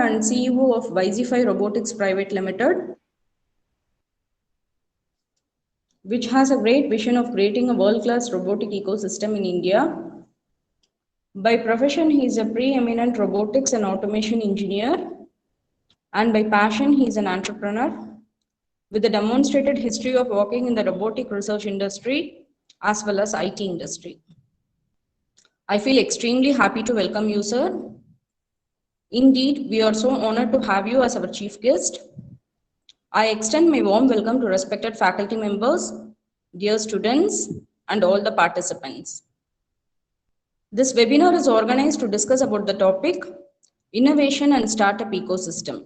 and CEO of Wisify Robotics Private Limited, which has a great vision of creating a world-class robotic ecosystem in India. By profession, he is a preeminent robotics and automation engineer, and by passion, he is an entrepreneur with a demonstrated history of working in the robotic research industry as well as IT industry. I feel extremely happy to welcome you, sir. Indeed, we are so honored to have you as our chief guest. I extend my warm welcome to respected faculty members, dear students, and all the participants. This webinar is organized to discuss about the topic, innovation and startup ecosystem.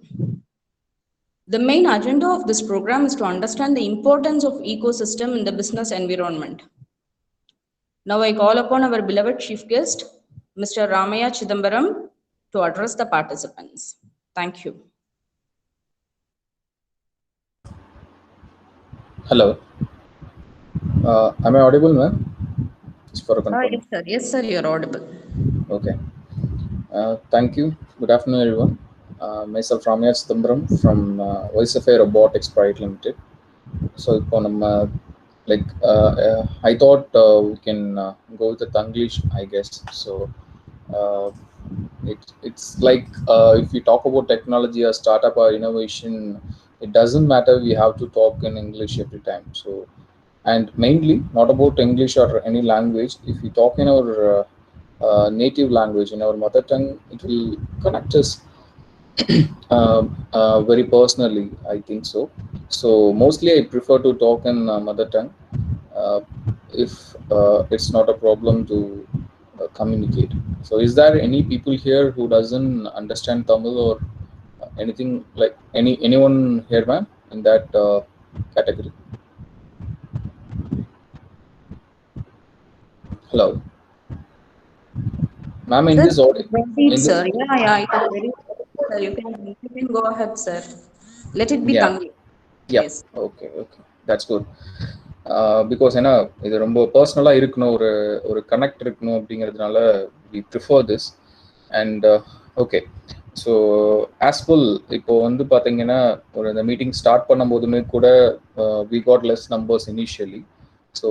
The main agenda of this program is to understand the importance of ecosystem in the business environment. Now I call upon our beloved chief guest, Mr. Ramaya Chidambaram, to address the participants. Thank you. Hello. Am I audible, ma'am? Yes, sir, you're audible. Okay. Thank you. Good afternoon, everyone. Myself, Ramaya Chidambaram from Wisify Robotics Private Limited. So, I thought we can go with the Tanglish, I guess. So, it's like if we talk about technology or startup or innovation, it doesn't matter. We have to talk in English every time. So, and mainly not about English or any language. If we talk in our native language, in our mother tongue, it will connect us very personally, I think so. So mostly I prefer to talk in mother tongue if it's not a problem to communicate. So is there any people here who doesn't understand Tamil or anything, like anyone here, ma'am, in that category? Hello, ma'am, in this audio. Sir, yeah, it is very sir. You can go ahead, sir. Let it be Tanglish. Yes. Okay, that's good. Because ஏன்னா இது ரொம்ப பர்சனலாக இருக்கணும், ஒரு connect இருக்கணும் அப்படிங்கிறதுனால we prefer this. And okay, so ஆஸ்ஃபுல் இப்போ வந்து பார்த்தீங்கன்னா ஒரு இந்த மீட்டிங் ஸ்டார்ட் பண்ணும் போதுமே கூட we got less numbers initially. So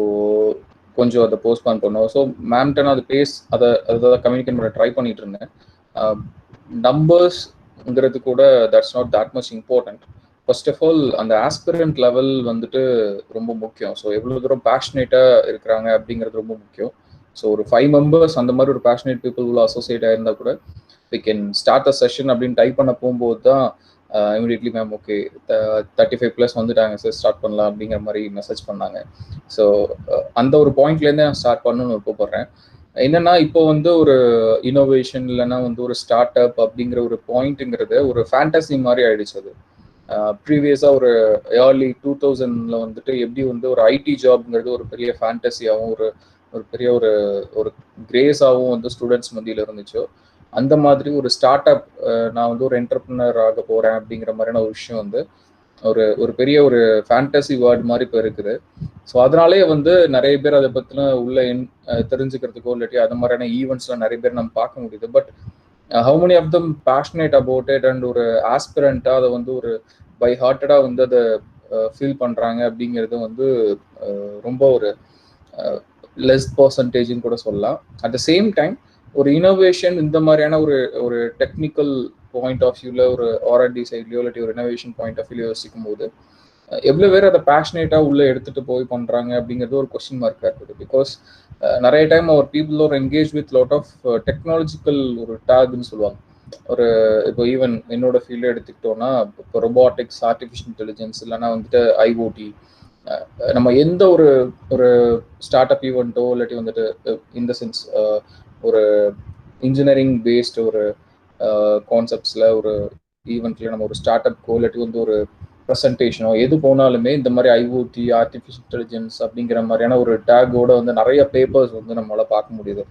கொஞ்சம் அதை போஸ்ட்பான் பண்ணோம். ஸோ மேம்கிட்ட நான் அதை கம்யூனிகேட் பண்ண ட்ரை பண்ணிட்டு இருந்தேன். நம்பர்ஸ்ங்கிறது கூட that's not that much important. First of all அந்த ஆஸ்பிரண்ட் லெவல் வந்துட்டு ரொம்ப முக்கியம். ஸோ எவ்வளோ தூரம் பேஷனேட்டாக இருக்கிறாங்க அப்படிங்கிறது ரொம்ப முக்கியம். ஸோ ஒரு 5 members அந்த மாதிரி ஒரு பேஷனேட் பீப்புள் உள்ள அசோசியேட் ஆயிருந்தா கூட we can start a session அப்படின்னு டைப் பண்ண போகும்போது தான் இமீடியட்லி மேம் ஓகே 35+ வந்துட்டாங்க சார், ஸ்டார்ட் பண்ணலாம் அப்படிங்கிற மாதிரி மெசேஜ் பண்ணாங்க. ஸோ அந்த ஒரு பாயிண்ட்லேருந்தே நான் ஸ்டார்ட் பண்ணணும்னு விருப்பப்படுறேன். என்னன்னா இப்போ வந்து ஒரு இனோவேஷன் இல்லைன்னா வந்து ஒரு ஸ்டார்ட் அப் அப்படிங்கிற ஒரு பாயிண்ட்டுங்கிறது ஒரு ஃபேண்டசி மாதிரி ஆயிடுச்சு. அது ப்ரீவியஸாக ஒரு ஏர்லி 2000 வந்துட்டு எப்படி வந்து ஒரு ஐடி ஜாப்ங்கிறது ஒரு பெரிய ஃபேண்டசியாகவும் ஒரு பெரிய ஒரு கிரேஸாகவும் வந்து ஸ்டூடெண்ட்ஸ் மத்தியில் இருந்துச்சோ, அந்த மாதிரி ஒரு ஸ்டார்ட் அப் நான் வந்து ஒரு என்டர்பிரினர் ஆக போகிறேன் அப்படிங்கிற மாதிரியான ஒரு விஷயம் வந்து ஒரு பெரிய ஒரு ஃபேண்டசி வேர்ட் மாதிரி இப்போ இருக்குது. ஸோ அதனாலே வந்து நிறைய பேர் அதை பற்றின உள்ள தெரிஞ்சுக்கிறதுக்கோ இல்லாட்டி அது மாதிரியான ஈவெண்ட்ஸ்லாம் நிறைய பேர் நம்ம பார்க்க முடியுது. But how many of them passionate about it and ஒரு ஆஸ்பிரண்ட்டாக அதை வந்து ஒரு பை ஹார்ட்டடாக வந்து அதை ஃபீல் பண்ணுறாங்க அப்படிங்கிறது வந்து ரொம்ப ஒரு லெஸ் பர்சன்டேஜ்னு கூட சொல்லலாம். அட் த சேம் டைம் ஒரு இனோவேஷன் இந்த மாதிரியான ஒரு டெக்னிக்கல் பாயிண்ட் ஆஃப் வியூவில் ஒரு ஆர்அண்டி சைட்லையோ இல்லாட்டி ஒரு இனோவேஷன் பாயிண்ட் ஆஃப் வியூலையோ யோசிக்கும் போது எவ்வளோ பேர் அதை பேஷனேட்டாக உள்ளே எடுத்துகிட்டு போய் பண்ணுறாங்க அப்படிங்கிறது ஒரு கொஸ்டின் மார்க்காக இருக்குது. பிகாஸ் நிறைய டைம் அவர் பீப்புள் ஒரு engage with lot of technological ஒரு டேக்னு சொல்லுவாங்க. இப்போ ஈவன் என்னோட ஃபீல்டு எடுத்துக்கிட்டோன்னா இப்போ ரொபாட்டிக்ஸ், ஆர்டிஃபிஷியல் இன்டெலிஜென்ஸ் இல்லைன்னா வந்துட்டு ஐஓடி, நம்ம எந்த ஒரு ஸ்டார்ட் அப் ஈவெண்ட்டோ இல்லாட்டி வந்துட்டு இந்த சென்ஸ் ஒரு இன்ஜினியரிங் பேஸ்டு ஒரு கான்செப்ட்ஸில் ஒரு ஈவெண்ட்டில் நம்ம ஒரு ஸ்டார்ட் அப் இல்லாட்டி வந்து ஒரு ப்ரெசன்டேஷனோ எது போனாலுமே இந்த மாதிரி ஐஓடி, ஆர்டிஃபிஷியல் இன்டெலிஜென்ஸ் அப்படிங்கிற மாதிரியான ஒரு டேக்கோட வந்து நிறைய பேப்பர்ஸ் வந்து நம்மளால் பார்க்க முடியுது.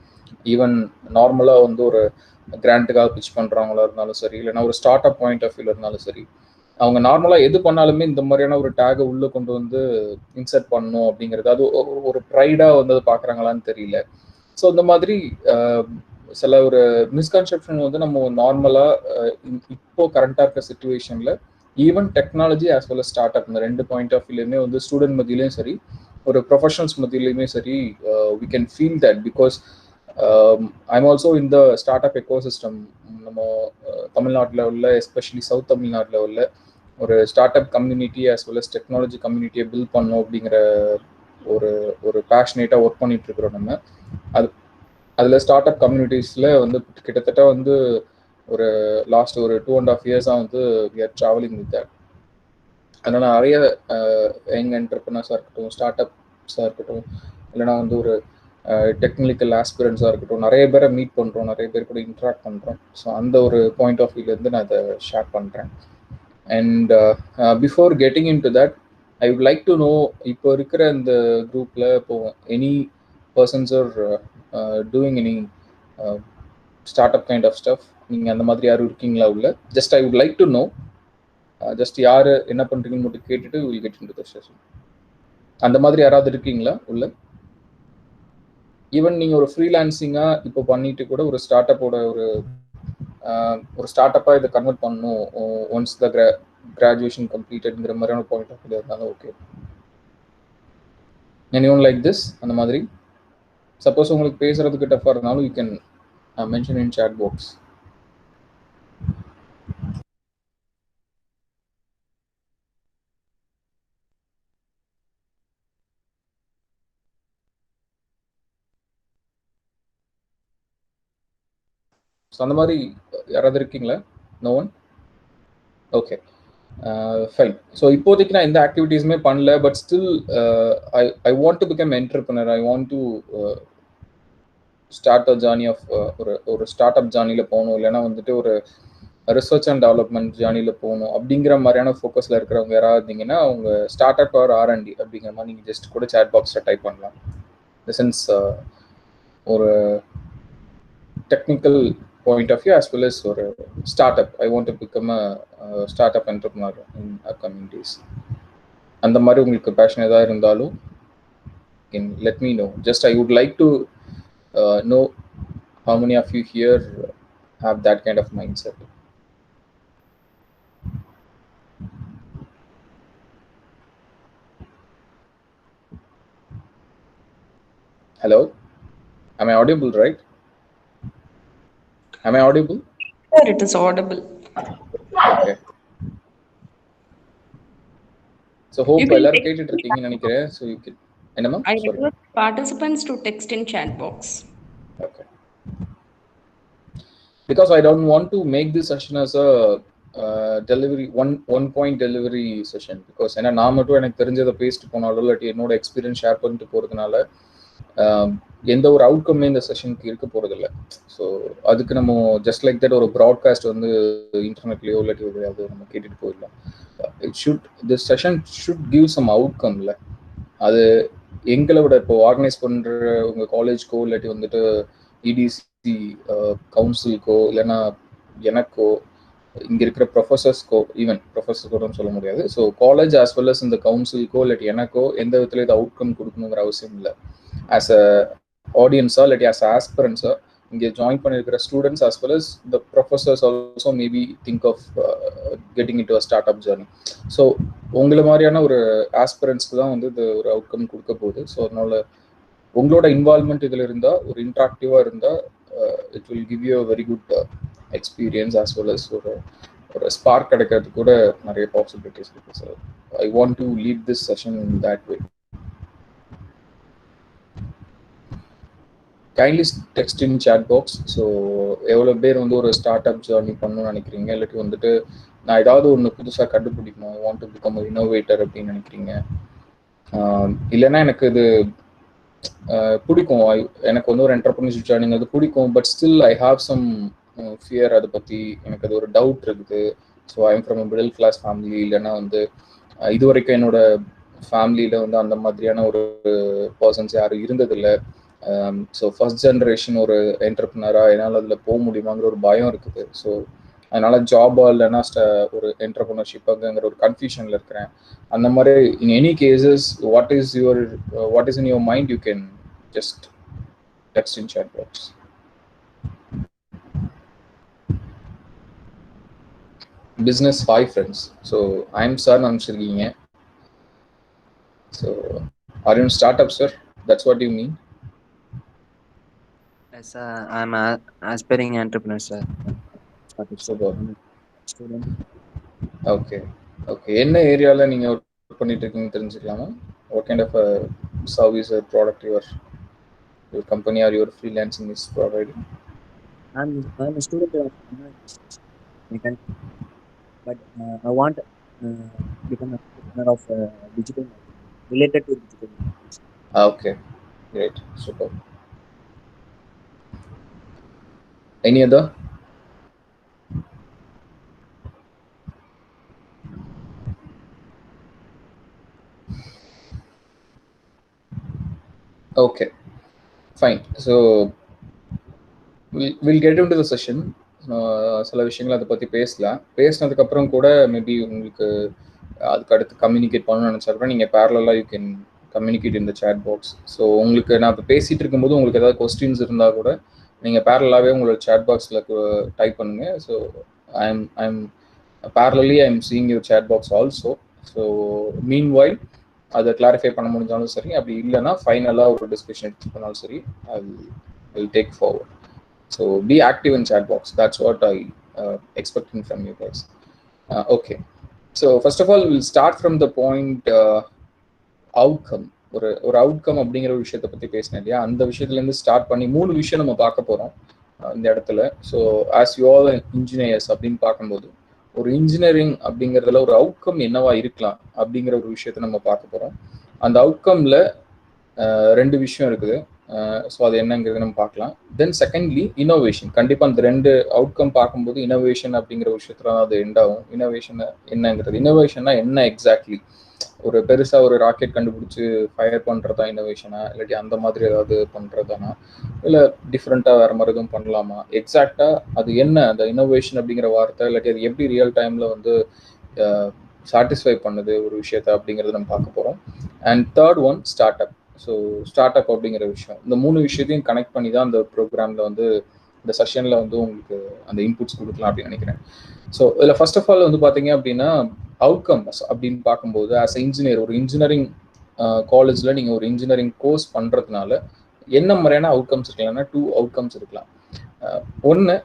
ஈவன் நார்மலாக வந்து ஒரு கிராண்ட்டுக்காக பிச் பண்ணுறவங்களா இருந்தாலும் சரி, இல்லைன்னா ஒரு ஸ்டார்ட் அப் பாயிண்ட் ஆஃப் வியூவில் இருந்தாலும் சரி, அவங்க நார்மலாக எது பண்ணாலுமே இந்த மாதிரியான ஒரு டேகை உள்ளே கொண்டு வந்து இன்சர்ட் பண்ணணும் அப்படிங்கிறது அது ஒரு ப்ரைடாக வந்து அதை பார்க்குறாங்களான்னு தெரியல. ஸோ இந்த மாதிரி சில ஒரு மிஸ்கன்செப்ஷன் வந்து நம்ம நார்மலாக இப்போ கரண்டாக இருக்க சுச்சுவேஷனில் even technology as well start up இந்த 2 பாயிண்ட் ஆஃப் வியூலையுமே வந்து ஸ்டூடெண்ட் மத்தியிலையும் சரி ஒரு ப்ரொஃபஷனல்ஸ் மத்தியிலையுமே சரி we can feel that because I'm also இந்த ஸ்டார்ட் அப் எக்கோசிஸ்டம் நம்ம தமிழ்நாட்டில் உள்ள எஸ்பெஷலி சவுத் தமிழ்நாட்டில் உள்ள ஒரு start up community as well as technology கம்யூனிட்டியை பில்ட் பண்ணோம் அப்படிங்கிற ஒரு பேஷனேட்டாக ஒர்க் பண்ணிட்டு இருக்கிறோம் நம்ம. அதில் ஸ்டார்ட் அப் கம்யூனிட்டிஸில் வந்து கிட்டத்தட்ட வந்து ஒரு லாஸ்ட் ஒரு 2.5 years வந்து we are travelling with that. அதனால் நிறைய யங் என்டர்பிரினர்ஸாக இருக்கட்டும், ஸ்டார்ட் அப்ஸாக இருக்கட்டும், இல்லைனா வந்து ஒரு டெக்னிக்கல் ஆஸ்பிரன்ஸாக இருக்கட்டும், நிறைய பேரை மீட் பண்ணுறோம், நிறைய பேர் கூட இன்ட்ராக்ட் பண்ணுறோம். ஸோ அந்த ஒரு பாயிண்ட் ஆஃப் வியூலேருந்து நான் அதை ஷேர் பண்ணுறேன். And before getting in to that I would like to know, இப்போ இருக்கிற இந்த குரூப்பில் இப்போ any persons are doing any start up kind of stuff, நீங்கள் அந்த மாதிரி யாரும் இருக்கீங்களா உள்ள? Just I would like to know, just யார் என்ன பண்ணுறீங்கன்னு மட்டும் கேட்டுட்டு will get in to the session. அந்த மாதிரி யாராவது இருக்கீங்களா உள்ள? ஈவன் நீங்கள் ஒரு ஃப்ரீலான்சிங்காக இப்போ பண்ணிட்டு கூட ஒரு ஸ்டார்ட் அப்போட ஒரு ஸ்டார்ட் அப்பாக இதை கன்வெர்ட் பண்ணணும் ஒன்ஸ் த கிராஜுவேஷன் கம்ப்ளீட்டட்ங்கிற மாதிரியான பாயிண்ட் ஆஃப் வியூ இருந்தாலும் ஓகே. anyone like this அந்த மாதிரி? சப்போஸ் உங்களுக்கு பேசுறதுக்கு டஃபாக இருந்தாலும் you can mention in chat box. So அந்த மாதிரி யாராவது இருக்கீங்களா? No one? Okay, fine. So இப்போதைக்கு நான் எந்த ஆக்டிவிட்டீஸுமே பண்ணல, but still I want to become entrepreneur. I want to start a journey of ஒரு ஸ்டார்ட் அப் ஜேர்னியில் போகணும், இல்லைன்னா வந்துட்டு ஒரு ரிசர்ச் அண்ட் டெவலப்மெண்ட் ஜேர்னியில் போகணும் அப்படிங்கிற மாதிரியான ஃபோக்கஸில் இருக்கிறவங்க யாராவது இருந்தீங்கன்னா அவங்க ஸ்டார்ட் அப் ஆர் R&D அப்படிங்கிற மாதிரி நீங்கள் ஜஸ்ட் கூட சேட் பாக்ஸில் டைப் பண்ணலாம். இந்த சென்ஸ் ஒரு technical point of view as well as ஒரு startup. I want to become a startup entrepreneur in upcoming days. அந்த மாதிரி உங்களுக்கு பேஷன் ஏதாவது இருந்தாலும் can let me know. Just I would like to know how many of you here have that kind of mindset. Hello, am I audible, right? Am I audible? Sir, it is audible. Okay. So hope எல்லாரும் கேட்டுட்டு இருக்கீங்கன்னு நினைக்கிறேன். So you can என்னமா? I request participants to text in chat box. Okay. Because I don't want to make this session as a delivery one point delivery session, because ஏன்னா நான் மட்டும் எனக்கு தெரிஞ்சதை பேசிட்டு போனாலும் இல்லாட்டி என்னோட எக்ஸ்பீரியன்ஸ் ஷேர் பண்ணிட்டு போகிறதுனால எந்த ஒரு அவுட்கம்மே இந்த செஷனுக்கு இருக்க போகிறதில்ல. ஸோ அதுக்கு நம்ம ஜஸ்ட் லைக் தட் ஒரு ப்ராட்காஸ்ட் வந்து இன்டர்நெட்லேயோ இல்லாட்டி எதையாவது நம்ம கேட்டுட்டு போயிடலாம். This session should give some outcome. இல்லை அது எங்களை விட இப்போ ஆர்கனைஸ் பண்ணுற உங்கள் காலேஜ்க்கோ இல்லாட்டி வந்துட்டு இடிசி கவுன்சிலுக்கோ இல்லைன்னா எனக்கோ இங்கே இருக்கிற ப்ரொஃபஸர்ஸ்க்கோ, ஈவன் ப்ரொஃபஸர்ஸ்கோ சொல்ல முடியாது. So college as well as இந்த கவுன்சிலுக்கோ இல்லாட்டி எனக்கோ எந்த விதத்தில் இது அவுட்கம் கொடுக்கணுங்கிற அவசியம் இல்லை. ஆஸ் அ ஆடியன்ஸா இல்லாட்டி ஆஸ் அ ஆஸ்பிரன்ஸா இங்கே ஜாயின் பண்ணியிருக்கிற students as well as the professors also maybe think of getting in to a start up journey. So உங்களை மாதிரியான ஒரு ஆஸ்பிரன்ஸ்க்கு தான் வந்து இது ஒரு அவுட்கம் கொடுக்க போகுது. ஸோ அதனால உங்களோட இன்வால்மெண்ட் இதில் இருந்தால், ஒரு இன்ட்ராக்டிவாக இருந்தால், it will give you a very good experience as well as ஒரு ஸ்பார்க் கிடைக்கிறதுக்கு கூட நிறைய பாசிபிலிட்டிஸ் இருக்குது. So I want to lead this session in that way. Kindly text in chat box. So எவ்வளோ பேர் வந்து ஒரு ஸ்டார்ட் அப் ஜர்னி பண்ணணும்னு நினைக்கிறீங்க, இல்லாட்டி வந்துட்டு நான் ஏதாவது ஒன்று புதுசாக கண்டுபிடிக்கணும், ஐ வாண்ட் டு பிகம் இன்னோவேட்டர் அப்படின்னு நினைக்கிறீங்க, இல்லைன்னா எனக்கு இது பிடிக்கும், எனக்கு வந்து ஒரு என்டர்பிரினர்ஷிப் ஜர்னிங் அது பிடிக்கும், but still I have some fear, அதை பற்றி எனக்கு அது ஒரு டவுட் இருக்குது. So I am from a middle class family, இல்லைன்னா வந்து இது வரைக்கும் என்னோட ஃபேமிலியில் வந்து அந்த மாதிரியான ஒரு பர்சன்ஸ் யாரும் இருந்ததில்லை. ஸோ ஃபர்ஸ்ட் ஜென்ரேஷன் ஒரு என்டர்பிரினராக என்னால் அதில் போக முடியுமாங்கிற ஒரு பயம் இருக்குது. ஸோ அதனால ஜாபா இல்லைன்னா ஒரு என்டர்பிரினர்ஷிப்புங்கிற ஒரு கன்ஃபியூஷனில் இருக்கிறேன். அந்த மாதிரி in any cases what is in your mind, you can just text in chat box. business 5 friends. So I'm sir Namshirgiye. So are you in startup, sir? That's what you mean? Yes, I'm a aspiring entrepreneur, sir. Startup, sir. Super. I'm a student. Okay. Okay. என்ன ஏரியால நீங்க work பண்ணிட்டு இருக்கீங்க தெரிஞ்சுக்கலாமா? What kind of a service or product your company or your freelancing is providing? I'm a student of mechanical, but I want become a entrepreneur of digital marketing related to digital marketing. Okay. Great. Super. Any other? Okay. Fine. So we'll get into the session. சில விஷயங்கள் அதை பற்றி பேசலாம். பேசினதுக்கப்புறம் கூட maybe உங்களுக்கு அதுக்கு அடுத்து communicate பண்ணணும்னு நினச்சா கூட நீங்கள் பேரலாக you can communicate in the chat box. So உங்களுக்கு நான் இப்போ பேசிகிட்டு இருக்கும்போது உங்களுக்கு ஏதாவது கொஸ்டின்ஸ் இருந்தால் கூட நீங்கள் பேரலாகவே உங்களோட சேட் பாக்ஸில் டைப் பண்ணுங்கள். So I'm parallelly I'm seeing your chat box also. So meanwhile அதை கிளாரிஃபை பண்ண முடிஞ்சாலும் சரி, அப்படி இல்லைன்னா ஃபைனலாக ஒரு டிஸ்கஷன் எடுத்து பண்ணாலும் சரி, I will take forward. So be active in chat box. That's what I expecting from you guys. Okay. So first of all, we'll start from the point outcome. ஒரு அவுட்கம் அப்படிங்கிற ஒரு விஷயத்தை பற்றி பேசினேன் இல்லையா, அந்த விஷயத்துலேருந்து ஸ்டார்ட் பண்ணி 3 விஷயம் நம்ம பார்க்க போகிறோம் இந்த இடத்துல. So as you all engineers அப்படின்னு பார்க்கும்போது ஒரு இன்ஜினியரிங் அப்படிங்கிறதுல ஒரு அவுட்கம் என்னவா இருக்கலாம் அப்படிங்கிற ஒரு விஷயத்த நம்ம பார்க்க போகிறோம். அந்த அவுட்கம்ல 2 விஷயம் இருக்குது. ஸோ அது என்னங்கிறது நம்ம பார்க்கலாம். தென் செகண்ட்லி இனோவேஷன். கண்டிப்பாக அந்த 2 அவுட்கம் பார்க்கும்போது இனோவேஷன் அப்படிங்கிற விஷயத்துல தான் அது எண்ட் ஆகும். இனோவேஷன் என்னங்கிறது, இனோவேஷன்னா என்ன எக்ஸாக்ட்லி, ஒரு பெருசாக ஒரு ராக்கெட் கண்டுபிடிச்சி ஃபயர் பண்ணுறதா இனோவேஷனா, இல்லாட்டி அந்த மாதிரி ஏதாவது பண்ணுறதானா, இல்லை டிஃப்ரெண்ட்டாக வேறு மாதிரி எதுவும் பண்ணலாமா, எக்ஸாக்டாக அது என்ன அந்த இனோவேஷன் அப்படிங்கிற வார்த்தை, இல்லாட்டி அது எப்படி ரியல் டைமில் வந்து சாட்டிஸ்ஃபை பண்ணுது ஒரு விஷயத்த அப்படிங்கிறது நம்ம பார்க்க போகிறோம். And third one start up. So start up அப்படிங்கிற விஷயம், இந்த 3 விஷயத்தையும் கனெக்ட் பண்ணி தான் அந்த ப்ரோக்ராமில் வந்து இந்த செஷனில் வந்து உங்களுக்கு அந்த இன்புட்ஸ் கொடுக்கலாம் அப்படின்னு நினைக்கிறேன். ஸோ இதில் ஃபர்ஸ்ட் ஆஃப் ஆல் வந்து பார்த்தீங்க அப்படின்னா அவுட்கம்ஸ் அப்படின்னு பார்க்கும்போது ஆஸ் இன்ஜினியர், ஒரு இன்ஜினியரிங் காலேஜில் நீங்கள் ஒரு இன்ஜினியரிங் கோர்ஸ் பண்ணுறதுனால என்ன மாதிரியான அவுட்கம்ஸ் இருக்கலாம்னா 2 அவுட்கம்ஸ் இருக்கலாம். ஒன்று,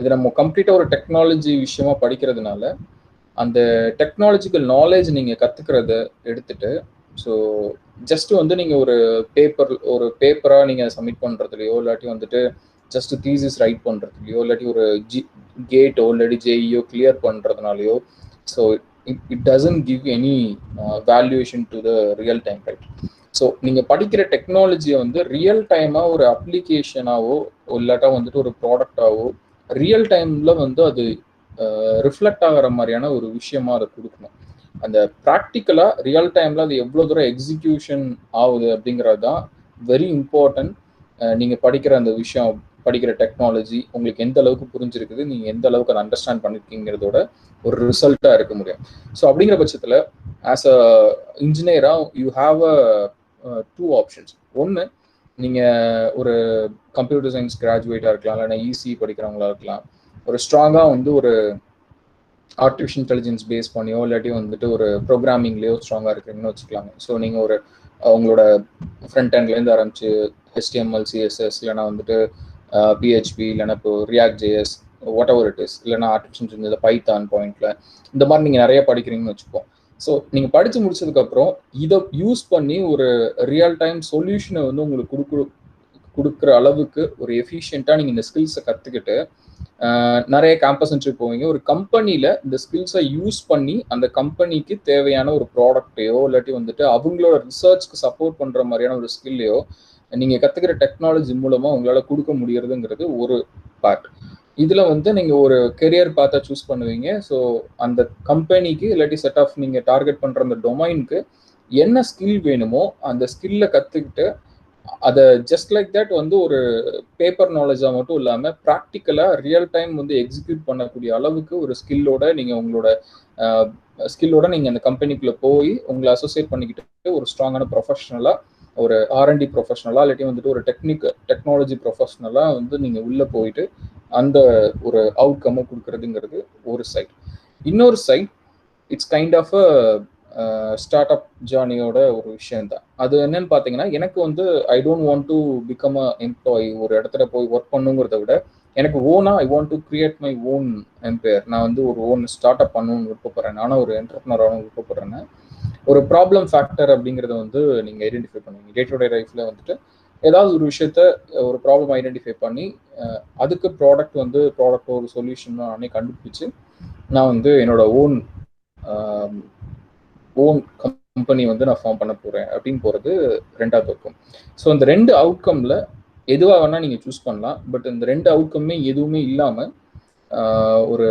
இது நம்ம கம்ப்ளீட்டாக ஒரு டெக்னாலஜி விஷயமா படிக்கிறதுனால அந்த டெக்னாலஜிக்கல் நாலேஜ் நீங்கள் கற்றுக்கிறத எடுத்துட்டு, ஸோ ஜஸ்ட் வந்து நீங்கள் ஒரு பேப்பராக நீங்கள் சப்மிட் பண்ணுறதுலையோ, இல்லாட்டி வந்துட்டு ஜஸ்ட் தீசிஸ் ரைட் பண்ணுறதுலையோ, இல்லாட்டி ஒரு கேட்டோ இல்லாட்டி ஜேஇயோ கிளியர் பண்ணுறதுனாலையோ, so it doesn't give any valuation to the real time, right? So நீங்கள் படிக்கிற டெக்னாலஜியை வந்து ரியல் டைமாக ஒரு அப்ளிகேஷனாவோ இல்லாட்டா வந்துட்டு ஒரு ப்ராடக்டாவோ ரியல் டைமில் வந்து அது ரிஃப்ளெக்ட் ஆகிற மாதிரியான ஒரு விஷயமா அதை கொடுக்கணும். அந்த ப்ராக்டிக்கலாக ரியல் டைமில் அது எவ்வளோ தூரம் எக்ஸிக்யூஷன் ஆகுது அப்படிங்கிறது தான் வெரி இம்பார்ட்டன்ட். நீங்கள் படிக்கிற அந்த விஷயம், படிக்கிற டெக்னாலஜி உங்களுக்கு எந்த அளவுக்கு புரிஞ்சிருக்குது, நீங்கள் எந்த அளவுக்கு அதை அண்டர்ஸ்டாண்ட் பண்ணிருக்கீங்கிறதோட ஒரு ரிசல்ட்டாக இருக்க முடியும். ஸோ அப்படிங்கிற பட்சத்தில் ஆஸ் அ இன்ஜினியராக யூ ஹாவ் அ 2 ஆப்ஷன்ஸ். ஒன்று, நீங்கள் ஒரு கம்ப்யூட்டர் சயின்ஸ் கிராஜுவேட்டாக இருக்கலாம், இல்லைன்னா இசி படிக்கிறவங்களா இருக்கலாம், ஒரு ஸ்ட்ராங்காக வந்து ஒரு ஆர்டிஃபிஷியல் இன்டெலிஜென்ஸ் பேஸ் பண்ணியோ இல்லாட்டி வந்துட்டு ஒரு ப்ரோக்ராமிங்லேயோ ஸ்ட்ராங்காக இருக்குன்னு வச்சுக்கலாங்க. ஸோ நீங்கள் ஒரு உங்களோட ஃப்ரண்ட் ஹேண்ட்லேருந்து ஆரம்பிச்சு HTML CSS இல்லைனா வந்துட்டு PHP இல்லைனா இப்போ React JS what ever it is, இல்லைனா ஆர்டிஃபிஷியல் இன்டெலிஜென்ஸ் பைத்தான் பாயிண்ட்ல இந்த மாதிரி நீங்கள் நிறைய படிக்கிறீங்கன்னு வச்சுப்போம். ஸோ நீங்கள் படித்து முடிச்சதுக்கப்புறம் இதை யூஸ் பண்ணி ஒரு ரியல் டைம் சொல்யூஷனை வந்து உங்களுக்கு கொடுக்குற அளவுக்கு ஒரு எஃபிஷியண்ட்டாக நீங்கள் இந்த ஸ்கில்ஸை கற்றுக்கிட்டு நிறைய கேம்பஸ் இன்டர்வியூ போவீங்க. ஒரு கம்பெனியில் இந்த ஸ்கில்ஸை யூஸ் பண்ணி அந்த கம்பெனிக்கு தேவையான ஒரு ப்ராடக்டையோ இல்லாட்டி வந்துட்டு அவங்களோட ரிசர்ச்க்கு சப்போர்ட் பண்ணுற மாதிரியான ஒரு ஸ்கில்லையோ நீங்கள் கற்றுக்கிற டெக்னாலஜி மூலமாக உங்களால் கொடுக்க முடியறதுங்கிறது ஒரு பார்ட். இதில் வந்து நீங்கள் ஒரு கெரியர் பார்த்தா சூஸ் பண்ணுவீங்க. ஸோ அந்த கம்பெனிக்கு இல்லாட்டி செட் ஆஃப் நீங்கள் டார்கெட் பண்ணுற அந்த டொமைனுக்கு என்ன ஸ்கில் வேணுமோ அந்த ஸ்கில்லை கற்றுக்கிட்டு அதை ஜஸ்ட் லைக் தட் வந்து ஒரு பேப்பர் நாலேஜாக மட்டும் இல்லாமல் ப்ராக்டிக்கலாக ரியல் டைம் வந்து எக்ஸிக்யூட் பண்ணக்கூடிய அளவுக்கு ஒரு ஸ்கில்லோட நீங்கள் உங்களோட ஸ்கில்லோட நீங்கள் அந்த கம்பெனிக்குள்ளே போய் உங்களை அசோசியேட் பண்ணிக்கிட்டு ஒரு ஸ்ட்ராங்கான ப்ரொஃபஷனலாக, ஒரு R&D ப்ரொஃபஷனலாக இல்லாட்டி வந்துட்டு ஒரு டெக்னாலஜி ப்ரொஃபஷனலாக வந்து நீங்கள் உள்ளே போயிட்டு அந்த ஒரு அவுட்கம்மை கொடுக்குறதுங்கிறது ஒரு சைட். இன்னொரு side it's kind of start up ஜேர்னியோட ஒரு விஷயம் தான். அது என்னன்னு பார்த்தீங்கன்னா, எனக்கு வந்து I don't want to become a employee, ஒரு இடத்துல போய் ஒர்க் பண்ணுங்கிறத விட எனக்கு ஓனா I want to create my own empire. நான் வந்து ஒரு ஓன் ஸ்டார்ட் அப் பண்ணணும்னு விருப்பப்படுறேன், நானும் ஒரு என்டர்பிரினர் ஆகணும்னு விருப்பப்படுறேன்னா ஒரு ப்ராப்ளம் ஃபேக்டர் அப்படிங்கிறத வந்து நீங்கள் ஐடென்டிஃபை பண்ணுவீங்க. டே டு டே லைஃப்பில் வந்துட்டு ஏதாவது ஒரு விஷயத்த ஒரு ப்ராப்ளம் ஐடென்டிஃபை பண்ணி அதுக்கு ப்ராடக்ட் ஒரு சொல்யூஷன் நானே கண்டுபிடிச்சு நான் வந்து என்னோட ஓன் கம்பெனி வந்து நான் ஃபார்ம் பண்ண போகிறேன் அப்படின்னு போகிறது ரெண்டாவது அவுட்கம். ஸோ இந்த 2 அவுட்கமில் எதுவாக வேணால் நீங்கள் சூஸ் பண்ணலாம். பட் இந்த 2 அவுட்கம்மே எதுவுமே இல்லாமல் ஒரு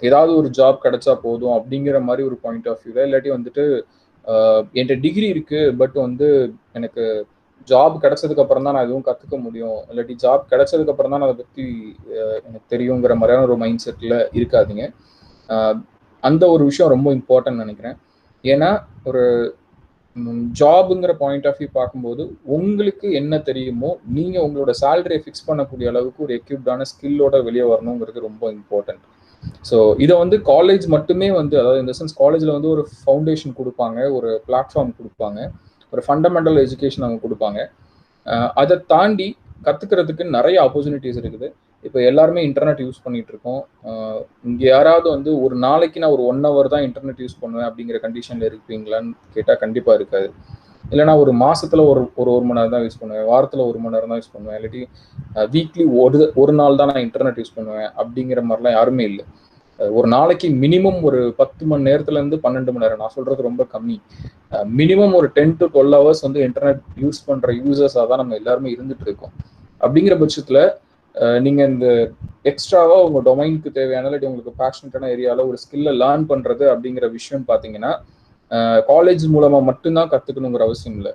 ஏதாவது ஒரு ஜாப் கிடைச்சா போதும் அப்படிங்கிற மாதிரி ஒரு பாயிண்ட் ஆஃப் வியூவில், இல்லாட்டி வந்துட்டு என்கிட்ட டிகிரி இருக்குது பட் வந்து எனக்கு ஜாப் கிடைச்சதுக்கு அப்புறம் தான் நான் எதுவும் கற்றுக்க முடியும், இல்லாட்டி ஜாப் கிடைச்சதுக்கு அப்புறம் தான் நான் அதை பற்றி எனக்கு தெரியுங்கிற மாதிரியான ஒரு மைண்ட் செட்டில் இருக்காதீங்க. அந்த ஒரு விஷயம் ரொம்ப இம்பார்ட்டன்ட் நினைக்கிறேன். ஏன்னா ஒரு ஜாபுங்கிற பாயிண்ட் ஆஃப் வியூ பார்க்கும்போது உங்களுக்கு என்ன தெரியுமோ நீங்கள் உங்களோட சேலரியை ஃபிக்ஸ் பண்ணக்கூடிய அளவுக்கு ஒரு எக்யூப்டான ஸ்கில்லோட வெளியே வரணுங்கிறது ரொம்ப இம்பார்ட்டன்ட். ஸோ இதை வந்து காலேஜ் மட்டுமே வந்து, அதாவது இந்த சென்ஸ் காலேஜில் வந்து ஒரு ஃபவுண்டேஷன் கொடுப்பாங்க, ஒரு பிளாட்ஃபார்ம் கொடுப்பாங்க, ஒரு ஃபண்டமெண்டல் எஜுகேஷன் அவங்க கொடுப்பாங்க. அதை தாண்டி கற்றுக்கிறதுக்கு நிறைய ஆப்பர்ச்சுனிட்டிஸ் இருக்குது. இப்போ எல்லாருமே இன்டர்நெட் யூஸ் பண்ணிட்டு இருக்கோம். இங்கே யாராவது வந்து ஒரு நாளைக்கு நான் ஒரு 1 hour தான் இன்டர்நெட் யூஸ் பண்ணுவேன் அப்படிங்கிற கண்டிஷனில் இருப்பீங்களான்னு கேட்டால் கண்டிப்பாக இருக்காது. இல்லைனா ஒரு மாதத்தில் ஒரு மணி நேரம் தான் யூஸ் பண்ணுவேன், வாரத்தில் 1 மணி நேரம் தான் யூஸ் பண்ணுவேன், இல்லாட்டி வீக்லி ஒரு நாள் தான் நான் இன்டர்நெட் யூஸ் பண்ணுவேன் அப்படிங்கிற மாதிரிலாம் யாருமே இல்லை. ஒரு நாளைக்கு மினிமம் ஒரு 10 மணி நேரத்துலேருந்து 12 மணி நேரம், நான் சொல்கிறது ரொம்ப கம்மி, மினிமம் ஒரு 10 to 12 hours வந்து இன்டர்நெட் யூஸ் பண்ணுற யூசர்ஸாக தான் நம்ம எல்லாருமே இருந்துட்டு இருக்கோம். அப்படிங்கிற பட்சத்தில் நீங்கள் இந்த எக்ஸ்ட்ராவாக உங்கள் டொமைனுக்கு தேவையான, இல்லாட்டி உங்களுக்கு பேஷனட்டான ஏரியாவில் ஒரு ஸ்கில்லை லேர்ன் பண்ணுறது அப்படிங்கிற விஷயம் பார்த்தீங்கன்னா காலேஜ் மூலமாக மட்டும்தான் கற்றுக்கணுங்கிற அவசியம் இல்லை.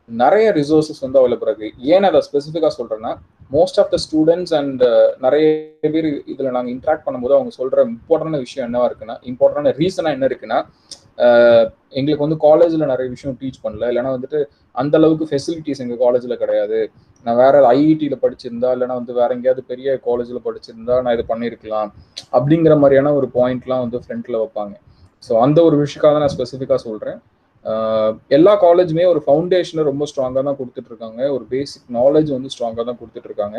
நிறைய ரிசோர்ஸஸ் வந்து அவைலபிள் இருக்கு. ஏன் அதை ஸ்பெசிஃபிக்காக சொல்கிறேன்னா, most of the students and நிறைய பேர் இதில் நாங்கள் இன்ட்ராக்ட் பண்ணும்போது அவங்க சொல்கிற இம்பார்ட்டன்டான விஷயம் என்னவா இருக்குன்னா, இம்பார்ட்டன்டான ரீசனாக என்ன இருக்குன்னா, எங்களுக்கு வந்து காலேஜில் நிறைய விஷயம் டீச் பண்ணல, இல்லைனா வந்துட்டு அந்த அளவுக்கு ஃபெசிலிட்டிஸ் எங்கள் காலேஜில் கிடையாது, நான் வேற ஐஐடியில் படிச்சிருந்தா இல்லைனா வந்து வேற எங்கேயாவது பெரிய காலேஜில் படிச்சிருந்தா நான் இதை பண்ணியிருக்கலாம் அப்படிங்கிற மாதிரியான ஒரு பாயிண்ட்லாம் வந்து ஃப்ரண்ட்டில் வைப்பாங்க. ஸோ அந்த ஒரு விஷயக்காக தான் நான் ஸ்பெசிஃபிக்காக சொல்கிறேன். எல்லா காலேஜுமே ஒரு ஃபவுண்டேஷனை ரொம்ப ஸ்ட்ராங்காக தான் கொடுத்துட்டு இருக்காங்க, ஒரு பேசிக் நாலேஜ் வந்து ஸ்ட்ராங்காக தான் கொடுத்துட்டு இருக்காங்க.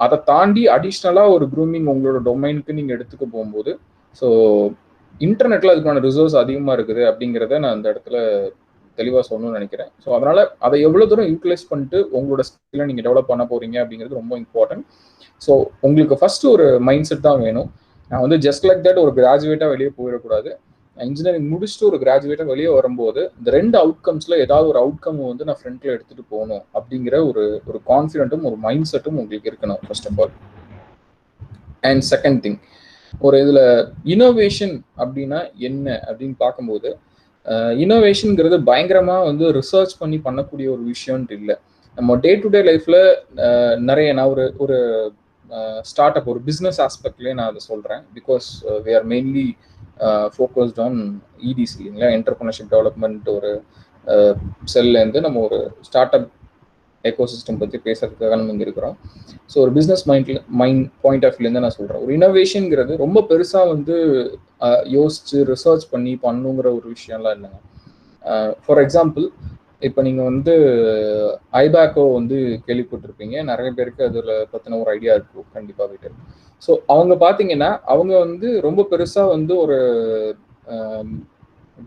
அதை தாண்டி அடிஷ்னலாக ஒரு க்ரூமிங் உங்களோட டொமைனுக்கு நீங்கள் எடுத்துக்க போகும்போது, ஸோ இன்டர்நெட்டில் அதுக்கான ரிசோர்ஸ் அதிகமாக இருக்குது அப்படிங்கிறத நான் அந்த இடத்துல தெளிவாக சொல்லணும்னு நினைக்கிறேன். ஸோ அதனால் அதை எவ்வளோ தூரம் யூட்டிலைஸ் பண்ணிட்டு உங்களோட ஸ்கில்லை நீங்கள் டெவலப் பண்ண போகிறீங்க அப்படிங்கிறது ரொம்ப இம்பார்ட்டன்ட். ஸோ உங்களுக்கு ஃபஸ்ட்டு ஒரு மைண்ட் செட் தான் வேணும். நான் வந்து ஜஸ்ட் லைக் தட் ஒரு கிராஜுவேட்டாக வெளியே போயிடக்கூடாது. இன்ஜினியரிங் முடிச்சுட்டு ஒரு கிராஜுவேட்டாக வெளியே வரும்போது இந்த 2 அவுட்கம்ஸில் ஏதாவது ஒரு அவுட்கம் வந்து நான் ஃப்ரண்ட்டில் எடுத்துகிட்டு போகணும் அப்படிங்கிற ஒரு கான்ஃபிடென்ட்டும் ஒரு மைண்ட் செட்டும் உங்களுக்கு இருக்கணும் first of all. And second thing, ஒரு இதில் இனோவேஷன் அப்படின்னா என்ன அப்படின்னு பார்க்கும்போது, இனோவேஷனுங்கிறது பயங்கரமாக வந்து ரிசர்ச் பண்ணி பண்ணக்கூடிய ஒரு விஷயம்ன்ட்டு இல்லை. நம்ம டே டு டே லைஃப்பில் நிறைய, நான் ஒரு ஸ்டார்ட் அப் ஒரு பிஸ்னஸ் ஆஸ்பெக்ட்லேயே நான் அதை சொல்கிறேன். Because we are mainly focused on EDC, இல்லைங்களா, என்டர்பிரினர்ஷிப் டெவலப்மெண்ட் ஒரு செல்லேருந்து நம்ம ஒரு ஸ்டார்ட் அப் எக்கோசிஸ்டம் பற்றி பேசுறதுக்காக நம்ம இங்கே இருக்கிறோம். ஸோ ஒரு பிஸ்னஸ் பாயிண்ட் ஆஃப் வியூலேருந்து நான் சொல்கிறேன், ஒரு இனோவேஷனுங்கிறது ரொம்ப பெருசாக வந்து யோசிச்சு ரிசர்ச் பண்ணி பண்ணுங்கிற ஒரு விஷயம்லாம் இல்லைங்க. ஃபார் எக்ஸாம்பிள், இப்போ நீங்கள் வந்து ஐபேக்கோ வந்து கேள்விப்பட்டிருப்பீங்க, நிறைய பேருக்கு அதில் பற்றின ஒரு ஐடியா இருக்கும் கண்டிப்பாக வீட்டு. ஸோ அவங்க பார்த்தீங்கன்னா அவங்க வந்து ரொம்ப பெருசாக வந்து ஒரு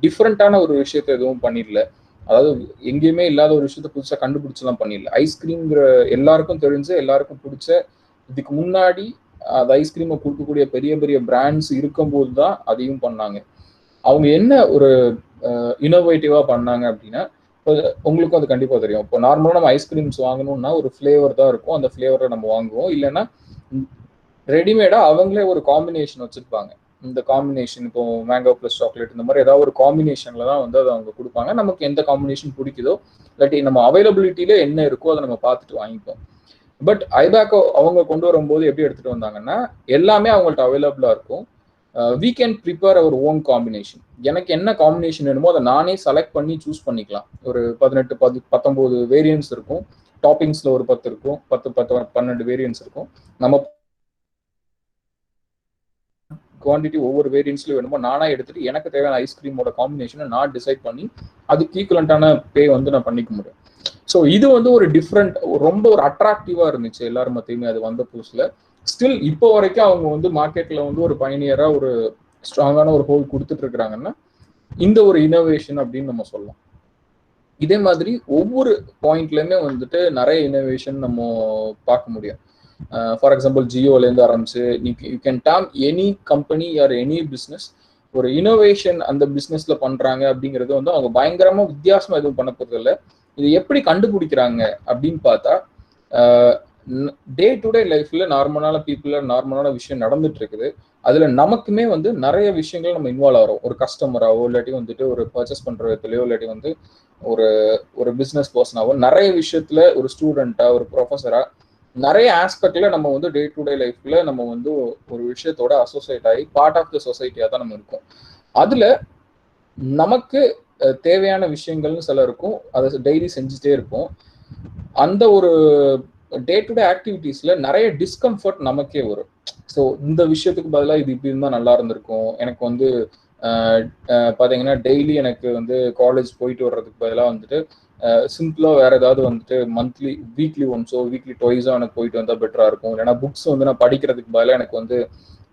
டிஃப்ரெண்ட்டான ஒரு விஷயத்த எதுவும் பண்ணிடல, அதாவது எங்கேயுமே இல்லாத ஒரு விஷயத்த புதுசாக கண்டுபிடிச்சலாம் பண்ணிடல. ஐஸ்கிரீம்ங்கிற எல்லாருக்கும் தெரிஞ்ச எல்லாருக்கும் பிடிச்ச, இதுக்கு முன்னாடி அது ஐஸ்கிரீமை கொடுக்கக்கூடிய பெரிய பெரிய பிராண்ட்ஸ் இருக்கும்போது தான் அதையும் பண்ணாங்க. அவங்க என்ன ஒரு இனோவேட்டிவாக பண்ணாங்க அப்படின்னா, உங்களுக்கும் அது கண்டிப்பாக தெரியும். இப்போ நார்மலாக நம்ம ஐஸ்கிரீம்ஸ் வாங்கணும்னா ஒரு ஃப்ளேவர் தான் இருக்கும், அந்த ஃப்ளேவரை நம்ம வாங்குவோம். இல்லைன்னா ரெடிமேடாக அவங்களே ஒரு காம்பினேஷன் வச்சுருப்பாங்க. இந்த காம்பினேஷன் இப்போ மேங்கோ ப்ளஸ் சாக்லேட் இந்த மாதிரி ஏதாவது ஒரு காம்பினேஷனில் தான் வந்து அதை அவங்க கொடுப்பாங்க. நமக்கு எந்த காம்பினேஷன் பிடிக்குதோ, இல்லாட்டி நம்ம அவைலபிலிட்டியில என்ன இருக்கோ அதை நம்ம பார்த்துட்டு வாங்கிப்போம். பட் ஐபேக்கோ அவங்க கொண்டு வரும்போது எப்படி எடுத்துகிட்டு வந்தாங்கன்னா, எல்லாமே அவங்கள்ட்ட அவைலபிளாக இருக்கும். we can prepare our own combination. எனக்கு என்ன காம்பினேஷன் வேணுமோ அதை நானே செலக்ட் பண்ணி சூஸ் பண்ணிக்கலாம். ஒரு 18-19 வேரியன்ஸ் இருக்கும், டாப்பிங்ஸில் ஒரு 10 இருக்கும், 10-12 வேரியன்ஸ் இருக்கும். நம்ம குவான்டிட்டி ஒவ்வொரு வேரியன்ஸ்ல வேணுமோ நானா எடுத்துட்டு எனக்கு தேவையான ஐஸ்கிரீமோட காம்பினேஷனை நான் டிசைட் பண்ணி அதுக்கு ஈக்குவலண்டான பே வந்து நான் பண்ணிக்க முடியும். ஸோ இது வந்து ஒரு டிஃப்ரெண்ட், ரொம்ப ஒரு அட்ராக்டிவா இருந்துச்சு எல்லாரும் மத்தியுமே அது வந்த புதுசுல. ஸ்டில் இப்போ வரைக்கும் அவங்க வந்து மார்க்கெட்ல வந்து ஒரு பயனியரா ஒரு ஸ்ட்ராங்கான ஒரு ஹோல் கொடுத்துட்டு இருக்கிறாங்கன்னா இந்த ஒரு இனோவேஷன் அப்படின்னு நம்ம சொல்லலாம். இதே மாதிரி ஒவ்வொரு பாயிண்ட்லயுமே வந்துட்டு நிறைய இனோவேஷன் நம்ம பார்க்க முடியும். ஃபார் எக்ஸாம்பிள் ஜியோலேருந்து ஆரம்பிச்சு you can turn any company or any business ஒரு இனோவேஷன் அந்த பிஸ்னஸ்ல பண்றாங்க அப்படிங்கிறது வந்து அவங்க பயங்கரமா வித்தியாசமா எதுவும் பண்ண போறது இல்லை. இது எப்படி கண்டுபிடிக்கிறாங்க அப்படின்னு பார்த்தா டே டு டே லைஃப்ல நார்மலான பீப்புள நார்மலான விஷயம் நடந்துட்டு இருக்குது. அதுல நமக்குமே வந்து நிறைய விஷயங்கள் நம்ம இன்வால்வ் ஆகிறோம். ஒரு கஸ்டமராவோ இல்லாட்டி வந்துட்டு ஒரு பர்ச்சேஸ் பண்ற விதத்துலயோ இல்லாட்டி வந்து ஒரு பிசினஸ் பர்சனாவோ நிறைய விஷயத்துல ஒரு ஸ்டூடெண்டா ஒரு ப்ரொஃபஸரா நிறைய ஆஸ்பெக்ட்ல நம்ம வந்து டே டு டே லைஃப்ல நம்ம வந்து ஒரு விஷயத்தோட அசோசியேட் ஆகி பார்ட் ஆஃப் த சொசைட்டியா தான் நம்ம இருக்கோம். அதுல நமக்கு தேவையான விஷயங்கள்னு சில இருக்கும், அதை டெய்லி செஞ்சுட்டே இருப்போம். அந்த ஒரு டே டு டே ஆக்டிவிட்டீஸ்ல நிறைய டிஸ்கம்ஃபர்ட் நமக்கே வரும். ஸோ இந்த விஷயத்துக்கு பதிலாக இது இப்படி இருந்தால் நல்லா இருந்திருக்கும். எனக்கு வந்து பார்த்தீங்கன்னா டெய்லி எனக்கு வந்து காலேஜ் போயிட்டு வர்றதுக்கு பதிலாக வந்துட்டு சிம்பிளாக வேற ஏதாவது வந்துட்டு வீக்லி ஒன்ஸோ வீக்லி டுவைஸோ எனக்கு போயிட்டு வந்தால் பெட்டராக இருக்கும். இல்லைன்னா புக்ஸ் வந்து நான் படிக்கிறதுக்கு பதிலாக எனக்கு வந்து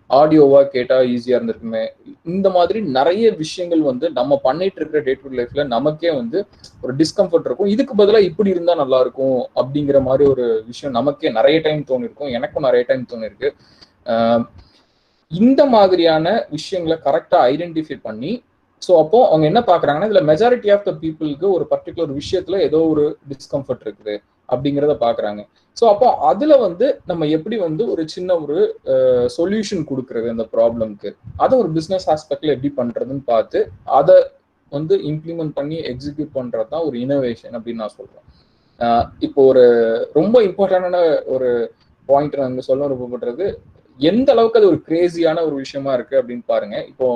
ஆடியோவா கேட்டா ஈஸியா இருந்திருக்குமே. இந்த மாதிரி நிறைய விஷயங்கள் வந்து நம்ம பண்ணிட்டு இருக்கிற டே டு லைஃப்ல நமக்கே வந்து ஒரு டிஸ்கம்ஃபர்ட் இருக்கும். இதுக்கு பதிலாக இப்படி இருந்தா நல்லா இருக்கும் அப்படிங்கிற மாதிரி ஒரு விஷயம் நமக்கே நிறைய டைம் தோணிருக்கும். எனக்கும் நிறைய டைம் தோணிருக்கு. இந்த மாதிரியான விஷயங்களை கரெக்டா ஐடென்டிஃபை பண்ணி ஸோ அப்போ அவங்க என்ன பாக்குறாங்கன்னா இதுல மெஜாரிட்டி ஆஃப் த பீப்புளுக்கு ஒரு பர்டிகுலர் விஷயத்துல ஏதோ ஒரு டிஸ்கம்ஃபர்ட் இருக்குது அப்படிங்கிறத பாக்குறாங்க. ஸோ அப்போ அதுல வந்து நம்ம எப்படி வந்து ஒரு சின்ன ஒரு சொல்யூஷன் கொடுக்கறது அந்த ப்ராப்ளம்க்கு, அதை ஒரு பிஸ்னஸ் ஆஸ்பெக்ட்ல எப்படி பண்றதுன்னு பார்த்து அதை வந்து இம்ப்ளிமெண்ட் பண்ணி எக்ஸிக்யூட் பண்றது தான் ஒரு இனோவேஷன் அப்படின்னு நான் சொல்றேன். இப்போ ஒரு ரொம்ப இம்பார்ட்டன்டான ஒரு பாயிண்ட் நாங்கள் சொல்ல விருப்பப்படுறது, எந்த அளவுக்கு அது ஒரு கிரேசியான ஒரு விஷயமா இருக்கு அப்படின்னு பாருங்க. இப்போ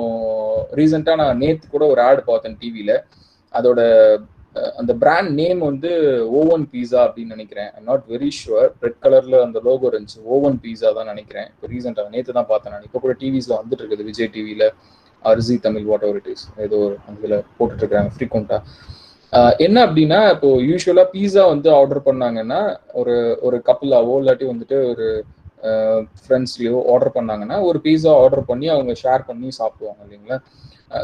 ரீசெண்டா நான் நேத்து கூட ஒரு ஆட் பார்த்தேன் டிவியில. அதோட அந்த பிராண்ட் நேம் வந்து ஓவன் பீஸா அப்படின்னு நினைக்கிறேன். I'm not very sure. Red கலர்ல அந்த லோகோ இருந்துச்சு. ஓவன் பீஸா தான் நினைக்கிறேன். இப்போ ரீசெண்டா நேத்து தான் பார்த்தேன் நான். இப்போ கூட டிவிஸ்ல வந்துட்டு இருக்குது, விஜய் டிவியில urge Tamil what ever it is, ஏதோ அதுல போட்டுட்டு இருக்காங்க ஃப்ரீக்வெண்டா. என்ன அப்படின்னா இப்போ யூஸ்வலா பீஸா வந்து ஆர்டர் பண்ணாங்கன்னா ஒரு கப்புளாவோ இல்லாட்டி வந்துட்டு ஒரு ஃப்ரெண்ட்ஸ்லயோ ஆர்டர் பண்ணாங்கன்னா ஒரு பீஸா ஆர்டர் பண்ணி அவங்க ஷேர் பண்ணி சாப்பிடுவாங்க இல்லைங்களா.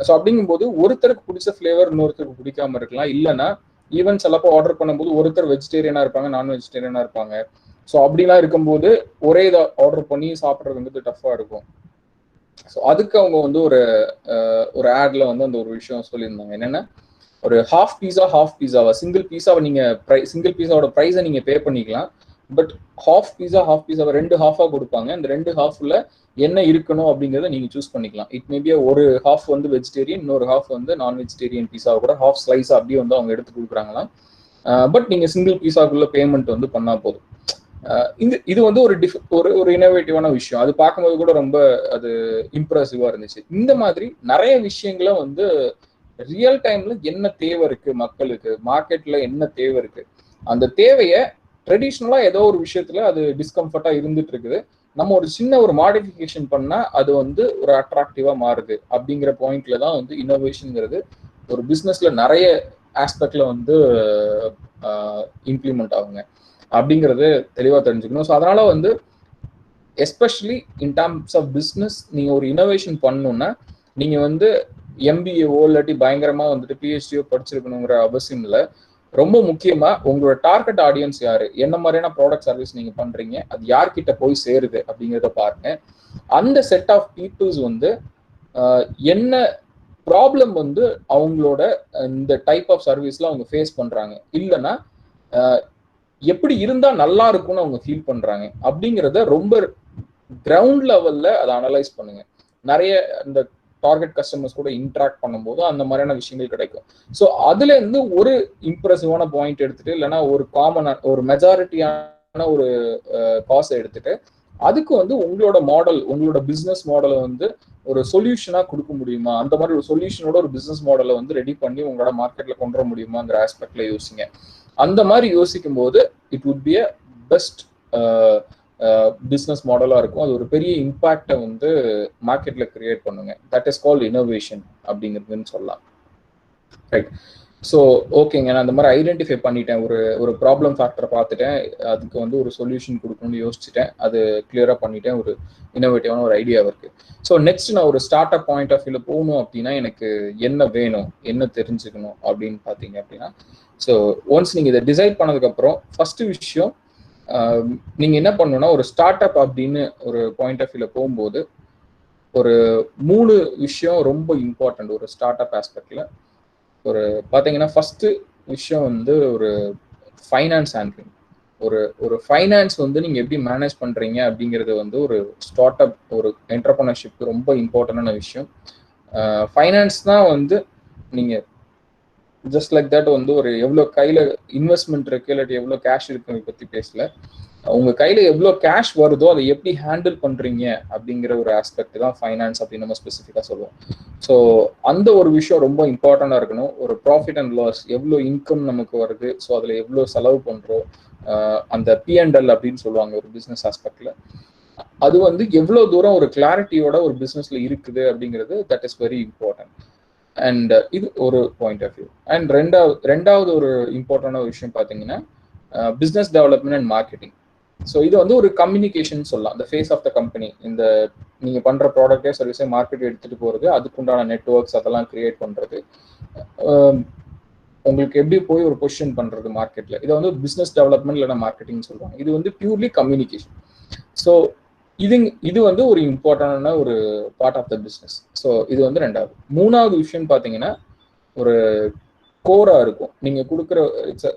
ஸோ அப்படிங்கும்போது ஒருத்தருக்கு பிடிச்ச ஃபிளேவர் இன்னொருத்தருக்கு பிடிக்காம இருக்கலாம். இல்லைன்னா ஈவன் சிலப்போ ஆர்டர் பண்ணும்போது ஒருத்தர் வெஜிடேரியனா இருப்பாங்க, நான் வெஜிடேரியனா இருப்பாங்க. ஸோ அப்படிலாம் இருக்கும்போது ஒரே இதை ஆர்டர் பண்ணி சாப்பிட்றது வந்துட்டு டஃபா இருக்கும். ஸோ அதுக்கு அவங்க வந்து ஒரு ஆட்ல வந்து அந்த ஒரு விஷயம் சொல்லியிருந்தாங்க. என்னன்னா ஒரு ஹாஃப் பீஸாவா சிங்கிள் பீஸாவை நீங்க சிங்கிள் பீஸாவோட ப்ரைஸை நீங்க பே பண்ணிக்கலாம். பட் ஹாஃப் பீஸாவை 2 ஹாஃபா கொடுப்பாங்க. இந்த 2 ஹாஃப்ல என்ன இருக்கணும் அப்படிங்கிறத நீங்க சூஸ் பண்ணிக்கலாம். இட் மேபி ஒரு ஹாஃப் வந்து வெஜிடேரியன், இன்னொரு ஹாஃப் வந்து நான் வெஜிடேரியன் பீஸாவை கூட ஹாஃப் ஸ்லைஸா அப்படியே வந்து அவங்க எடுத்து கொடுக்குறாங்களாம். பட் நீங்க சிங்கிள் பீஸாக்குள்ள பேமெண்ட் வந்து பண்ணா போதும். இது வந்து ஒரு இனோவேட்டிவான விஷயம். அது பார்க்கும்போது கூட ரொம்ப அது இம்ப்ரெசிவா இருந்துச்சு. இந்த மாதிரி நிறைய விஷயங்களை வந்து ரியல் டைம்ல என்ன தேவை இருக்கு மக்களுக்கு, மார்க்கெட்ல என்ன தேவை இருக்கு, அந்த தேவையை ட்ரெடிஷ்னலா ஏதோ ஒரு விஷயத்துல அது டிஸ்கம்ஃபர்ட்டா இருந்துட்டு இருக்குது, நம்ம ஒரு சின்ன ஒரு மாடிஃபிகேஷன் பண்ணா அது வந்து ஒரு அட்ராக்டிவா மாறுது அப்படிங்கிற பாயிண்ட்ல தான் வந்து இனோவேஷன்ங்கிறது ஒரு பிசினஸ்ல நிறைய ஆஸ்பெக்ட்ல வந்து இம்ப்ளிமெண்ட் ஆகுங்க அப்படிங்கிறது தெளிவா தெரிஞ்சுக்கணும். ஸோ அதனால வந்து especially in terms of business நீங்க ஒரு இனோவேஷன் பண்ணணும்னா நீங்க வந்து எம்பிஏஓ இல்லாட்டி பயங்கரமா வந்துட்டு பிஹெச்டியோ படிச்சிருக்கணுங்கிற அவசியம் இல்லை. ரொம்ப முக்கியமா உங்களோட டார்கெட் ஆடியன்ஸ் யாரு, என்ன மாதிரியான ப்ராடக்ட் சர்வீஸ் நீங்க பண்றீங்க, அது யார்கிட்ட போய் சேருது அப்படிங்கிறத பாருங்க. அந்த செட் ஆஃப் பீப்புள்ஸ் வந்து என்ன ப்ராப்ளம் வந்து அவங்களோட இந்த டைப் ஆஃப் சர்வீஸ்ல அவங்க ஃபேஸ் பண்றாங்க, இல்லைன்னா எப்படி இருந்தா நல்லா இருக்கும்னு அவங்க ஃபீல் பண்றாங்க அப்படிங்கிறத ரொம்ப கிரவுண்ட் லெவல்ல அதை அனலைஸ் பண்ணுங்க. நிறைய இந்த டார்கெட் கஸ்டமர்ஸ் கூட இன்ட்ராக்ட் பண்ணும்போது அந்த மாதிரியான விஷயங்கள் கிடைக்கும். ஸோ அதுல இருந்து ஒரு இம்ப்ரெசிவான பாயிண்ட் எடுத்துட்டு, இல்லைன்னா ஒரு காமனான ஒரு மெஜாரிட்டியான ஒரு காசை எடுத்துட்டு அதுக்கு வந்து உங்களோட மாடல், உங்களோட பிசினஸ் மாடலை வந்து ஒரு சொல்யூஷனா கொடுக்க முடியுமா, அந்த மாதிரி ஒரு சொல்யூஷனோட ஒரு பிசினஸ் மாடலை வந்து ரெடி பண்ணி உங்களோட மார்க்கெட்ல கொண்டு வர முடியுமாங்கிற ஆஸ்பெக்ட்ல யோசிங்க. அந்த மாதிரி யோசிக்கும் போது it would be a best business மாடலாக இருக்கும். அது ஒரு பெரிய இம்பாக்டை வந்து மார்க்கெட்டில் கிரியேட் பண்ணுங்க. தட் இஸ் கால்ட் இனோவேஷன் அப்படிங்கிறதுன்னு சொல்லலாம். ரைட். ஸோ ஓகேங்க, நான் அந்த மாதிரி ஐடென்டிஃபை பண்ணிட்டேன், ஒரு ப்ராப்ளம் ஃபேக்டரை பார்த்துட்டேன், அதுக்கு வந்து ஒரு சொல்யூஷன் கொடுக்கணும்னு யோசிச்சுட்டேன், அது கிளியராக பண்ணிட்டேன், ஒரு இன்னோவேட்டிவான ஒரு ஐடியா இருக்கு. ஸோ நெக்ஸ்ட் நான் ஒரு ஸ்டார்ட் அப் பாயிண்ட் ஆஃப் வியூவில் போகணும் அப்படின்னா எனக்கு என்ன வேணும், என்ன தெரிஞ்சுக்கணும் அப்படின்னு பார்த்தீங்க அப்படின்னா, ஸோ ஒன்ஸ் நீங்கள் இதை டிசைட் பண்ணதுக்கப்புறம் ஃபர்ஸ்ட் விஷயம் நீங்கள் என்ன பண்ணணும்னா, ஒரு ஸ்டார்ட் அப் அப்படின்னு ஒரு பாயிண்ட் ஆஃப் வியூவில் போகும்போது ஒரு 3 விஷயம் ரொம்ப இம்பார்ட்டன்ட் ஒரு ஸ்டார்ட் அப் ஆஸ்பெக்டில். ஒரு பார்த்தீங்கன்னா ஃபர்ஸ்ட் விஷயம் வந்து ஒரு ஃபைனான்ஸ் ஹேண்ட்லிங். ஒரு ஃபைனான்ஸ் வந்து நீங்கள் எப்படி மேனேஜ் பண்ணுறீங்க அப்படிங்கிறது வந்து ஒரு ஸ்டார்ட் அப் ஒரு என்டர்பிரனர்ஷிப்க்கு ரொம்ப இம்பார்ட்டண்டான விஷயம். ஃபைனான்ஸ் தான் வந்து நீங்கள் ஜஸ்ட் லைக் தட் வந்து ஒரு எவ்வளோ கையில் இன்வெஸ்ட்மெண்ட் இருக்கு இல்லாட்டி எவ்வளோ கேஷ் இருக்குன்னு பற்றி பேசல, உங்கள் கையில் எவ்வளோ கேஷ் வருதோ அதை எப்படி ஹேண்டில் பண்ணுறீங்க அப்படிங்கிற ஒரு ஆஸ்பெக்ட் தான் ஃபைனான்ஸ் அப்படின்னு நம்ம ஸ்பெசிஃபிக்காக சொல்லுவோம். ஸோ அந்த ஒரு விஷயம் ரொம்ப இம்பார்ட்டண்டாக இருக்கணும். ஒரு ப்ராஃபிட் அண்ட் லாஸ், எவ்வளோ இன்கம் நமக்கு வருது, ஸோ அதில் எவ்வளோ செலவு பண்ணுறோம், அந்த P&L அப்படின்னு சொல்லுவாங்க ஒரு பிஸ்னஸ் ஆஸ்பெக்டில், அது வந்து எவ்வளோ தூரம் ஒரு கிளாரிட்டியோட ஒரு பிஸ்னஸில் இருக்குது அப்படிங்கிறது that is very important. And இது ஒரு பாயிண்ட் ஆஃப் வியூ. அண்ட் ரெண்டாவது ஒரு இம்பார்ட்டண்டான விஷயம் பார்த்தீங்கன்னா business development and marketing. So இது வந்து ஒரு கம்யூனிகேஷன் சொல்லலாம், இந்த ஃபேஸ் ஆஃப் த கம்பெனி. இந்த நீங்கள் பண்ணுற ப்ராடக்டே சர்வீஸே மார்க்கெட் எடுத்துகிட்டு போகிறது, அதுக்குண்டான நெட்ஒர்க்ஸ் அதெல்லாம் கிரியேட் பண்ணுறது, உங்களுக்கு எப்படி போய் ஒரு பொசிஷன் பண்ணுறது மார்க்கெட்டில், இதை வந்து பிஸ்னஸ் டெவலப்மெண்ட் இல்லைனா மார்க்கெட்டிங் சொல்லுவாங்க. இது வந்து பியூர்லி கம்யூனிகேஷன். ஸோ இது வந்து ஒரு இம்பார்ட்டண்டான ஒரு part of the business. So இது வந்து ரெண்டாவது. மூணாவது விஷயம் பார்த்தீங்கன்னா ஒரு கோரா இருக்கும். நீங்கள் கொடுக்குற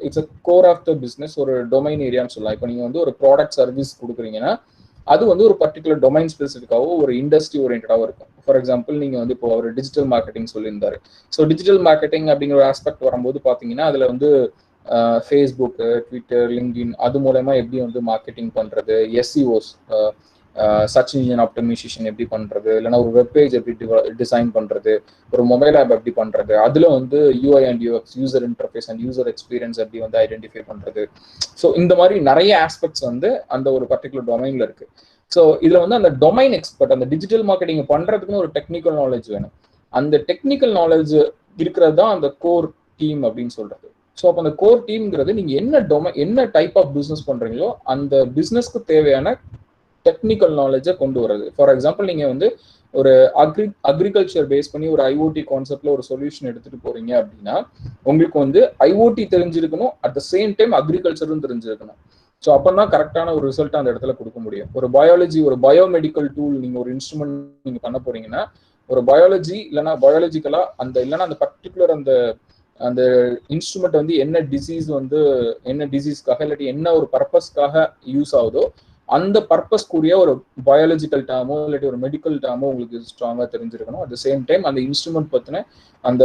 it's a core of the business, ஒரு டொமைன் ஏரியான்னு சொல்லலாம். இப்போ நீங்கள் வந்து ஒரு ப்ராடக்ட் சர்வீஸ் கொடுக்குறீங்கன்னா அது வந்து ஒரு பர்டிகுலர் டொமைன் ஸ்பெசிஃபிக்காவோ ஒரு இண்டஸ்ட்ரி ஓரியன்டாகவும் இருக்கும். ஃபார் எக்ஸாம்பிள் நீங்கள் வந்து இப்போ ஒரு டிஜிட்டல் மார்க்கெட்டிங் சொல்லியிருந்தாரு. ஸோ டிஜிட்டல் மார்க்கெட்டிங் அப்படிங்கிற ஒரு ஆஸ்பெக்ட் வரும்போது பார்த்தீங்கன்னா அதில் வந்து ஃபேஸ்புக்கு, ட்விட்டர், லிங்க்டின் அது மூலமா எப்படி வந்து மார்க்கெட்டிங் பண்ணுறது, SEOs சர்ச் இன்ஜின் ஆப்டிமைசேஷன் எப்படி பண்ணுறது, இல்லைனா ஒரு வெப்பேஜ் எப்படி டிசைன் பண்ணுறது, ஒரு மொபைல் ஆப் எப்படி பண்ணுறது, அதில் வந்து UI and UX user interface and user experience எப்படி வந்து ஐடென்டிஃபை பண்ணுறது. ஸோ இந்த மாதிரி நிறைய ஆஸ்பெக்ட்ஸ் வந்து அந்த ஒரு பர்டிகுலர் டொமைனில் இருக்குது. ஸோ இதில் வந்து அந்த டொமைன் எக்ஸ்பர்ட், அந்த டிஜிட்டல் மார்க்கெட்டிங் பண்ணுறதுக்குன்னு ஒரு டெக்னிக்கல் நாலேஜ் வேணும். அந்த டெக்னிக்கல் நாலேஜ் இருக்கிறது தான் அந்த கோர் டீம் அப்படின்னு சொல்கிறது. ஸோ அப்போ அந்த கோர் டீம்ங்கிறது நீங்கள் என்ன டைப் ஆஃப் பிஸ்னஸ் பண்ணுறீங்களோ அந்த பிஸ்னஸ்க்கு தேவையான டெக்னிக்கல் நாலேஜை கொண்டு வர்றது. ஃபார் எக்ஸாம்பிள் நீங்கள் வந்து ஒரு அக்ரிகல்ச்சர் பேஸ் பண்ணி ஒரு IoT கான்செப்ட்ல ஒரு சொல்யூஷன் எடுத்துட்டு போறீங்க அப்படின்னா உங்களுக்கு வந்து IoT தெரிஞ்சிருக்கணும், அட் த சேம் டைம் அக்ரிகல்ச்சரும் தெரிஞ்சிருக்கணும். ஸோ அப்பதான் கரெக்டான ஒரு ரிசல்ட் அந்த இடத்துல கொடுக்க முடியும். ஒரு பயாலஜி, ஒரு பயோமெடிக்கல் டூல் நீங்க ஒரு இன்ஸ்ட்ருமெண்ட் நீங்க பண்ண போறீங்கன்னா ஒரு பயாலஜி இல்லைன்னா பயாலஜிக்கலா இல்லைன்னா அந்த பர்டிகுலர் அந்த இன்ஸ்ட்ருமெண்ட் வந்து என்ன டிசீஸ்க்காக இல்லாட்டி என்ன ஒரு பர்பஸ்க்காக யூஸ் ஆகுதோ அந்த பர்பஸ் கூடிய ஒரு பயாலஜிக்கல் டேர்மோ இல்லாட்டி ஒரு மெடிக்கல் டேர்மோ உங்களுக்கு ஸ்ட்ராங்காக தெரிஞ்சிருக்கணும். அட் த சேம் டைம் அந்த இன்ஸ்ட்ருமெண்ட் பற்றின அந்த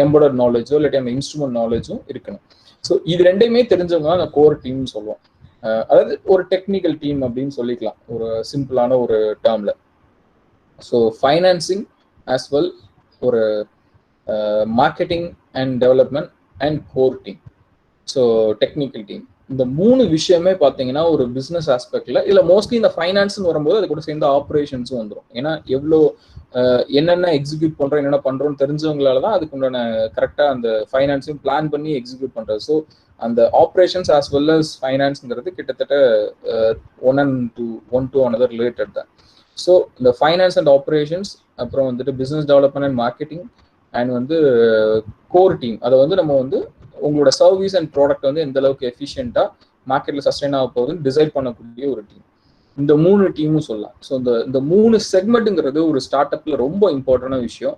எம்பர்டட் நாலேஜோ இல்லாட்டி அந்த இன்ஸ்ட்ருமெண்ட் நாலேஜும் இருக்கணும். ஸோ இது ரெண்டையுமே தெரிஞ்சவங்க அந்த கோர் டீம்னு சொல்லுவோம். அதாவது ஒரு டெக்னிக்கல் டீம் அப்படின்னு சொல்லிக்கலாம் ஒரு சிம்பிளான ஒரு டேர்ம்ல. ஸோ ஃபைனான்சிங் ஆஸ் வெல் ஒரு marketing and development and core team, so technical team, இந்த 3 விஷயமே பார்த்தீங்கன்னா ஒரு பிஸ்னஸ் ஆஸ்பெக்ட்ல இல்லை மோஸ்ட்லி இந்த ஃபைனான்ஸ்னு வரும்போது அது கூட சேர்ந்து ஆப்ரேஷன்ஸும் வந்துடும். ஏன்னா எவ்வளோ என்னென்ன எக்ஸிக்யூட் பண்ணுறோம் என்னென்ன பண்ணுறோம்னு தெரிஞ்சவங்களால தான் அதுக்கு உண்டான கரெக்டாக அந்த ஃபைனான்ஸையும் பிளான் பண்ணி எக்ஸிக்யூட் பண்ணுறது. ஸோ அந்த ஆப்ரேஷன்ஸ் ஆஸ் வெல் அஸ் ஃபைனான்ஸுங்கிறது கிட்டத்தட்ட ஒன் டு அனதர் ரிலேட்டட் தான். ஸோ இந்த ஃபைனான்ஸ் அண்ட் ஆப்ரேஷன்ஸ், அப்புறம் வந்துட்டு business development and marketing and வந்து கோர் டீம், அதை வந்து நம்ம வந்து உங்களோட சர்வீஸ் அண்ட் ப்ராடக்ட் வந்து எந்த அளவுக்கு எஃபிஷியண்டா மார்க்கெட்ல சஸ்டைன் ஆக போகுதுன்னு டிசைட் பண்ணக்கூடிய ஒரு டீம். இந்த 3 டீமும் சொல்லலாம். ஸோ இந்த 3 செக்மெண்ட்டுங்கிறது ஒரு ஸ்டார்ட் அப்ல ரொம்ப இம்பார்ட்டன்டான விஷயம்.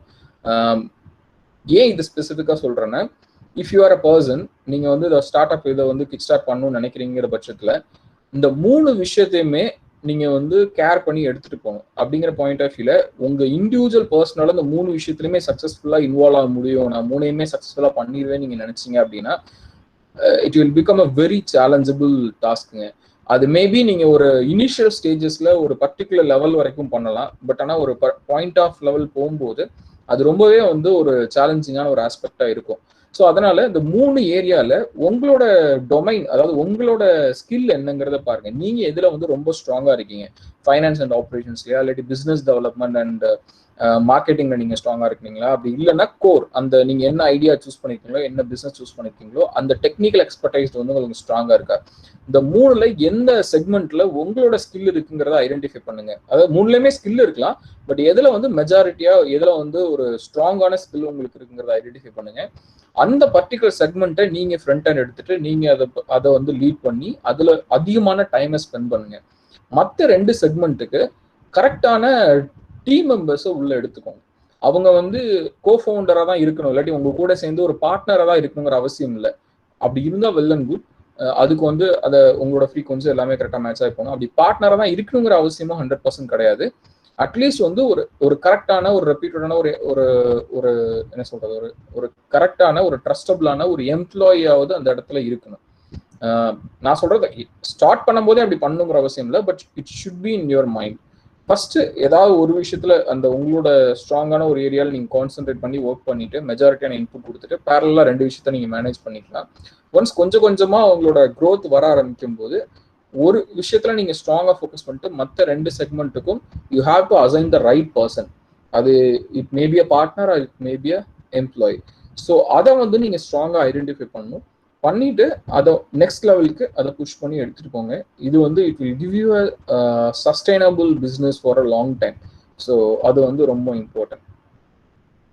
ஏன் இது ஸ்பெசிஃபிக்கா சொல்றேன்னா, if you are a person, நீங்க வந்து இந்த ஸ்டார்ட் அப் இதை வந்து கிக் ஸ்டார்ட் பண்ணணும்னு நினைக்கிறீங்கிற பட்சத்துல இந்த 3 விஷயத்தையுமே நீங்க வந்து கேர் பண்ணி எடுத்துட்டு போகணும். அப்படிங்கிற பாயிண்ட் ஆஃப் வியூல உங்க இண்டிவிஜுவல் பர்சனால இந்த 3 விஷயத்துலயுமே சக்சஸ்ஃபுல்லா இன்வால்வ் ஆக முடியும், நான் 3யுமே சக்சஸ்ஃபுல்லா பண்ணிடுவேன் நீங்க நினைச்சீங்க அப்படின்னா it will become a very challengeable டாஸ்க்குங்க. அது மேபி நீங்க ஒரு இனிஷியல் ஸ்டேஜஸ்ல ஒரு பர்டிகுலர் லெவல் வரைக்கும் பண்ணலாம். பட் ஆனா ஒரு பாயிண்ட் ஆஃப் லெவல் போகும்போது அது ரொம்பவே வந்து ஒரு சேலஞ்சிங்கான ஒரு ஆஸ்பெக்டா இருக்கும். ஸோ அதனால இந்த 3 ஏரியால உங்களோட டொமைன், அதாவது உங்களோட ஸ்கில் என்னங்கிறத பாருங்க. நீங்க எதுல வந்து ரொம்ப ஸ்ட்ராங்கா இருக்கீங்க, ஃபைனான்ஸ் அண்ட் ஆப்ரேஷன்ஸ்லயா, இல்லாட்டி பிசினஸ் டெவலப்மெண்ட் அண்ட் மார்க்கெட்டிங்ல நீங்க ஸ்ட்ராங்கா இருக்கீங்களா, அப்படி இல்லைன்னா கோர், அந்த நீங்க என்ன ஐடியா சூஸ் பண்ணிருக்கீங்களோ, என்ன பிசினஸ் சூஸ் பண்ணிருக்கீங்களோ அந்த டெக்னிக்கல் எக்ஸ்பர்டைஸ் வந்து உங்களுக்கு ஸ்ட்ராங்கா இருக்கா. இந்த 3ல எந்த செக்மெண்ட்ல உங்களோட ஸ்கில் இருக்குங்கிறத ஐடென்டிஃபை பண்ணுங்க. அதாவது 3லயுமே ஸ்கில் இருக்கலாம், பட் எதுல வந்து மெஜாரிட்டியா, எதுல வந்து ஒரு ஸ்ட்ராங்கான ஸ்கில் உங்களுக்கு இருக்குங்கிறத ஐடென்டிஃபை பண்ணுங்க. அந்த பர்டிகுலர் செக்மெண்ட்டை நீங்க ஃப்ரண்ட் ஹேண்ட் எடுத்துட்டு நீங்க அதை வந்து லீட் பண்ணி அதுல அதிகமான டைமை ஸ்பெண்ட் பண்ணுங்க. மற்ற 2 செக்மெண்ட்டுக்கு கரெக்டான டீம் மெம்பர்ஸை உள்ள எடுத்துக்கோங்க. அவங்க வந்து கோஃபவுண்டரா தான் இருக்கணும், இல்லாட்டி உங்க கூட சேர்ந்து ஒரு பார்ட்னரா தான் இருக்கணுங்கிற அவசியம் இல்லை. அப்படி இருந்தா வெல் அண்ட் குட். அதுக்கு வந்து அதை உங்களோட ஃப்ரீக்வன்சி எல்லாமே கரெக்டாக மேட்ச் ஆகிப்போங்க. அப்படி பார்ட்னரா தான் இருக்கணுங்கிற அவசியமும் 100% கிடையாது. அட்லீஸ்ட் வந்து ஒரு கரெக்டான, ஒரு ரெப்யூட்டடான, ஒரு என்ன சொல்றது, ஒரு கரெக்டான, ஒரு ட்ரஸ்டபிளான ஒரு எம்ப்ளாயியாவது அந்த இடத்துல இருக்கணும். நான் சொல்றது ஸ்டார்ட் பண்ணும்போதே அப்படி பண்ணுங்கிற அவசியம் இல்லை, but it should be in your mind. First ஏதாவது ஒரு விஷயத்துல அந்த உங்களோட ஸ்ட்ராங்கான ஒரு ஏரியாவில் நீங்க கான்சென்ட்ரேட் பண்ணி ஒர்க் பண்ணிட்டு மெஜாரிட்டியான இன்புட் கொடுத்துட்டு பேரலா 2 விஷயத்த நீங்க மேனேஜ் பண்ணிக்கலாம். ஒன்ஸ் கொஞ்சம் கொஞ்சமா உங்களோட க்ரோத் வர ஆரம்பிக்கும் போது ஒரு விஷயத்துல நீங்க ஸ்ட்ராங்கா ஃபோக்கஸ் பண்ணிட்டு மற்ற 2 செக்மெண்ட்டுக்கும் you have to assign the right person. அது it maybe a partner, it maybe a employee. So அதை வந்து நீங்க ஸ்ட்ராங்கா ஐடென்டிஃபை பண்ணணும். பண்ணிட்டு அதை நெக்ஸ்ட் லெவலுக்கு அதை புஷ் பண்ணி எடுத்துட்டு போங்க. இது வந்து it will give you a sustainable business for a long time. So அது வந்து ரொம்ப இம்பார்ட்டன்ட்.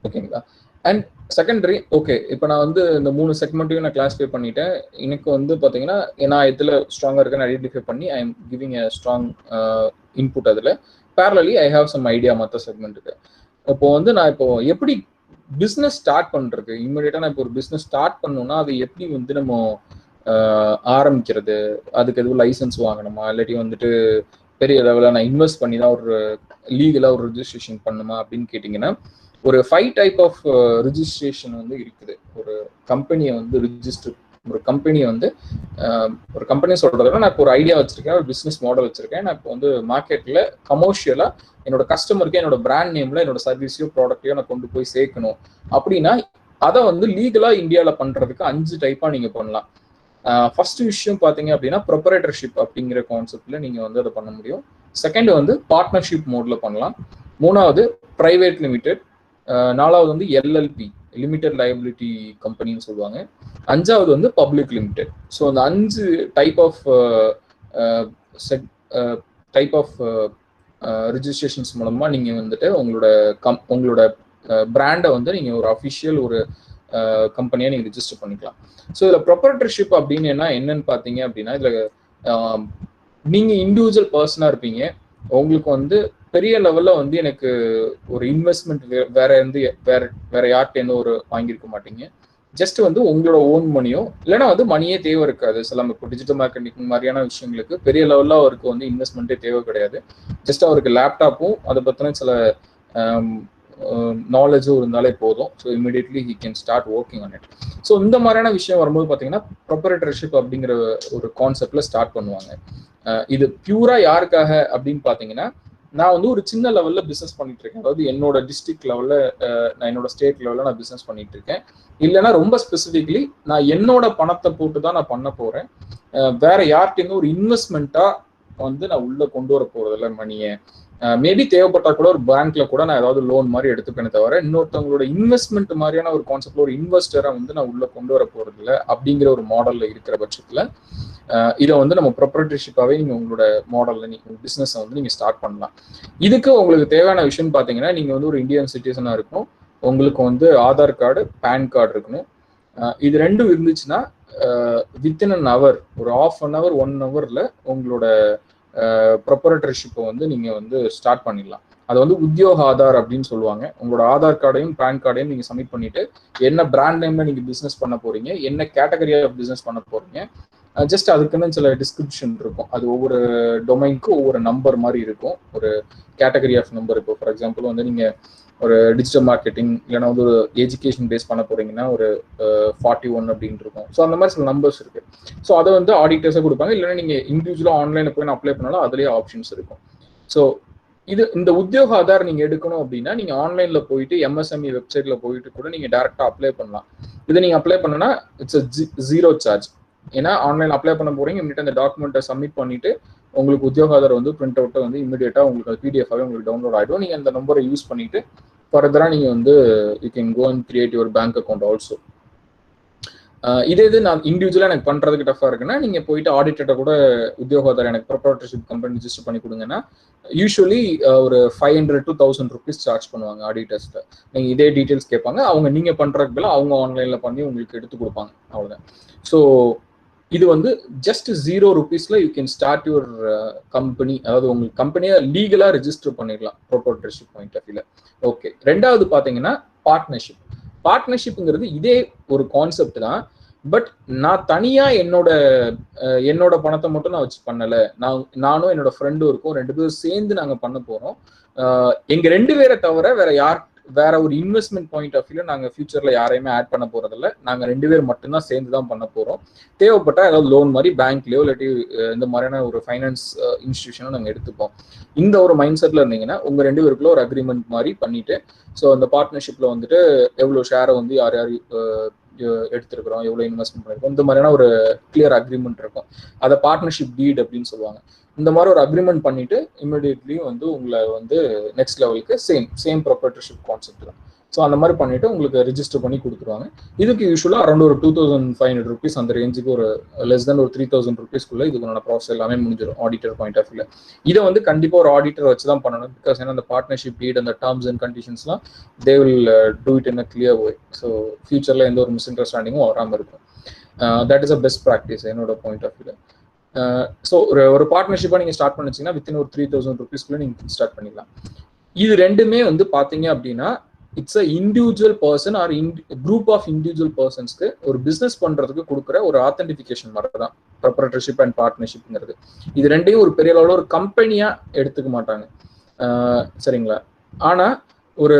ஓகேங்களா? அண்ட் செகண்டரி, ஓகே, இப்போ நான் வந்து இந்த 3 செக்மெண்ட்டையும் நான் கிளாஸிஃபை பண்ணிட்டேன். எனக்கு வந்து பார்த்தீங்கன்னா நான் இதில் ஸ்ட்ராங்காக இருக்கேன்னு ஐடென்டிஃபை பண்ணி I am giving a strong input. அதில் பேரலி ஐ ஹாவ் சம் ஐடியா மற்ற செக்மெண்ட்டுக்கு. இப்போ வந்து நான் இப்போ எப்படி பிஸ்னஸ் ஸ்டார்ட் பண்ணுறது, இம்மிடியேட்டாக நான் இப்போ ஒரு பிஸ்னஸ் ஸ்டார்ட் பண்ணணும்னா அது எப்படி வந்து நம்ம ஆரம்பிக்கிறது, அதுக்கு எதுவும் லைசன்ஸ் வாங்கணுமா, இல்லாட்டி வந்துட்டு பெரிய லெவலில் நான் இன்வெஸ்ட் பண்ணி தான் ஒரு லீகலாக ஒரு ரெஜிஸ்ட்ரேஷன் பண்ணுமா அப்படின்னு கேட்டிங்கன்னா ஒரு 5 டைப் ஆஃப் ரிஜிஸ்ட்ரேஷன் வந்து இருக்குது. ஒரு கம்பெனியை வந்து ஒரு கம்பெனியை வந்து ஒரு கம்பெனி சொல்றதுனா நான் இப்போ ஒரு ஐடியா வச்சிருக்கேன், ஒரு பிஸ்னஸ் மாடல் வச்சிருக்கேன். நான் இப்போ வந்து மார்க்கெட்ல கமர்ஷியலா என்னோட கஸ்டமருக்கு என்னோட பிராண்ட் நேம்ல என்னோட சர்வீஸையோ ப்ராடக்டையோ நான் கொண்டு போய் சேர்க்கணும் அப்படின்னா அதை வந்து லீகலா இந்தியாவில் பண்றதுக்கு 5 டைப்பா நீங்க பண்ணலாம். ஃபர்ஸ்ட் விஷயம் பார்த்தீங்க அப்படின்னா ப்ரொப்ரைட்டர்ஷிப் அப்படிங்கிற கான்செப்ட்ல நீங்க வந்து அதை பண்ண முடியும். செகண்ட் வந்து பார்ட்னர்ஷிப் மோட்ல பண்ணலாம். 3வது பிரைவேட் லிமிடெட். 4வது வந்து எல்எல்பி, லிமிடெட் லைபிலிட்டி கம்பெனின்னு சொல்லுவாங்க. 5வது வந்து பப்ளிக் லிமிடெட். ஸோ அந்த 5 டைப் ஆஃப் ரிஜிஸ்ட்ரேஷன்ஸ் மூலமா நீங்க வந்துட்டு உங்களோட பிராண்டை வந்து நீங்க ஒரு அஃபிஷியல் ஒரு கம்பெனியா நீங்க ரிஜிஸ்டர் பண்ணிக்கலாம். ஸோ இதுல ப்ரொப்ரைட்டர்ஷிப் அப்படின்னு என்னன்னு பாத்தீங்க அப்படின்னா இதுல நீங்க இண்டிவிஜுவல் பர்சனா இருப்பீங்க. உங்களுக்கு வந்து பெரிய லெவல்ல வந்து எனக்கு ஒரு இன்வெஸ்ட்மெண்ட் வேற யார்கிட்ட ஒரு வாங்கியிருக்க மாட்டீங்க. ஜஸ்ட் வந்து உங்களோட ஓன் மணியோ இல்லைன்னா வந்து மணியே தேவை இருக்காது. சில இப்போ டிஜிட்டல் மார்க்கெட்டிங் மாதிரியான விஷயங்களுக்கு பெரிய லெவல்ல அவருக்கு வந்து இன்வெஸ்ட்மெண்ட்டே தேவை கிடையாது. ஜஸ்ட் அவருக்கு லேப்டாப்பும் அதை பத்தின சில நாலேஜும் இருந்தாலே போதும். So immediately he can start working on it. So இந்த மாதிரியான விஷயம் வரும்போது பார்த்தீங்கன்னா ப்ரொப்ரைட்டர்ஷிப் அப்படிங்கிற ஒரு கான்செப்ட்ல ஸ்டார்ட் பண்ணுவாங்க. இது பியூரா யாருக்காக அப்படின்னு பார்த்தீங்கன்னா நான் வந்து ஒரு சின்ன லெவல்ல பிசினஸ் பண்ணிட்டு இருக்கேன். அதாவது என்னோட டிஸ்ட்ரிக்ட் லெவல்ல நான் என்னோட ஸ்டேட் லெவல்ல நான் பிசினஸ் பண்ணிட்டு இருக்கேன். இல்லைன்னா ரொம்ப ஸ்பெசிஃபிக்லி நான் என்னோட பணத்தை போட்டு தான் நான் பண்ண போறேன். வேற யார்கிட்ட ஒரு இன்வெஸ்ட்மெண்ட்டா வந்து நான் உள்ள கொண்டு வர போறது இல்லை மணியை. மேபி தேவைப்பட்டா கூட ஒரு பேங்க்ல கூட நான் ஏதாவது லோன் மாதிரி எடுத்துப்பேனே தவிர இன்னொருத்தவங்களோட இன்வெஸ்ட்மெண்ட் மாதிரியான ஒரு கான்செப்ட்ல ஒரு இன்வெஸ்டரை வந்து நான் உள்ள கொண்டு வர போறது இல்லை அப்படிங்கிற ஒரு மாடல்ல இருக்கிற பட்சத்துல இதை வந்து நம்ம ப்ரொப்ரைட்டர்ஷிப்பாவே நீங்க உங்களோட மாடல்ல நீங்க பிசினஸ் வந்து நீங்க ஸ்டார்ட் பண்ணலாம். இதுக்கு உங்களுக்கு தேவையான விஷயம் பாத்தீங்கன்னா நீங்க வந்து ஒரு இந்தியன் சிட்டிசனா இருக்கணும். உங்களுக்கு வந்து ஆதார் கார்டு, பேன் கார்டு இருக்கணும். இது ரெண்டும் இருந்துச்சுன்னா வித்தின் அன் ஹவர், ஒரு ½ an hour 1 hourல உங்களோட ப்ரொப்ரைட்டர்ஷிப்பை வந்து நீங்க வந்து ஸ்டார்ட் பண்ணிடலாம். அதை வந்து உத்தியோக ஆதார் அப்படின்னு சொல்லுவாங்க. உங்களோட ஆதார் கார்டையும் பேன் கார்டையும் நீங்க சப்மிட் பண்ணிட்டு என்ன பிராண்ட் நேம்ல நீங்க பிசினஸ் பண்ண போறீங்க, என்ன கேட்டகரி ஆஃப் பிசினஸ் பண்ண போறீங்க, ஜஸ்ட் அதுக்குன்னு சில டிஸ்கிரிப்ஷன் இருக்கும். அது ஒவ்வொரு டொமைனுக்கும் ஒவ்வொரு நம்பர் மாதிரி இருக்கும், ஒரு கேட்டகரி ஆஃப் நம்பர். இப்போ ஃபார் எக்ஸாம்பிள் வந்து நீங்க ஒரு டிஜிட்டல் மார்க்கெட்டிங் இல்லைன்னா வந்து ஒரு எஜுகேஷன் பேஸ் பண்ண போறீங்கன்னா ஒரு 41 அப்படின்னு இருக்கும். ஸோ அந்த மாதிரி சில நம்பர்ஸ் இருக்கு. ஸோ அதை வந்து ஆடிட்டர்ஸாக கொடுப்பாங்க. இல்லைன்னா நீங்க இண்டிவிஜுவலாக ஆன்லைனில் போய் அப்ளை பண்ணாலும் அதுலேயே ஆப்ஷன்ஸ் இருக்கும். ஸோ இந்த உத்தியோக ஆதார் நீங்க எடுக்கணும் அப்படின்னா நீங்க ஆன்லைன்ல போயிட்டு MSME வெப்சைட்ல போயிட்டு கூட நீங்க டைரக்டா அப்ளை பண்ணலாம். இதை நீங்க அப்ளை பண்ணனா இட்ஸ் ஜீரோ சார்ஜ். ஏன்னா ஆன்லைன் அப்ளை பண்ண போறீங்க, இம்மிடியா அந்த டாக்குமெண்ட்டை சப்மிட் பண்ணிட்டு உங்களுக்கு உத்தியோக ஆதார் வந்து பிரிண்ட் அவுட்டை வந்து இமிடியேட்டா உங்களுக்கு PDF-ஆவே உங்களுக்கு டவுன்லோட் ஆகிடும். நீங்க அந்த நம்பரை யூஸ் பண்ணிட்டு ஃபர்தரா நீங்க வந்து you can go and create your bank account also. இது நான் இண்டிவிஜுவலா எனக்கு பண்றதுக்கு டஃபா இருக்குன்னா நீங்க போயிட்டு ஆடிட்டர்ட்ட கூட உத்தியோகாதார் எனக்கு ப்ரொப்ரைட்டர்ஷிப் கம்பெனி ரிஜிஸ்டர் பண்ணி கொடுங்கன்னா யூஸ்வலி ஒரு 500 to 1000 rupees சார்ஜ் பண்ணுவாங்க ஆடிட்டர்ஸ்ல. நீங்க இதே டீடைல்ஸ் கேட்பாங்க, அவங்க நீங்க பண்றதுக்கு பதிலா அவங்க ஆன்லைன்ல பண்ணி உங்களுக்கு எடுத்து கொடுப்பாங்க, அவ்வளவுதான். ஸோ இது வந்து ஜஸ்ட் 0 rupeesல you can start your company. அதாவது உங்களுக்கு கம்பெனியை லீகலா ரெஜிஸ்டர் பண்ணிடலாம் ப்ரொப்ரைட்டர்ஷிப் பாயிண்ட் ஆஃப் வியூல. ஓகே, ரெண்டாவது பாத்தீங்கன்னா பார்ட்னர்ஷிப். பார்ட்னர்ஷிப்ங்கிறது இதே ஒரு கான்செப்ட் தான். பட் நான் தனியா என்னோட பணத்தை மட்டும் நான் வச்சு பண்ணல. நானும் என்னோட ஃப்ரெண்டும் இருக்கும், 2 பேரும் சேர்ந்து நாங்க பண்ண போறோம். எங்க 2 பேரை தவிர வேற ஒரு இன்வெஸ்ட்மெண்ட் பாயிண்ட் ஆஃப் வியூல நாங்க ஃபியூச்சர்ல யாரையுமே ஆட் பண்ண போறதில்ல. நாங்க 2 பேர் மட்டும்தான் சேர்ந்து தான் பண்ண போறோம். தேவைப்பட்டா ஏதாவது லோன் மாதிரி பேங்க்லயோ இல்லாட்டி இந்த மாதிரியான ஒரு ஃபைனான்ஸ் இன்ஸ்டிடியூஷனோ நாங்க எடுத்துப்போம். இந்த ஒரு மைண்ட் செட்ல இருந்தீங்கன்னா உங்க 2 பேருக்குள்ள ஒரு அக்ரிமெண்ட் மாதிரி பண்ணிட்டு, ஸோ அந்த பார்ட்னர்ஷிப்ல வந்துட்டு எவ்வளவு ஷேரை வந்து யார் எடுத்திருக்கிறோம், எவ்வளவு இன்வெஸ்ட்மெண்ட் பண்ணிருக்கோம், இந்த மாதிரியான ஒரு கிளியர் அக்ரிமெண்ட் இருக்கும். அதை பார்ட்னர்ஷிப் டீட் அப்படின்னு சொல்லுவாங்க. இந்த மாதிரி ஒரு அக்ரிமெண்ட் பண்ணிட்டு இமிடியேட்லி வந்து உங்களை வந்து நெக்ஸ்ட் லெவலுக்கு சேம் ப்ரொப்ரைட்டர்ஷிப் கான்செப்ட் தான். ஸோ அந்த மாதிரி பண்ணிட்டு உங்களுக்கு ரெஜிஸ்டர் பண்ணி கொடுத்துருவாங்க. இதுக்கு யூஸ்வலாக அரௌண்ட் ஒரு 2500 rupees அந்த ரேஞ்சுக்கு, ஒரு லெஸ் தென் ஒரு 3000 rupeesக்குள்ள இதுக்கான ப்ராசஸ் எல்லாமே முடிஞ்சிடும் ஆடிட்டர் பாயிண்ட் ஆஃப் வியூல. இதை வந்து கண்டிப்பா ஒரு ஆடிட்டர் வச்சு தான் பண்ணணும். பிகாஸ் ஏன்னா அந்த பார்ட்னர்ஷிப் டீட், அந்த டேர்ம்ஸ் அண்ட் கண்டிஷன்ஸ்லாம் they will do it in a clear way. So ஃபியூச்சர்ல எந்த ஒரு மிஸ் அண்டர்ஸ்டாண்டிங்கும் வராமல் இருக்கும். That is a best practice என்னோட பாயிண்ட் ஆஃப் வியூல. ஸோ ஒரு பார்ட்னர்ஷிப்பா நீங்க ஸ்டார்ட் பண்ணிச்சீங்கன்னா வித்தின் ஒரு 3000 rupeesக்குள்ள நீங்க ஸ்டார்ட் பண்ணிக்கலாம். இது ரெண்டுமே வந்து பாத்தீங்க அப்படின்னா it's a individual person or group of individual பர்சன்ஸ்க்கு ஒரு பிசினஸ் பண்றதுக்கு கொடுக்குற ஒரு ஆத்தென்டிஃபிகேஷன் மாதிரி தான் ப்ரொப்ரைட்டர்ஷிப் அண்ட் பார்ட்னர்ஷிப்ங்கிறது. இது ரெண்டையும் ஒரு பெரிய அளவில் ஒரு கம்பெனியா எடுத்துக்க மாட்டாங்க, சரிங்களா? ஆனா ஒரு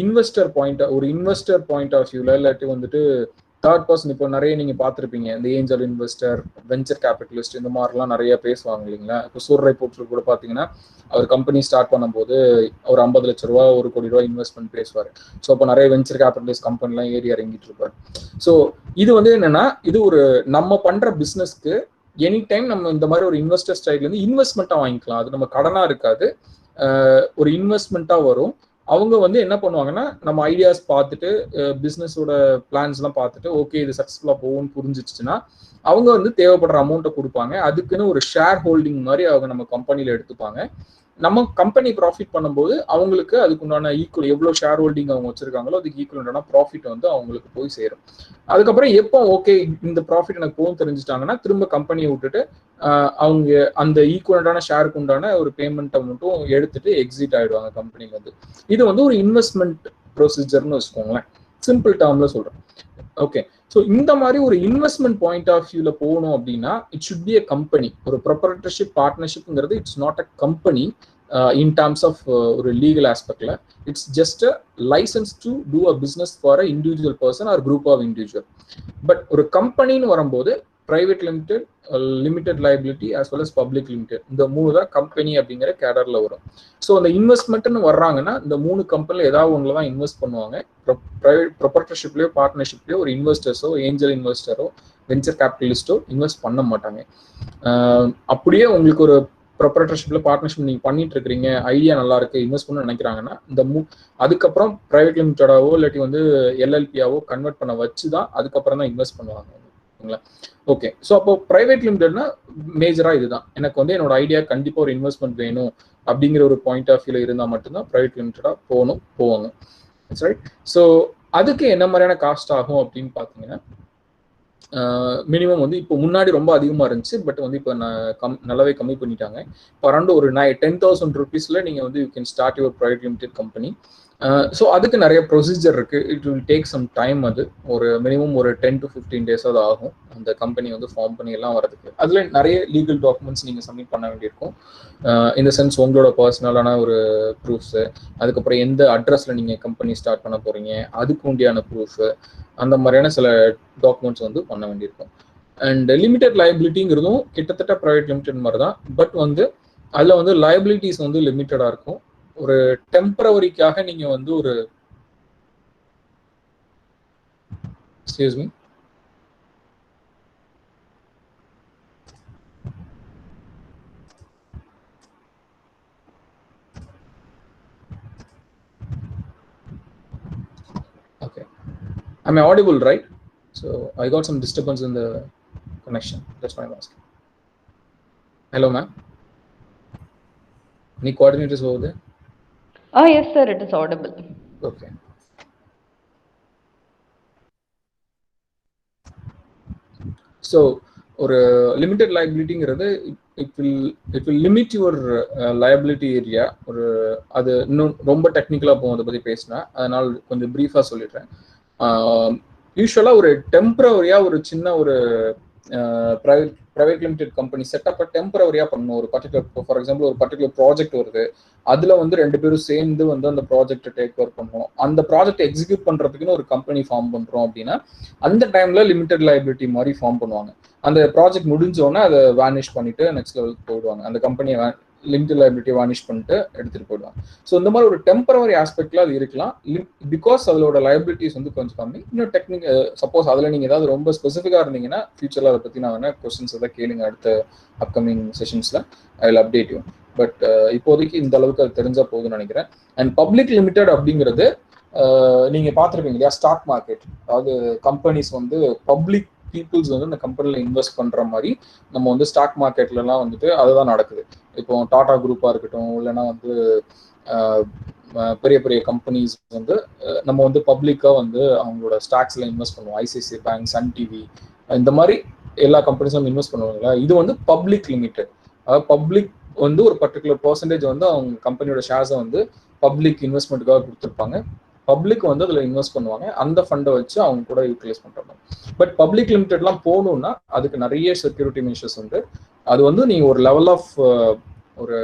இன்வெஸ்டர் பாயிண்ட் ஆஃப் வியூல இல்லாட்டி வந்துட்டு தேர்ட் பர்சன், இப்போ நிறைய நீங்க பார்த்துருப்பீங்க இந்த ஏஞ்சல் இன்வெஸ்டர், வெஞ்சர் கேபிட்டலிஸ்ட், இந்த மாதிரிலாம் நிறைய பேசுவாங்க இல்லைங்களா? இப்போ சூர்ரை போர்ட்டல் கூட பார்த்தீங்கன்னா அவர் கம்பெனி ஸ்டார்ட் பண்ணும்போது ஒரு 50 லட்ச ரூபா 1 கோடி ரூபா இன்வெஸ்ட்மெண்ட் பேசுவார். ஸோ அப்போ நிறைய வெஞ்சர் கேபிட்டலிஸ்ட் கம்பெனிலாம் ஏறி இறங்கிட்டு இருப்பார். ஸோ இது வந்து என்னன்னா, இது ஒரு நம்ம பண்ற பிஸ்னஸ்க்கு எனி டைம் நம்ம இந்த மாதிரி ஒரு இன்வெஸ்டர் ஸ்டைல்ல இருந்து இன்வெஸ்ட்மெண்ட்டா வாங்கிக்கலாம். அது நம்ம கடனா இருக்காது, ஒரு இன்வெஸ்ட்மெண்ட்டா வரும். அவங்க வந்து என்ன பண்ணுவாங்கன்னா, நம்ம ஐடியாஸ் பார்த்துட்டு பிஸ்னஸோட பிளான்ஸ் எல்லாம் பார்த்துட்டு ஓகே இது சக்ஸஸ்ஃபுல்லா போகும்னு புரிஞ்சிச்சுன்னா அவங்க வந்து தேவைப்படுற அமௌண்ட்டை கொடுப்பாங்க. அதுக்குன்னு ஒரு ஷேர் ஹோல்டிங் மாதிரி அவங்க நம்ம கம்பெனியில எடுத்துப்பாங்க. நம்ம கம்பெனி ப்ராஃபிட் பண்ணும்போது அவங்களுக்கு அதுக்குண்டான ஈக்குவல் எவ்வளவு ஷேர் ஹோல்டிங் அவங்க வச்சிருக்காங்களோ அதுக்கு ஈக்குவலான ப்ராஃபிட் வந்து அவங்களுக்கு போய் சேரும். அதுக்கப்புறம் எப்போ ஓகே இந்த ப்ராஃபிட் எனக்கு போகும் தெரிஞ்சுட்டாங்கன்னா திரும்ப கம்பெனியை விட்டுட்டு அவங்க அந்த ஈக்குவலான ஷேருக்கு உண்டான ஒரு பேமெண்ட்டை மட்டும் எடுத்துட்டு எக்ஸிட் ஆயிடுவாங்க கம்பெனில இருந்து. இது வந்து ஒரு இன்வெஸ்ட்மெண்ட் ப்ரொசீஜர்னு வச்சுக்கோங்களேன், சிம்பிள் டேர்ம்ல சொல்றேன். ஓகே, ஸோ இந்த மாதிரி ஒரு இன்வெஸ்ட்மெண்ட் பாயிண்ட் ஆஃப் வியூல போகணும் அப்படின்னா it should be a company. ஒரு ப்ரொப்ரைட்டர்ஷிப் பார்ட்னர்ஷிப்ங்கிறது it's not a company in terms of ஒரு லீகல் ஆஸ்பெக்ட்ல. It's just a license to do a business for a individual person or group of individual. But ஒரு கம்பெனின்னு வரும்போது private limited, limited liability as well as public limited, இந்த 3 தான் company அப்படிங்கிற கேடர்ல வரும். So அந்த இன்வெஸ்ட்மெண்ட்னு வர்றாங்கன்னா இந்த 3 கம்பெனில ஏதாவது ஒன்றுல தான் இன்வெஸ்ட் பண்ணுவாங்க. ப்ரொப்ரைட்டர்ஷிப்லயோ பார்ட்னர்ஷிப்லயோ ஒரு இன்வெஸ்டர்ஸோ, ஏஞ்சல் இன்வெஸ்டரோ, வெஞ்சர் கேபிட்டலிஸ்டோ இன்வெஸ்ட் பண்ண மாட்டாங்க. அப்படியே உங்களுக்கு ஒரு ப்ரொப்ரைட்டர்ஷிப்ல பார்ட்னர்ஷிப் நீங்க பண்ணிட்டு இருக்கிறீங்க, ஐடியா நல்லா இருக்கு, இன்வெஸ்ட் பண்ண நினைக்கிறாங்கன்னா அதுக்கப்புறம் பிரைவேட் லிமிடெடாவோ இல்லாட்டி வந்து LLPயாவோ கன்வெர்ட் பண்ண வச்சுதான் அதுக்கப்புறம் தான் இன்வெஸ்ட் பண்ணுவாங்க. ஓகே, ஸோ அப்போ பிரைவேட் லிமிடெட்னா மேஜரா இதுதான். எனக்கு வந்து என்னோட ஐடியா கண்டிப்பா ஒரு இன்வெஸ்ட்மெண்ட் வேணும் அப்படிங்கிற ஒரு பாயிண்ட் ஆஃப் வியூல இருந்தா மட்டும்தான் பிரைவேட் லிமிடெடா போவாங்க. ரைட். ஸோ அதுக்கு என்ன மாதிரியான காஸ்ட் ஆகும் அப்படின்னு பாத்தீங்கன்னா, மினிமம் வந்து இப்போ முன்னாடி ரொம்ப அதிகமா இருந்துச்சு, பட் வந்து இப்போ நல்லாவே கம்மி பண்ணிட்டாங்க. இப்போ அரௌண்ட் ஒரு 10,000 rupeesல நீங்க வந்து you can start your private limited company. So அதுக்கு நிறைய ப்ரொசீஜர் இருக்கு. It will take some time. அது ஒரு மினிமம் ஒரு 10 to 15 days அது ஆகும் அந்த கம்பெனி வந்து ஃபார்ம் பண்ணி எல்லாம் வரதுக்கு. அதுல நிறைய லீகல் டாக்குமெண்ட்ஸ் நீங்க சப்மிட் பண்ண வேண்டியிருக்கும். இந்த சென்ஸ் உங்களோட பர்சனலான ஒரு ப்ரூஃப்ஸ், அதுக்கப்புறம் எந்த அட்ரஸ்ல நீங்க கம்பெனி ஸ்டார்ட் பண்ண போறீங்க அதுக்கு உண்டியான ப்ரூஃப், அந்த மாதிரியான சில டாக்குமெண்ட்ஸ் வந்து பண்ண வேண்டியிருக்கும். அண்ட் லிமிடெட் லைபிலிட்டிங்கிறதும் கிட்டத்தட்ட பிரைவேட் லிமிடெட் மாதிரி தான். பட் வந்து அதில் வந்து லயபிலிட்டிஸ் வந்து லிமிட்டடாக இருக்கும். ஒரு டெம்பரவரிக்காக நீங்கள் வந்து ஒரு excuse me okay, am I audible, right? So I got some disturbance in the connection, that's why I'm asking. Hello ma'am, any coordinators over there? Yes sir, it is audible. Okay. So ஒரு limited லைபிலிட்டிங்கிறது it will limit your liability area. ஒரு அது இன்னும் ரொம்ப டெக்னிக்கலாக போகும் அதை பற்றி பேசினா, அதனால் கொஞ்சம் ப்ரீஃபாக சொல்லிடுறேன். யூஸ்வலாக ஒரு டெம்பரவரியாக ஒரு சின்ன ஒரு ப்ரைவேட் லிமிடெட் கம்பெனி செட்டப்பை டெம்பரவரியாக பண்ணணும். ஒரு பர்டிகுலர், ஃபார் எக்ஸாம்பிள் ஒரு பர்டிகுலர் ப்ராஜெக்ட் வருது, அதில் வந்து 2 பேரும் சேர்ந்து வந்து அந்த ப்ராஜெக்டை டேக் ஓவர் பண்ணுறோம். அந்த ப்ராஜெக்ட் எக்ஸிக்யூட் பண்ணுறதுக்குன்னு ஒரு கம்பெனி ஃபார்ம் பண்ணுறோம் அப்படின்னா அந்த டைமில் லிமிடெட் லைபிலிட்டி மாதிரி ஃபார்ம் பண்ணுவாங்க. அந்த ப்ராஜெக்ட் முடிஞ்சோடனே அதை வேனிஷ் பண்ணிட்டு நெக்ஸ்ட் லெவலுக்கு போயிடுவாங்க. அந்த கம்பெனியை லிமிடெட் லைபிலிட்டியை வானிஷ் பண்ணிட்டு எடுத்துகிட்டு போயிடுவாங்க. ஸோ இந்த மாதிரி ஒரு டெம்பரவரி ஆஸ்பெக்டில் அது இருக்கலாம். பிகாஸ் அதோட லைபிலிட்டிஸ் வந்து கொஞ்சம் கம்மி. இன்னும் சப்போஸ் அதில் நீங்கள் ஏதாவது ரொம்ப ஸ்பெசிஃபிக்காக இருந்தீங்கன்னா ஃபியூச்சரில் அதை பற்றி நான் வேணால் கொஸ்டின்ஸ் எதாவது கேளுங்க அடுத்த அப்கமிங் செஷன்ஸில். I will update you. But இப்போதைக்கு இந்த அளவுக்கு அது தெரிஞ்சால் போகுதுன்னு நினைக்கிறேன். அண்ட் பப்ளிக் லிமிடெட் அப்படிங்கிறது நீங்கள் பார்த்துருப்பீங்க இல்லையா, ஸ்டாக் மார்க்கெட். அதாவது கம்பெனிஸ் வந்து பப்ளிக் பீப்புள்ஸ் வந்து இந்த கம்பெனியில் இன்வெஸ்ட் பண்ணுற மாதிரி நம்ம வந்து ஸ்டாக் மார்க்கெட்லலாம் வந்துட்டு அதுதான் நடக்குது. இப்போ டாடா குரூப்பாக இருக்கட்டும், இல்லைன்னா வந்து பெரிய பெரிய கம்பெனிஸ் வந்து நம்ம வந்து பப்ளிக்காக வந்து அவங்களோட ஸ்டாக்ஸில் இன்வெஸ்ட் பண்ணுவோம். ஐசிஐசிஐ பேங்க், சன் டிவி, இந்த மாதிரி எல்லா கம்பெனிஸும் இன்வெஸ்ட் பண்ணுவாங்களா. இது வந்து பப்ளிக் லிமிடெட். அதாவது பப்ளிக் வந்து ஒரு பர்டிகுலர் பர்சன்டேஜ் வந்து அவங்க கம்பெனியோட ஷேர்ஸை வந்து பப்ளிக் இன்வெஸ்ட்மெண்ட்டுக்காக கொடுத்துருப்பாங்க. பப்ளிக் வந்து அதில் இன்வெஸ்ட் பண்ணுவாங்க. அந்த ஃபண்டை வச்சு அவங்க கூட யூட்டிலைஸ் பண்ணுறாங்க. பட் பப்ளிக் லிமிடெட்லாம் போகணுன்னா அதுக்கு நிறைய செக்யூரிட்டி மெஷர்ஸ் உண்டு. அது வந்து நீங்கள் ஒரு லெவல் ஆஃப் ஒரு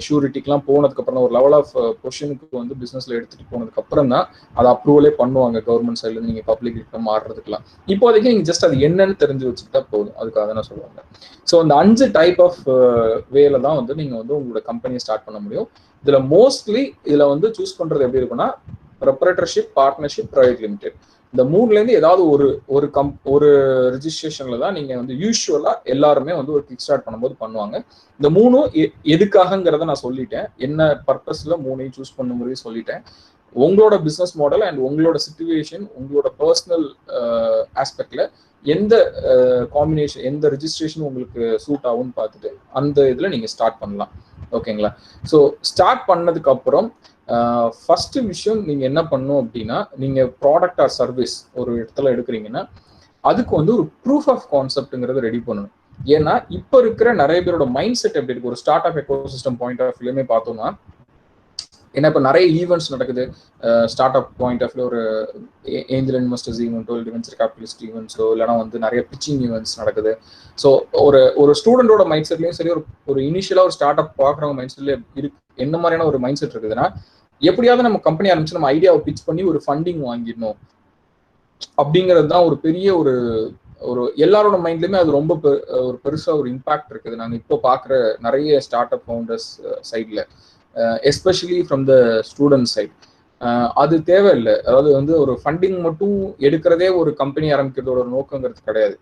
ஷூரிட்டிக்கெலாம் போனதுக்கப்புறம், ஒரு லெவல் ஆஃப் பொசிஷனுக்கு வந்து பிஸ்னஸில் எடுத்துகிட்டு போனதுக்கப்புறம் தான் அதை அப்ரூவலே பண்ணுவாங்க கவர்மெண்ட் சைட்லேருந்து நீங்கள் பப்ளிக் லிமிட் மாறுறதுக்குலாம். இப்போதைக்கு நீங்கள் ஜஸ்ட் அது என்னன்னு தெரிஞ்சு வச்சுக்கிட்டா போதும். அதுக்காக தான் சொல்லுவாங்க. ஸோ அந்த 5 டைப் ஆஃப் வேல தான் வந்து நீங்கள் வந்து உங்களோட கம்பெனியை ஸ்டார்ட் பண்ண முடியும். இதில் மோஸ்ட்லி இதில் வந்து சூஸ் பண்ணுறது எப்படி இருக்குன்னா ப்ரொப்ரைட்டர்ஷிப், பார்ட்னர்ஷிப், பிரைவேட் லிமிடெட். இந்த 3லேருந்து ஏதாவது ஒரு ரிஜிஸ்ட்ரேஷன்ல தான் நீங்க வந்து யூஸ்வலா எல்லாருமே வந்து ஒரு கிக் ஸ்டார்ட் பண்ணும்போது பண்ணுவாங்க. இந்த 3 எதுக்காகங்கிறத நான் சொல்லிட்டேன். என்ன பர்பஸ்ல 3ஐயும் சூஸ் பண்ண முடியும் சொல்லிட்டேன். உங்களோட பிசினஸ் மாடல் அண்ட் உங்களோட சிச்சுவேஷன், உங்களோட பர்சனல் ஆஸ்பெக்ட்ல எந்த காம்பினேஷன், எந்த ரிஜிஸ்ட்ரேஷன் உங்களுக்கு சூட் ஆகும்னு பார்த்துட்டு அந்த இதில் நீங்கள் ஸ்டார்ட் பண்ணலாம். ஓகேங்களா? ஸோ ஸ்டார்ட் பண்ணதுக்கு அப்புறம் ஃபர்ஸ்ட் விஷயம் நீங்கள் என்ன பண்ணணும் அப்படின்னா, நீங்கள் ப்ராடக்ட் ஆர் சர்வீஸ் ஒரு இடத்துல எடுக்கிறீங்கன்னா அதுக்கு வந்து ஒரு ப்ரூஃப் ஆஃப் கான்செப்ட்ங்கிறத ரெடி பண்ணணும். ஏன்னா இப்போ இருக்கிற நிறைய பேரோட மைண்ட் செட் எப்படி இருக்கு, ஒரு start up ecosystem point of வியூமே பார்த்தோம்னா, ஏன்னா இப்போ நிறைய ஈவெண்ட்ஸ் நடக்குது. Start up point of view ஒரு ஏஞ்சல் இன்வெஸ்டர்ஸ் ஈவெண்ட்டோ, இல்லை வெஞ்சர் கேபிட்டலிஸ்ட் ஈவெண்ட்ஸோ, இல்லைனா வந்து நிறைய பிச்சிங் ஈவெண்ட்ஸ் நடக்குது. ஸோ ஒரு ஸ்டூடெண்டோட மைண்ட் செட்லையும் சரி, ஒரு இனிஷியலாக ஒரு ஸ்டார்ட் அப் பார்க்குறவங்க மைண்ட் செட்ல இருக்கு என்ன மாதிரியான ஒரு மைண்ட் செட் இருக்குதுன்னா, எப்படியாவது நம்ம கம்பெனி ஆரம்பிச்சு நம்ம ஐடியாவை பிச் பண்ணி ஒரு ஃபண்டிங் வாங்கிடணும் அப்படிங்கிறது தான் ஒரு பெரிய ஒரு எல்லாரோட மைண்ட்லயுமே அது ரொம்ப ஒரு பெருசா ஒரு இம்பாக்ட் இருக்குது. நாங்கள் இப்போ பார்க்குற நிறைய ஸ்டார்ட் அப் ஃபவுண்டர்ஸ் சைட்ல, especially from the student side, அது தேவையில்லை. அதாவது வந்து ஒரு ஃபண்டிங் மட்டும் எடுக்கிறதே ஒரு கம்பெனி ஆரம்பிக்கிறதோட ஒரு நோக்கங்கிறது கிடையாது.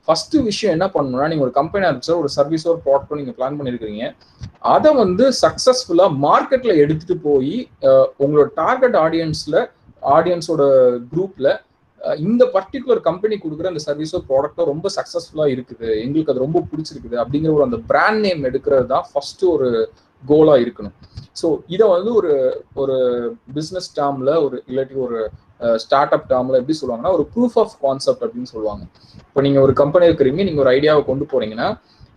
ஃபர்ஸ்ட் விஷயம் என்ன பண்ணணும்னா, நீங்க ஒரு கம்பெனி ஆரம்பிச்சா ஒரு சர்வீஸோ ஒரு ப்ராடக்ட்டோ நீங்க பிளான் பண்ணிருக்கீங்க, அதை வந்து சக்சஸ்ஃபுல்லா மார்க்கெட்ல எடுத்துட்டு போய் உங்களோட டார்கெட் ஆடியன்ஸோட குரூப்ல இந்த பர்டிகுலர் கம்பெனி கொடுக்குற அந்த சர்வீஸோ ப்ராடக்ட்டோ ரொம்ப சக்சஸ்ஃபுல்லா இருக்குது, எங்களுக்கு அது ரொம்ப பிடிச்சிருக்குது அப்படிங்கிற ஒரு அந்த பிராண்ட் நேம் எடுக்கிறது தான் ஃபர்ஸ்ட் ஒரு கோலா இருக்கணும். ஸோ இதை வந்து ஒரு பிஸ்னஸ் டேர்ம்ல இல்லாட்டி ஒரு ஸ்டார்ட் அப் டேர்ம்ல எப்படி சொல்லுவாங்கன்னா, ஒரு ப்ரூஃப் ஆஃப் கான்செப்ட் அப்படின்னு சொல்லுவாங்க. இப்போ நீங்க ஒரு கம்பெனி இருக்கிறீங்க, நீங்க ஒரு ஐடியாவை கொண்டு போறீங்கன்னா,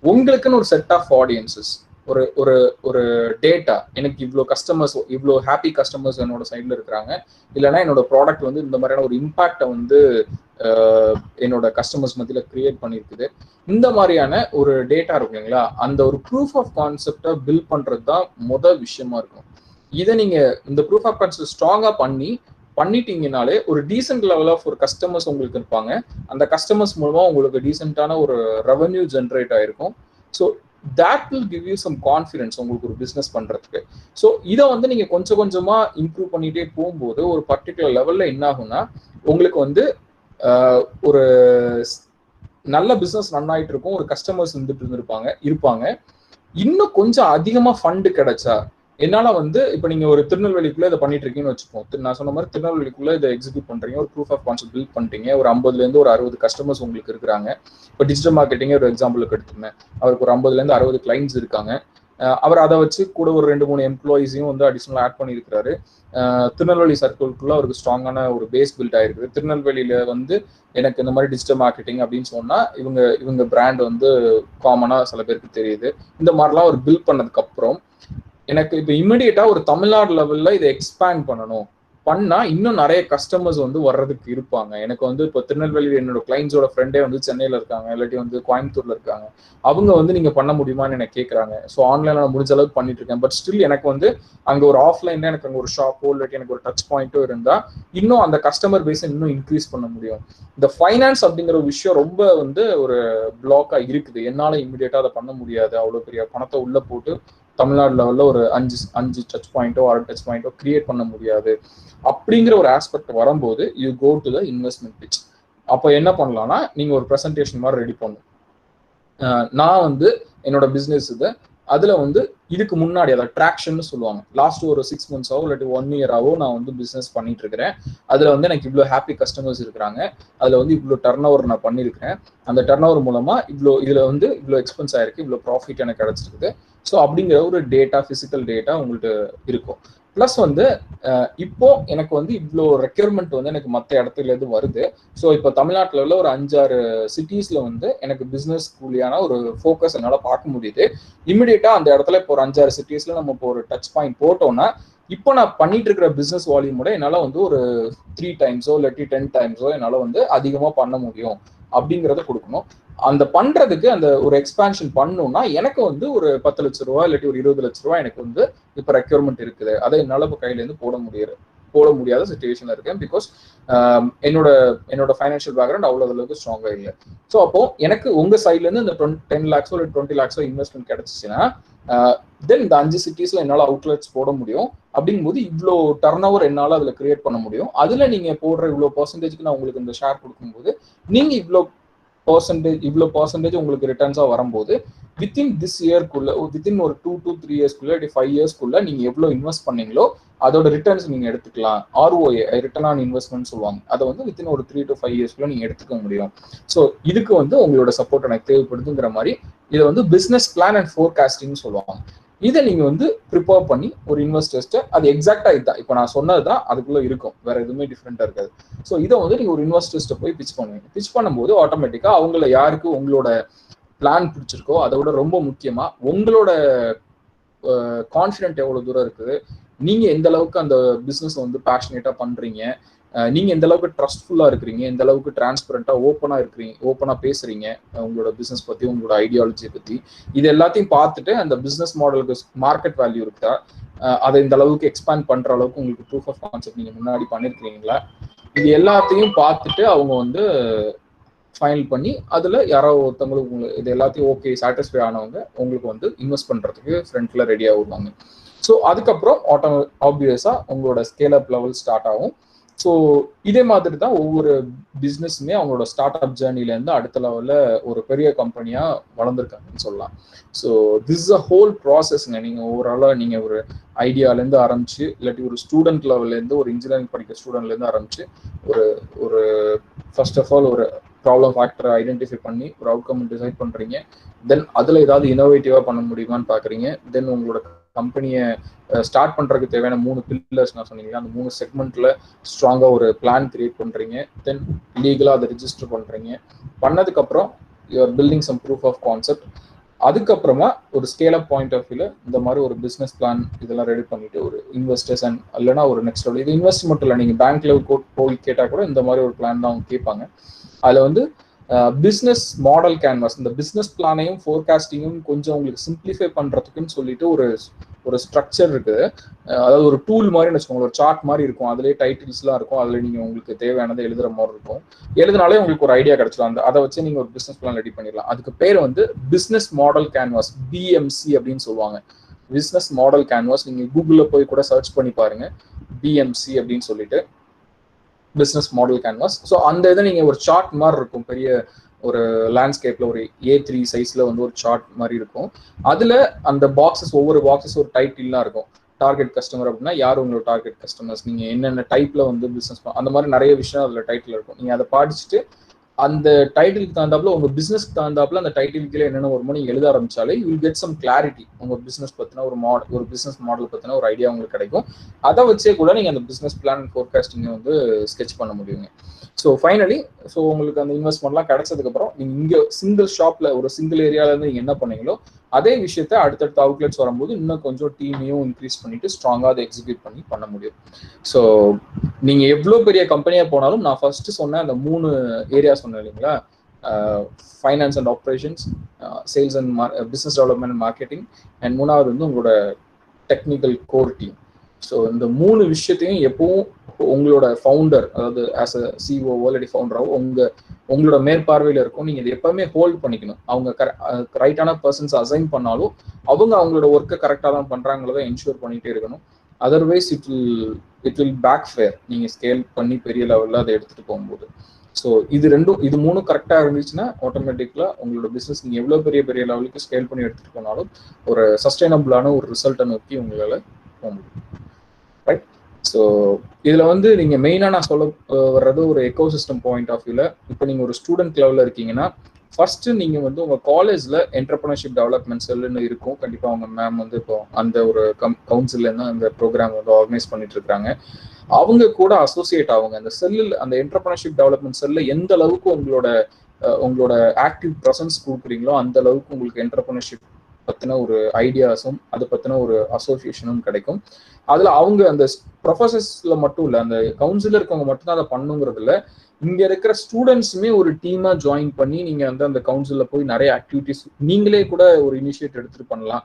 உங்களுக்குன்னு ஒரு செட் ஆஃப் ஆடியன்சஸ், ஒரு டேட்டா, எனக்கு இவ்வளோ கஸ்டமர்ஸ், இவ்வளோ ஹாப்பி கஸ்டமர்ஸ் என்னோட சைட்ல இருக்கிறாங்க, இல்லைன்னா என்னோட ப்ராடக்ட் வந்து இந்த மாதிரியான ஒரு இம்பாக்டை வந்து என்னோட கஸ்டமர்ஸ் மத்தியில் கிரியேட் பண்ணியிருக்குது, இந்த மாதிரியான ஒரு டேட்டா இருக்கு இல்லைங்களா, அந்த ஒரு ப்ரூஃப் ஆஃப் கான்செப்டை பில்ட் பண்றது தான் முதல் விஷயமா இருக்கும். இதை நீங்க இந்த ப்ரூஃப் ஆஃப் கான்செப்ட் ஸ்ட்ராங்கா பண்ணிட்டீங்கனாலே ஒரு டீசென்ட் லெவல் ஆஃப் ஒரு கஸ்டமர்ஸ் உங்களுக்கு இருப்பாங்க. அந்த கஸ்டமர்ஸ் மூலமா உங்களுக்கு டீசென்டான ஒரு ரெவன்யூ ஜென்ரேட் ஆயிருக்கும். So that will give you some confidence உங்களுக்கு ஒரு பிஸ்னஸ் பண்றதுக்கு. ஸோ இதை வந்து நீங்க கொஞ்சம் கொஞ்சமா இம்ப்ரூவ் பண்ணிட்டே போகும்போது ஒரு பர்டிகுலர் லெவல்ல என்ன ஆகும்னா உங்களுக்கு வந்து ஒரு நல்ல பிஸ்னஸ் ரன் ஆகிட்டு இருக்கும், ஒரு கஸ்டமர்ஸ் வந்துட்டு இருப்பாங்க. இன்னும் கொஞ்சம் அதிகமா ஃபண்டு கிடைச்சா என்னால வந்து இப்ப நீங்க ஒரு திருநெல்வேலிக்குள்ள இதை பண்ணிட்டு இருக்கீங்கன்னு வச்சுப்போம். நான் சொன்ன மாதிரி திருநெல்வேலிக்குள்ள இதை எக்ஸிக்யூட் பண்றீங்க, ஒரு ப்ரூஃப் ஆஃப் கான்செப்ட் பில்ட் பண்றீங்க, ஒரு 50ல இருந்து ஒரு 60 கஸ்டமர்ஸ் உங்களுக்கு இருக்காங்க. இப்போ டிஜிட்டல் மார்க்கெட்டிங்கே ஒரு எக்ஸாம்பிளுக்கு எடுத்துருந்தேன், அவருக்கு ஒரு 50ல இருந்து 60 கிளைண்ட்ஸ் இருக்காங்க. அவர் அதை வச்சு கூட ஒரு 2-3 எம்ப்ளாயிஸையும் வந்து அடிஷனல் ஆட் பண்ணியிருக்கிறாரு. திருநெல்வேலி சர்க்கிள்குள்ள அவருக்கு ஸ்ட்ராங்கான ஒரு பேஸ் பில்ட் ஆயிருக்குது. திருநெல்வேலியில வந்து எனக்கு இந்த மாதிரி டிஜிட்டல் மார்க்கெட்டிங் அப்படின்னு சொன்னா இவங்க பிராண்ட் வந்து காமனா சில பேருக்கு தெரியுது. இந்த மாதிரிலாம் ஒரு பில்ட் பண்ணதுக்கு அப்புறம் எனக்கு இப்போ இமிடியேட்டா ஒரு தமிழ்நாடு லெவல்ல இதை எக்ஸ்பேண்ட் பண்ணா இன்னும் நிறைய கஸ்டமர்ஸ் வந்து வர்றதுக்கு இருப்பாங்க. எனக்கு வந்து இப்போ திருநெல்வேலி என்னோட கிளைண்ட்ஸோட ஃப்ரெண்டே வந்து சென்னையில இருக்காங்க, இல்லாட்டி வந்து கோயம்புத்தூர்ல இருக்காங்க. அவங்க வந்து நீங்க பண்ண முடியுமான்னு எனக்கு கேட்கறாங்க. ஸோ ஆன்லைன்ல நான் முடிஞ்ச அளவுக்கு பண்ணிட்டு இருக்கேன். பட் ஸ்டில் எனக்கு வந்து அங்க ஒரு ஆஃப்லைன்ல எனக்கு அங்கே ஒரு ஷாப்போ இல்லாட்டி எனக்கு ஒரு டச் பாயிண்டோ இருந்தா இன்னும் அந்த கஸ்டமர் பேஸை இன்னும் இன்க்ரீஸ் பண்ண முடியும். இந்த ஃபைனான்ஸ் அப்படிங்கிற ஒரு விஷயம் ரொம்ப வந்து ஒரு பிளாக்கா இருக்குது. என்னால இமிடியேட்டா அதை பண்ண முடியாது. அவ்வளவு பெரிய பணத்தை உள்ள போட்டு தமிழ்நாடு லெவல்ல ஒரு 5 டச் பாயிண்டோ 6 டச் பாயிண்டோ கிரியேட் பண்ண முடியாது. அப்படிங்கிற ஒரு ஆஸ்பெக்ட் வரும்போது you go to the investment pitch. அப்போ என்ன பண்ணலாம்னா நீங்க ஒரு ப்ரெசன்டேஷன் மாதிரி ரெடி பண்ணும். நான் வந்து என்னோட பிசினஸ் அதுல வந்து இதுக்கு முன்னாடி அதை ட்ராக்ஷன் சொல்லுவாங்க, லாஸ்ட் ஒரு 6 மந்த்ஸாவோ இல்லாட்டி 1 இயராவோ நான் வந்து பிசினஸ் பண்ணிட்டு இருக்கிறேன். அதுல வந்து எனக்கு இவ்வளோ ஹாப்பி கஸ்டமர்ஸ் இருக்கிறாங்க, அதுல வந்து இவ்வளோ டர்ன் ஓவர் நான் பண்ணியிருக்கிறேன், அந்த டர்ன் ஓவர் மூலமா இதுல வந்து இவ்வளோ எக்ஸ்பென்ஸ் ஆயிருக்கு, இவ்வளோ ப்ராஃபிட் எனக்கு கிடைச்சிருக்குது. ஸோ அப்படிங்கிற ஒரு டேட்டா, பிசிக்கல் டேட்டா உங்கள்கிட்ட இருக்கும். ப்ளஸ் வந்து இப்போ எனக்கு வந்து இவ்வளோ ரெக்யர்மெண்ட் வந்து எனக்கு மற்ற இடத்துல இருந்து வருது. ஸோ இப்போ தமிழ்நாட்டில் உள்ள ஒரு 5-6 சிட்டிஸ்ல வந்து எனக்கு பிஸ்னஸ் கூலியான ஒரு ஃபோக்கஸ் என்னால் பார்க்க முடியுது. இமிடியேட்டா அந்த இடத்துல இப்போ ஒரு 5-6 சிட்டிஸ்ல நம்ம இப்போ ஒரு டச் பாயிண்ட் போட்டோம்னா இப்போ நான் பண்ணிட்டு இருக்கிற பிஸ்னஸ் வால்யூமோட என்னால் வந்து ஒரு 3 டைம்ஸோ இல்லாட்டி 10 டைம்ஸோ என்னால் வந்து அதிகமாக பண்ண முடியும் அப்படிங்கிறத கொடுக்கணும். அந்த பண்றதுக்கு அந்த ஒரு எக்ஸ்பான்ஷன் பண்ணணும்னா எனக்கு வந்து ஒரு 10 லட்ச ரூபா இல்லாட்டி ஒரு 20 லட்ச ரூபா எனக்கு வந்து இப்போ ரெக்யர்மெண்ட் இருக்குது. அதை என்னால் இப்போ கையிலேருந்து போட முடியாத சிச்சுவேஷன்ல இருக்கேன். பிகாஸ் என்னோட ஃபைனான்ஷியல் பேக்ரவுண்ட் அவ்வளோ அளவுக்கு ஸ்ட்ராங்கா இல்லை. ஸோ அப்போ எனக்கு உங்க சைட்ல இருந்து இந்த 10 lakhs இல்லை 20 lakhs இன்வெஸ்ட்மெண்ட் கிடைச்சிச்சுன்னா தென் இந்த 5 சிட்டிஸ்ல என்னால் அவுட்லெட்ஸ் போட முடியும். அப்படிங்கும்போது இவ்வளோ டர்ன் ஓவர் என்னால் அதில் கிரியேட் பண்ண முடியும். அதுல நீங்க போடுற இவ்வளோ பர்சன்டேஜ்க்கு நான் உங்களுக்கு இந்த ஷேர் கொடுக்கும்போது நீங்க இவ்வளோ பர்சன்டேஜ் உங்களுக்கு ரிட்டர்ன்ஸா வரும்போது வித்தின் திஸ் இயர்க்குள்ள, வித்தின் ஒரு 2 to 3 இயர்ஸ்க்குள்ள 5 இயர்ஸ்க்குள்ள நீங்க எவ்வளவு இன்வெஸ்ட் பண்ணீங்களோ அதோட ரிட்டர்ன்ஸ் நீங்க எடுத்துக்கலாம். ROI, ரிட்டர்ன் ஆன் இன்வெஸ்ட்மெண்ட் சொல்லுவாங்க. அதை வந்து வித்தின் ஒரு 3 to 5 இயர்ஸ்க்குள்ள நீங்க எடுத்துக்க முடியும். ஸோ இதுக்கு வந்து உங்களோட சப்போர்ட் எனக்கு தேவைப்படுதுங்கிற மாதிரி இதை வந்து பிசினஸ் பிளான் அண்ட் ஃபோர்காஸ்டிங் சொல்லுவாங்க. இதை நீங்க வந்து ப்ரிப்பேர் பண்ணி ஒரு இன்வெஸ்டர்ஸ்ட்டு அது எக்ஸாக்டா இதுதான் இப்போ நான் சொன்னதுதான் அதுக்குள்ள இருக்கும், வேற எதுவுமே டிஃப்ரெண்டா இருக்காது. ஸோ இதை வந்து நீங்க ஒரு இன்வெஸ்டர்ஸ்ட்டு போய் பிச் பண்ணுவீங்க. பிச் பண்ணும்போது ஆட்டோமேட்டிக்கா அவங்கள யாருக்கு உங்களோட பிளான் பிடிச்சிருக்கோ அதை விட ரொம்ப முக்கியமா உங்களோட கான்ஃபிடென்ட் எவ்வளவு தூரம் இருக்குது, நீங்க எந்த அளவுக்கு அந்த பிசினஸ் வந்து பேஷனேட்டா பண்றீங்க, நீங்க எந்த அளவுக்கு ட்ரஸ்ட்ஃபுல்லா இருக்கிறீங்க, எந்த அளவுக்கு டிரான்ஸ்பரண்டா ஓப்பனா பேசுறீங்க உங்களோட பிசினஸ் பத்தி, உங்களோட ஐடியாலஜியை பத்தி, இது எல்லாத்தையும் பார்த்துட்டு அந்த பிசினஸ் மாடலுக்கு மார்க்கெட் வேல்யூ இருக்கா, அதை இந்த அளவுக்கு எக்ஸ்பேண்ட் பண்ற அளவுக்கு உங்களுக்கு ப்ரூஃப் ஆஃப் கான்செப்ட் நீங்க முன்னாடி பண்ணிருக்கீங்களா, இது எல்லாத்தையும் பார்த்துட்டு அவங்க வந்து ஃபைனல் பண்ணி அதுல யாரோ ஒருத்தவங்களுக்கு இது எல்லாத்தையும் ஓகே சாட்டிஸ்ஃபை ஆனவங்க உங்களுக்கு வந்து இன்வெஸ்ட் பண்றதுக்கு ஃப்ரண்ட்ல ரெடியா வருவாங்க. ஸோ அதுக்கப்புறம் ஆப்வியஸா உங்களோட ஸ்கேல் அப் லெவல் ஸ்டார்ட் ஆகும். ஸோ இதே மாதிரி தான் ஒவ்வொரு பிஸ்னஸுமே அவங்களோட ஸ்டார்ட் அப் ஜேர்னிலேருந்து அடுத்த லெவலில் ஒரு பெரிய கம்பெனியாக வளர்ந்துருக்காங்கன்னு சொல்லலாம். ஸோ திஸ் அ ஹோல் ப்ராசஸ்ங்க. நீங்கள் ஓவராலாக நீங்கள் ஒரு ஐடியாலேருந்து ஆரம்பிச்சு இல்லாட்டி ஒரு ஸ்டூடெண்ட் லெவல்லேருந்து ஒரு இன்ஜினியரிங் படிக்கிற ஸ்டூடெண்ட்லேருந்து ஆரம்பிச்சு ஒரு ஃபர்ஸ்ட் ஆஃப் ஆல் ஒரு ப்ராப்ளம் ஃபேக்டரை ஐடென்டிஃபை பண்ணி ஒரு அவுட்கம் டிசைட் பண்ணுறீங்க. தென் அதில் ஏதாவது இனோவேட்டிவாக பண்ண முடியுமான்னு பார்க்குறீங்க. தென் உங்களோட கம்பெனியை ஸ்டார்ட் பண்ணுறதுக்கு தேவையான 3 பில்லர்ஸ் நான் சொன்னீங்க, அந்த 3 செக்மெண்ட்ல ஸ்ட்ராங்காக ஒரு பிளான் கிரியேட் பண்ணுறீங்க. தென் லீகலாக அதை ரிஜிஸ்டர் பண்ணுறீங்க. பண்ணதுக்கப்புறம் you're building some proof of concept. அதுக்கப்புறமா ஒரு ஸ்கேல் அப் பாயிண்ட் ஆஃப் வியூல இந்த மாதிரி ஒரு பிஸ்னஸ் பிளான் இதெல்லாம் ரெடி பண்ணிட்டு ஒரு இன்வெஸ்டர்ஸ் அண்ட் இல்லைன்னா ஒரு நெக்ஸ்ட் லெவல், இது இன்வெஸ்ட் மட்டும் இல்லை, நீங்கள் பேங்க்ல போய் கேட்டால் கூட இந்த மாதிரி ஒரு பிளான் தான் அவங்க கேட்பாங்க. அதில் வந்து பிஸ்னஸ் மாடல் கேன்வாஸ், இந்த பிஸ்னஸ் பிளானையும் ஃபோர்காஸ்டிங்கும் கொஞ்சம் உங்களுக்கு சிம்பிளிஃபை பண்ணுறதுக்குன்னு சொல்லிட்டு ஒரு ஸ்ட்ரக்சர் இருக்குது. அதாவது ஒரு டூல் மாதிரி வச்சுக்கோங்க, ஒரு சார்ட் மாதிரி இருக்கும், அதுலேயே டைட்டில்ஸ்லாம் இருக்கும், அதில் நீங்கள் உங்களுக்கு தேவையானதை எழுதுகிற மாதிரி இருக்கும். எழுதினாலே உங்களுக்கு ஒரு ஐடியா கிடைச்சிடும், அதை வச்சு நீங்கள் ஒரு பிஸ்னஸ் பிளான் ரெடி பண்ணிடலாம். அதுக்கு பேர் வந்து பிஸ்னஸ் மாடல் கேன்வாஸ், பிஎம்சி அப்படின்னு சொல்லுவாங்க. பிஸ்னஸ் மாடல் கேன்வாஸ் நீங்கள் கூகுளில் போய் கூட சர்ச் பண்ணி பாருங்க, பிஎம்சி அப்படின்னு சொல்லிட்டு, பிஸ்னஸ் மாடல் கேன்வாஸ். ஸோ அந்த இதை நீங்கள் ஒரு சார்ட் மாதிரி இருக்கும், பெரிய ஒரு லேண்ட்ஸ்கேப்ல ஒரு A3 சைஸ்ல வந்து ஒரு சார்ட் மாதிரி இருக்கும். அதுல அந்த பாக்ஸஸ், ஒவ்வொரு பாக்ஸஸ் ஒரு டைட்டில்லாம் இருக்கும். டார்கெட் கஸ்டமர் அப்படின்னா யார் உங்களோட டார்கெட் கஸ்டமர்ஸ், நீங்க என்னென்ன டைப்ல வந்து பிசினஸ், அந்த மாதிரி நிறைய விஷயம் அதுல டைட்டில் இருக்கும். நீங்க அதை படிச்சுட்டு அந்த டைட்டிலுக்கு தகுந்தாப்புல, உங்க பிசினஸ்க்கு தகுந்தாப்புல அந்த டைட்டிலுக்கு என்னென்ன வருமோ நீங்க எழுத ஆரம்பிச்சாலே you will get some clarity. உங்க பிசினஸ் பத்தின ஒரு பிசினஸ் மாடல் பத்தின ஒரு ஐடியா உங்களுக்கு கிடைக்கும். அதை வச்சே கூட நீங்க அந்த பிசினஸ் பிளான் ஃபோர்காஸ்டிங் வந்து ஸ்கெட்ச் பண்ண முடியுங்க. ஸோ ஃபைனலி, ஸோ உங்களுக்கு அந்த இன்வெஸ்ட்மெண்ட்லாம் கிடைச்சதுக்கு அப்புறம் நீங்க இங்க சிங்கிள் ஷாப்ல ஒரு சிங்கிள் ஏரியால இருந்து நீங்க என்ன பண்ணீங்களோ அதே விஷயத்த அடுத்தடுத்த அவுட்லெட்ஸ் வரும்போது இன்னும் கொஞ்சம் டீமையும் இன்க்ரீஸ் பண்ணிட்டு ஸ்ட்ராங்கா அதை எக்ஸிக்யூட் பண்ண முடியும். ஸோ நீங்க எவ்வளவு பெரிய கம்பெனியா போனாலும், நான் ஃபர்ஸ்ட் சொன்ன அந்த 3 ஏரியா சொன்னேன் இல்லைங்களா, finance and operations, sales and business development and marketing, and 3வது வந்து உங்களோட டெக்னிக்கல் கோர் டீம். ஸோ இந்த 3 விஷயத்தையும் எப்பவும் உங்களோட ஃபவுண்டர், அதாவது ஆஸ் அ சிஓ இல்லாட்டி ஃபவுண்டராகவோ உங்களோட மேற்பார்வையில் இருக்கும். நீங்கள் இதை எப்பவுமே ஹோல்ட் பண்ணிக்கணும். அவங்க ரைட்டான பர்சன்ஸ் அசைன் பண்ணாலும் அவங்க அவங்களோட ஒர்க்கை கரெக்டாக தான் பண்ணுறாங்களோ என்ஷூர் பண்ணிகிட்டே இருக்கணும். Otherwise it will backfire, நீங்கள் ஸ்கேல் பண்ணி பெரிய லெவலில் அதை எடுத்துகிட்டு போகும்போது. ஸோ இது 3 கரெக்டாக இருந்துச்சுன்னா ஆட்டோமேட்டிக்கலாக உங்களோட பிஸ்னஸ் நீங்கள் எவ்வளோ பெரிய லெவலுக்கு ஸ்கேல் பண்ணி எடுத்துகிட்டு போனாலும் ஒரு சஸ்டைனபிளான ஒரு ரிசல்ட்டை நோக்கி உங்களால் போக முடியும். ரைட். ஸோ இதில் வந்து நீங்கள் மெயினாக நான் சொல்ல வர்றது ஒரு எக்கோசிஸ்டம் பாயிண்ட் ஆஃப் வியூவில், இப்போ நீங்கள் ஒரு ஸ்டூடெண்ட் லெவலில் இருக்கீங்கன்னா ஃபர்ஸ்ட்டு நீங்கள் வந்து உங்கள் காலேஜில் என்டர்பிரினர்ஷிப் டெவலப்மெண்ட் செல்லுன்னு இருக்கும். கண்டிப்பாக அவங்க மேம் வந்து இப்போ அந்த ஒரு கவுன்சில்லேருந்து அந்த ப்ரோக்ராம் வந்து ஆர்கனைஸ் பண்ணிட்டு இருக்காங்க. அவங்க கூட அசோசியேட் ஆகுங்க. அந்த செல்லில், அந்த என்டர்பிரினர்ஷிப் டெவலப்மெண்ட் செல்லில் எந்த அளவுக்கு உங்களோட ஆக்டிவ் ப்ரெசன்ஸ் கொடுக்குறீங்களோ அந்த அளவுக்கு உங்களுக்கு என்டர்பிரினர்ஷிப் பற்றின ஒரு ஐடியாஸும் அதை பற்றின ஒரு அசோசியேஷனும் கிடைக்கும். அதில் அவங்க அந்த ப்ரொஃபஸர்ஸ்ல மட்டும் இல்லை, அந்த கவுன்சிலர் இருக்கவங்க மட்டும்தான் அதை பண்ணுங்கிறது இல்லை, இங்கே இருக்கிற ஸ்டூடெண்ட்ஸுமே ஒரு டீமாக ஜாயின் பண்ணி நீங்கள் வந்து அந்த கவுன்சிலில் போய் நிறைய ஆக்டிவிட்டிஸ் நீங்களே கூட ஒரு இனிஷியேட் எடுத்துகிட்டு பண்ணலாம்.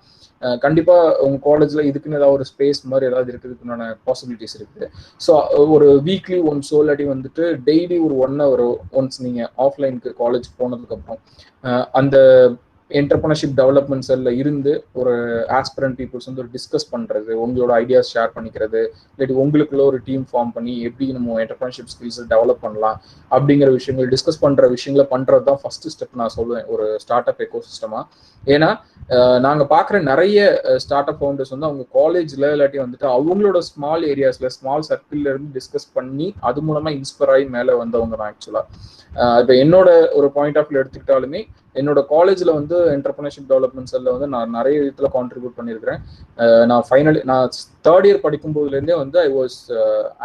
கண்டிப்பாக உங்கள் காலேஜில் இதுக்குன்னு ஏதாவது ஒரு ஸ்பேஸ் மாதிரி ஏதாவது இருக்கிறதுக்குண்டான பாசிபிலிட்டிஸ் இருக்குது. ஸோ ஒரு வீக்லி ஒன்ஸோ இல்லாட்டி வந்துட்டு டெய்லி ஒரு 1 hour ஒன்ஸ் நீங்கள் ஆஃப்லைனுக்கு காலேஜ் போனதுக்கப்புறம் அந்த என்டர்பிரினர்ஷிப் டெவலப்மெண்ட் செல்ல இருந்து ஒரு ஆஸ்பிரண்ட் பீப்புள்ஸ் வந்து ஒரு டிஸ்கஸ் பண்ணுறது, உங்களோட ஐடியாஸ் ஷேர் பண்ணிக்கிறது, இல்லாட்டி உங்களுக்குள்ள ஒரு டீம் ஃபார்ம் பண்ணி எப்படி நம்ம என்டர்பிரினர்ஷிப் ஸ்கில்ஸை டெவலப் பண்ணலாம் அப்படிங்கிற விஷயங்கள் டிஸ்கஸ் பண்ணுற விஷயங்களை பண்ணுறது தான் ஃபர்ஸ்ட் ஸ்டெப் நான் சொல்லுவேன் ஒரு ஸ்டார்ட் அப் எக்கோசிஸ்டமாக. ஏன்னா நாங்கள் பார்க்குற நிறைய ஸ்டார்ட் அப் ஃபவுண்டர்ஸ் வந்து அவங்க காலேஜில் இல்லாட்டி வந்துட்டு அவங்களோட ஸ்மால் ஏரியாஸில் ஸ்மால் சர்க்கிள்ல இருந்து டிஸ்கஸ் பண்ணி அது மூலமாக இன்ஸ்பயர் ஆகி மேலே வந்தவங்க தான் ஆக்சுவலாக. இப்போ என்னோட ஒரு பாயிண்ட் ஆஃப் வியூ எடுத்துக்கிட்டாலுமே என்னோட காலேஜில் வந்து என்டர்பிரினர்ஷிப் டெவலப்மெண்ட் செல்ல வந்து நான் நிறைய விதத்தில் கான்ட்ரிபியூட் பண்ணியிருக்கிறேன். நான் 3rd year படிக்கும் போதுலேருந்தே வந்து I was